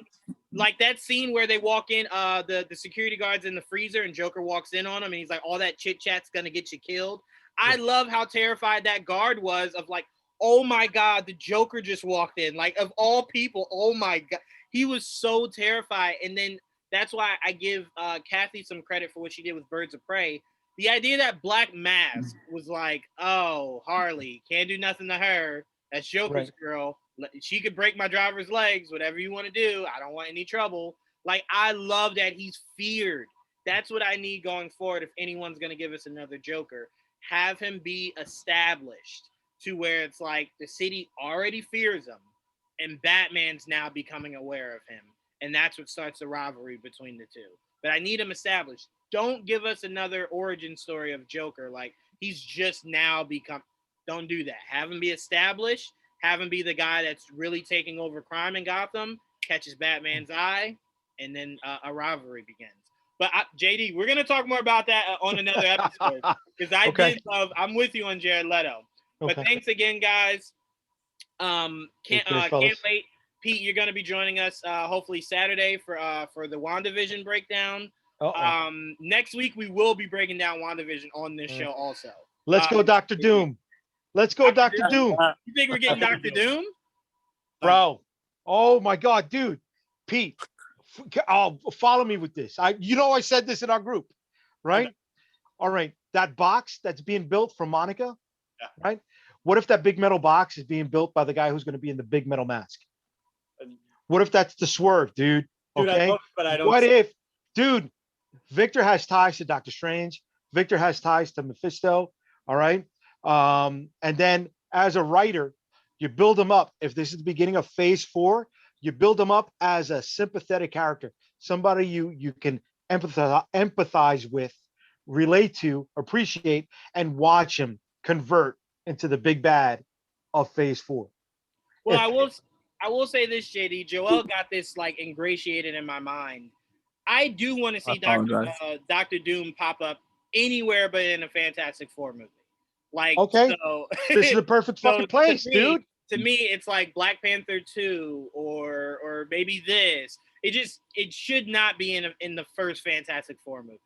Like that scene where they walk in, the security guards in the freezer, and Joker walks in on him, and he's like, all that chit chat's gonna get you killed. I love how terrified that guard was of like, oh my God, the Joker just walked in. Like, of all people, oh my God. He was so terrified. And then that's why I give Kathy some credit for what she did with Birds of Prey. The idea that Black Mask was like, oh, Harley, can't do nothing to her. That's Joker's girl. She could break my driver's legs, whatever you want to do. I don't want any trouble. Like, I love that he's feared. That's what I need going forward if anyone's going to give us another Joker. Have him be established to where it's like the city already fears him, and Batman's now becoming aware of him. And that's what starts the rivalry between the two. But I need him established. Don't give us another origin story of Joker. Like, he's just now become. Don't do that. Have him be established. Have him be the guy that's really taking over crime in Gotham, catches Batman's eye, and then a rivalry begins. But Jaydee, we're going to talk more about that on another episode, because did love. I'm with you on Jared Leto. But thanks again, guys. Can't wait. Pete, you're going to be joining us hopefully Saturday for the WandaVision breakdown. Next week we will be breaking down WandaVision on this show also. Let's go, Dr. Doom. Let's go, Dr. Doom. You think we're getting Dr. Doom? Bro. Oh my God, dude. Pete, follow me with this. I said this in our group, right? Okay. All right. That box that's being built for Monica, right? What if that big metal box is being built by the guy who's going to be in the big metal mask? What if that's the Swerve, dude? Okay. I don't. What if, dude, Victor has ties to Doctor Strange. Victor has ties to Mephisto. All right. And then as a writer, you build him up. If this is the beginning of phase 4, you build him up as a sympathetic character, somebody you can empathize with, relate to, appreciate, and watch him convert into the big bad of phase 4. Well, I will say this, Jaydee. Joel got this like ingratiated in my mind I do want to see Dr. Doom pop up anywhere but in a Fantastic Four movie. Like, okay, so, this is the perfect fucking place, dude. To me, it's like Black Panther 2 or maybe this. It should not be in the first Fantastic Four movie.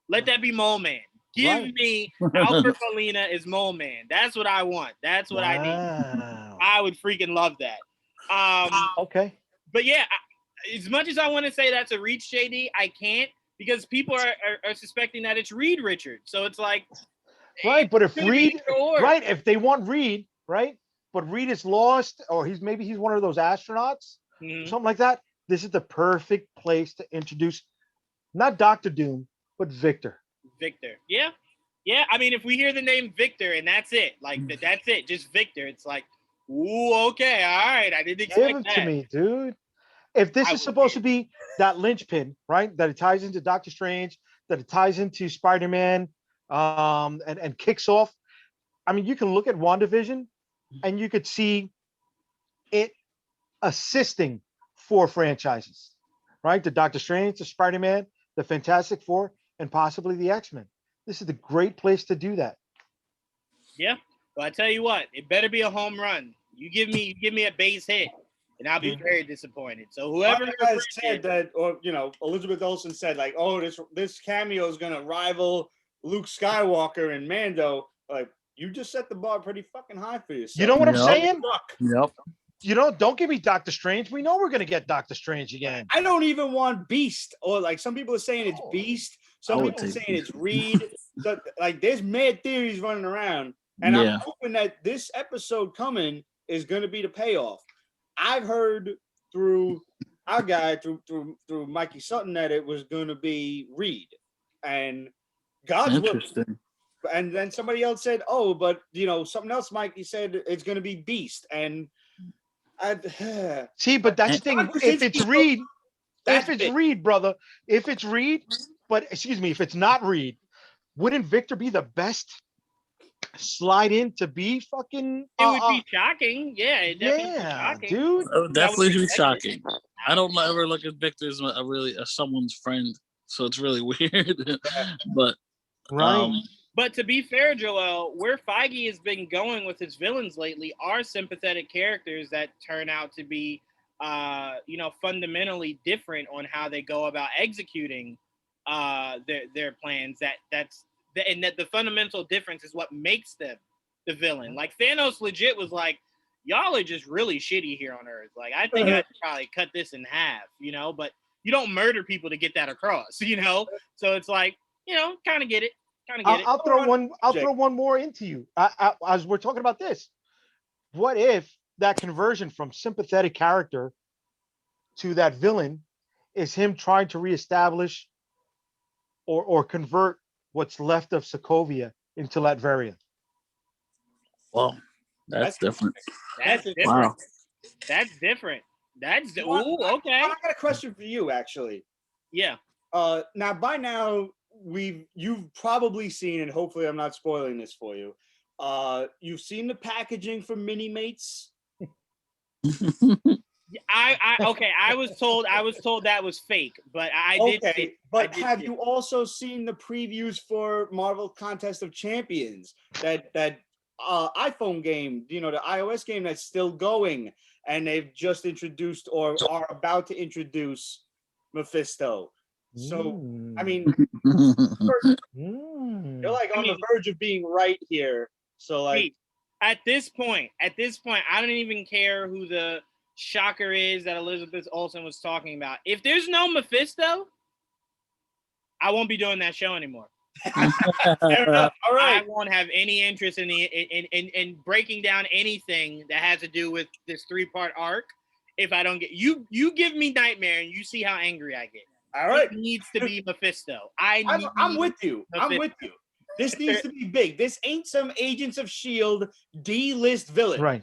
Let that be Mole Man. Give me Alfred Molina as Mole Man. That's what I want. That's what I need. I would freaking love that. Okay. But yeah, as much as I want to say that's a reach, Jaydee, I can't because people are suspecting that it's Reed Richards. So it's like, right. But if Reed, right, if they want Reed, right, but Reed is lost, or he's one of those astronauts, something like that. This is the perfect place to introduce not Dr. Doom, but Victor. Yeah. I mean, if we hear the name Victor and that's it, like that's it, just Victor. It's like, ooh, okay, all right. I didn't expect Give him that. to me, dude. If this is supposed to be that linchpin, right, that it ties into Doctor Strange, that it ties into Spider-Man, and kicks off. I mean, you can look at WandaVision, and you could see it assisting 4 franchises, right? The Doctor Strange, the Spider-Man, the Fantastic Four, and possibly the X-Men. This is the great place to do that. Yeah. Well, I tell you what, it better be a home run. You give me a base hit, and I'll be very disappointed. So whoever has said that, or Elizabeth Olsen said like, oh, this cameo is gonna rival Luke Skywalker and Mando. Like, you just set the bar pretty fucking high for yourself. You know what I'm saying? Yep. Don't give me Doctor Strange. We know we're gonna get Doctor Strange again. I don't even want Beast, or like some people are saying it's Beast. Some people are saying it's Reed. So, like, there's mad theories running around, and I'm hoping that this episode coming is gonna be the payoff. I've heard through our guy, through Mikey Sutton, that it was gonna be Reed, and God's interesting. And then somebody else said, "Oh, but something else." Mikey said it's gonna be Beast, and see, but that's the thing. If it's Reed, brother, if it's Reed, but excuse me, if it's not Reed, wouldn't Victor be the best slide in to be fucking? It would be shocking. Yeah, it definitely be shocking. Dude. It would definitely be shocking. I don't ever look at Victor as someone's friend, so it's really weird. But But to be fair, Joel, where Feige has been going with his villains lately are sympathetic characters that turn out to be, fundamentally different on how they go about executing their plans. And that the fundamental difference is what makes them the villain. Like Thanos legit was like, y'all are just really shitty here on Earth. Like, I think I could probably cut this in half, but you don't murder people to get that across, So it's like, kind of get it. I'll throw one more into you. As we're talking about this, what if that conversion from sympathetic character to that villain is him trying to reestablish or convert what's left of Sokovia into Latveria? Well, that's different. That's different. Wow. That's different. Okay. I got a question for you, actually. Yeah. Now, by now, you've probably seen, and hopefully I'm not spoiling this for you. You've seen the packaging for Mini Mates. I was told that was fake, but I did. Okay, but have you also seen the previews for Marvel Contest of Champions? That iPhone game, the iOS game that's still going, and they've just introduced or are about to introduce Mephisto. So, I mean, you're like on the verge of being right here. So, like, at this point, I don't even care who the shocker is that Elizabeth Olsen was talking about. If there's no Mephisto, I won't be doing that show anymore. Fair enough. All right. I won't have any interest in breaking down anything that has to do with this 3-part arc. If I don't get you give me Nightmare and you see how angry I get. All right. It needs to be Mephisto. I'm with you. Mephisto. I'm with you. This needs to be big. This ain't some Agents of S.H.I.E.L.D. D-list villain. Right.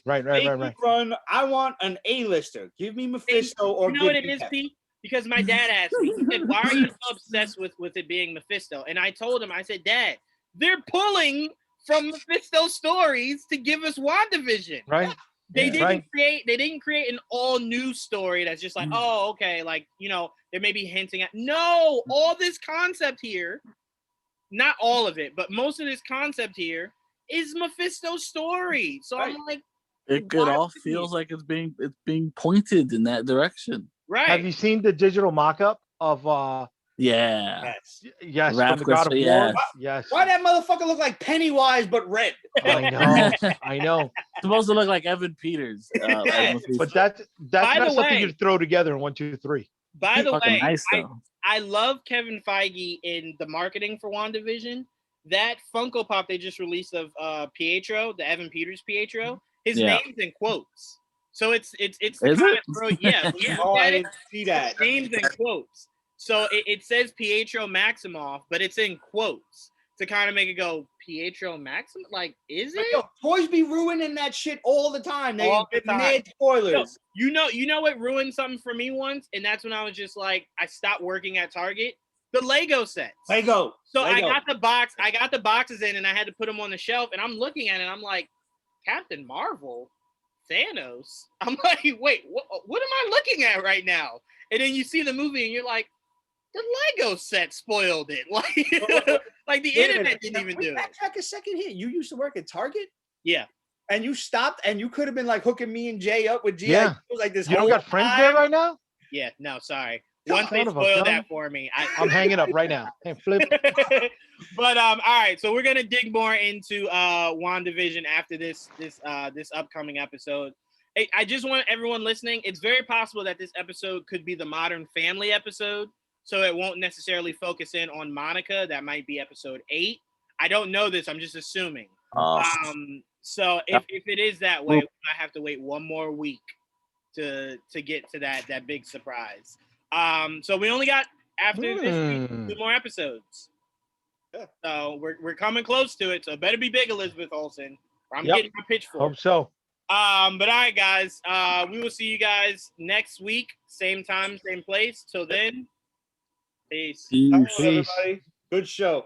Run. I want an A-lister. Give me Mephisto or you know what it is, Pete? Because my dad asked me, he said, why are you so obsessed with it being Mephisto? And I told him, I said, Dad, they're pulling from Mephisto stories to give us WandaVision. Right. They didn't create an all new story that's just like, oh, okay, like, you know, they may be hinting at. No, all this concept here, not all of it, but most of this concept here is Mephisto's story. So I'm like, it all feels like it's being pointed in that direction. Right. Have you seen the digital mock-up of Yes, from the God of War? Yes. Why that motherfucker look like Pennywise but red? I know. Supposed to look like Evan Peters. But that's not something you throw together in 1, 2, 3. By the way, nice, I love Kevin Feige in the marketing for WandaVision. That Funko Pop they just released of Pietro, the Evan Peters Pietro, his name's in quotes. So it's the kind of yeah. I didn't see that. Names in quotes. So it says Pietro Maximoff, but it's in quotes to kind of make it go Pietro Maximoff. Like, is it? Yo, toys be ruining that shit all the time. All the time. Mad spoilers. Yo, you know what ruined something for me once, and that's when I was just like, I stopped working at Target. The Lego sets. Lego. I got the box. I got the boxes in, and I had to put them on the shelf. And I'm looking at it, and I'm like, Captain Marvel, Thanos. I'm like, wait, what am I looking at right now? And then you see the movie, and you're like, the Lego set spoiled it. Like the internet didn't even do it. Backtrack a second here. You used to work at Target? Yeah. And you stopped, and you could have been like hooking me and Jay up with G.I. Yeah. Like this. You don't got friends there right now? Yeah. No, sorry. Once they spoiled that for me, I'm hanging up right now. Hey, flip. But all right, so we're gonna dig more into WandaVision after this upcoming episode. Hey, I just want everyone listening. It's very possible that this episode could be the Modern Family episode. So it won't necessarily focus in on Monica. That might be episode 8. I don't know this. I'm just assuming. So if it is that way, I have to wait one more week to get to that big surprise. So we only got after this week 2 more episodes. Yeah. So we're coming close to it. So it better be big, Elizabeth Olsen. Or I'm getting my pitchfork. Hope so. But all right, guys. We will see you guys next week, same time, same place. Till then. Peace. Everybody. Good show.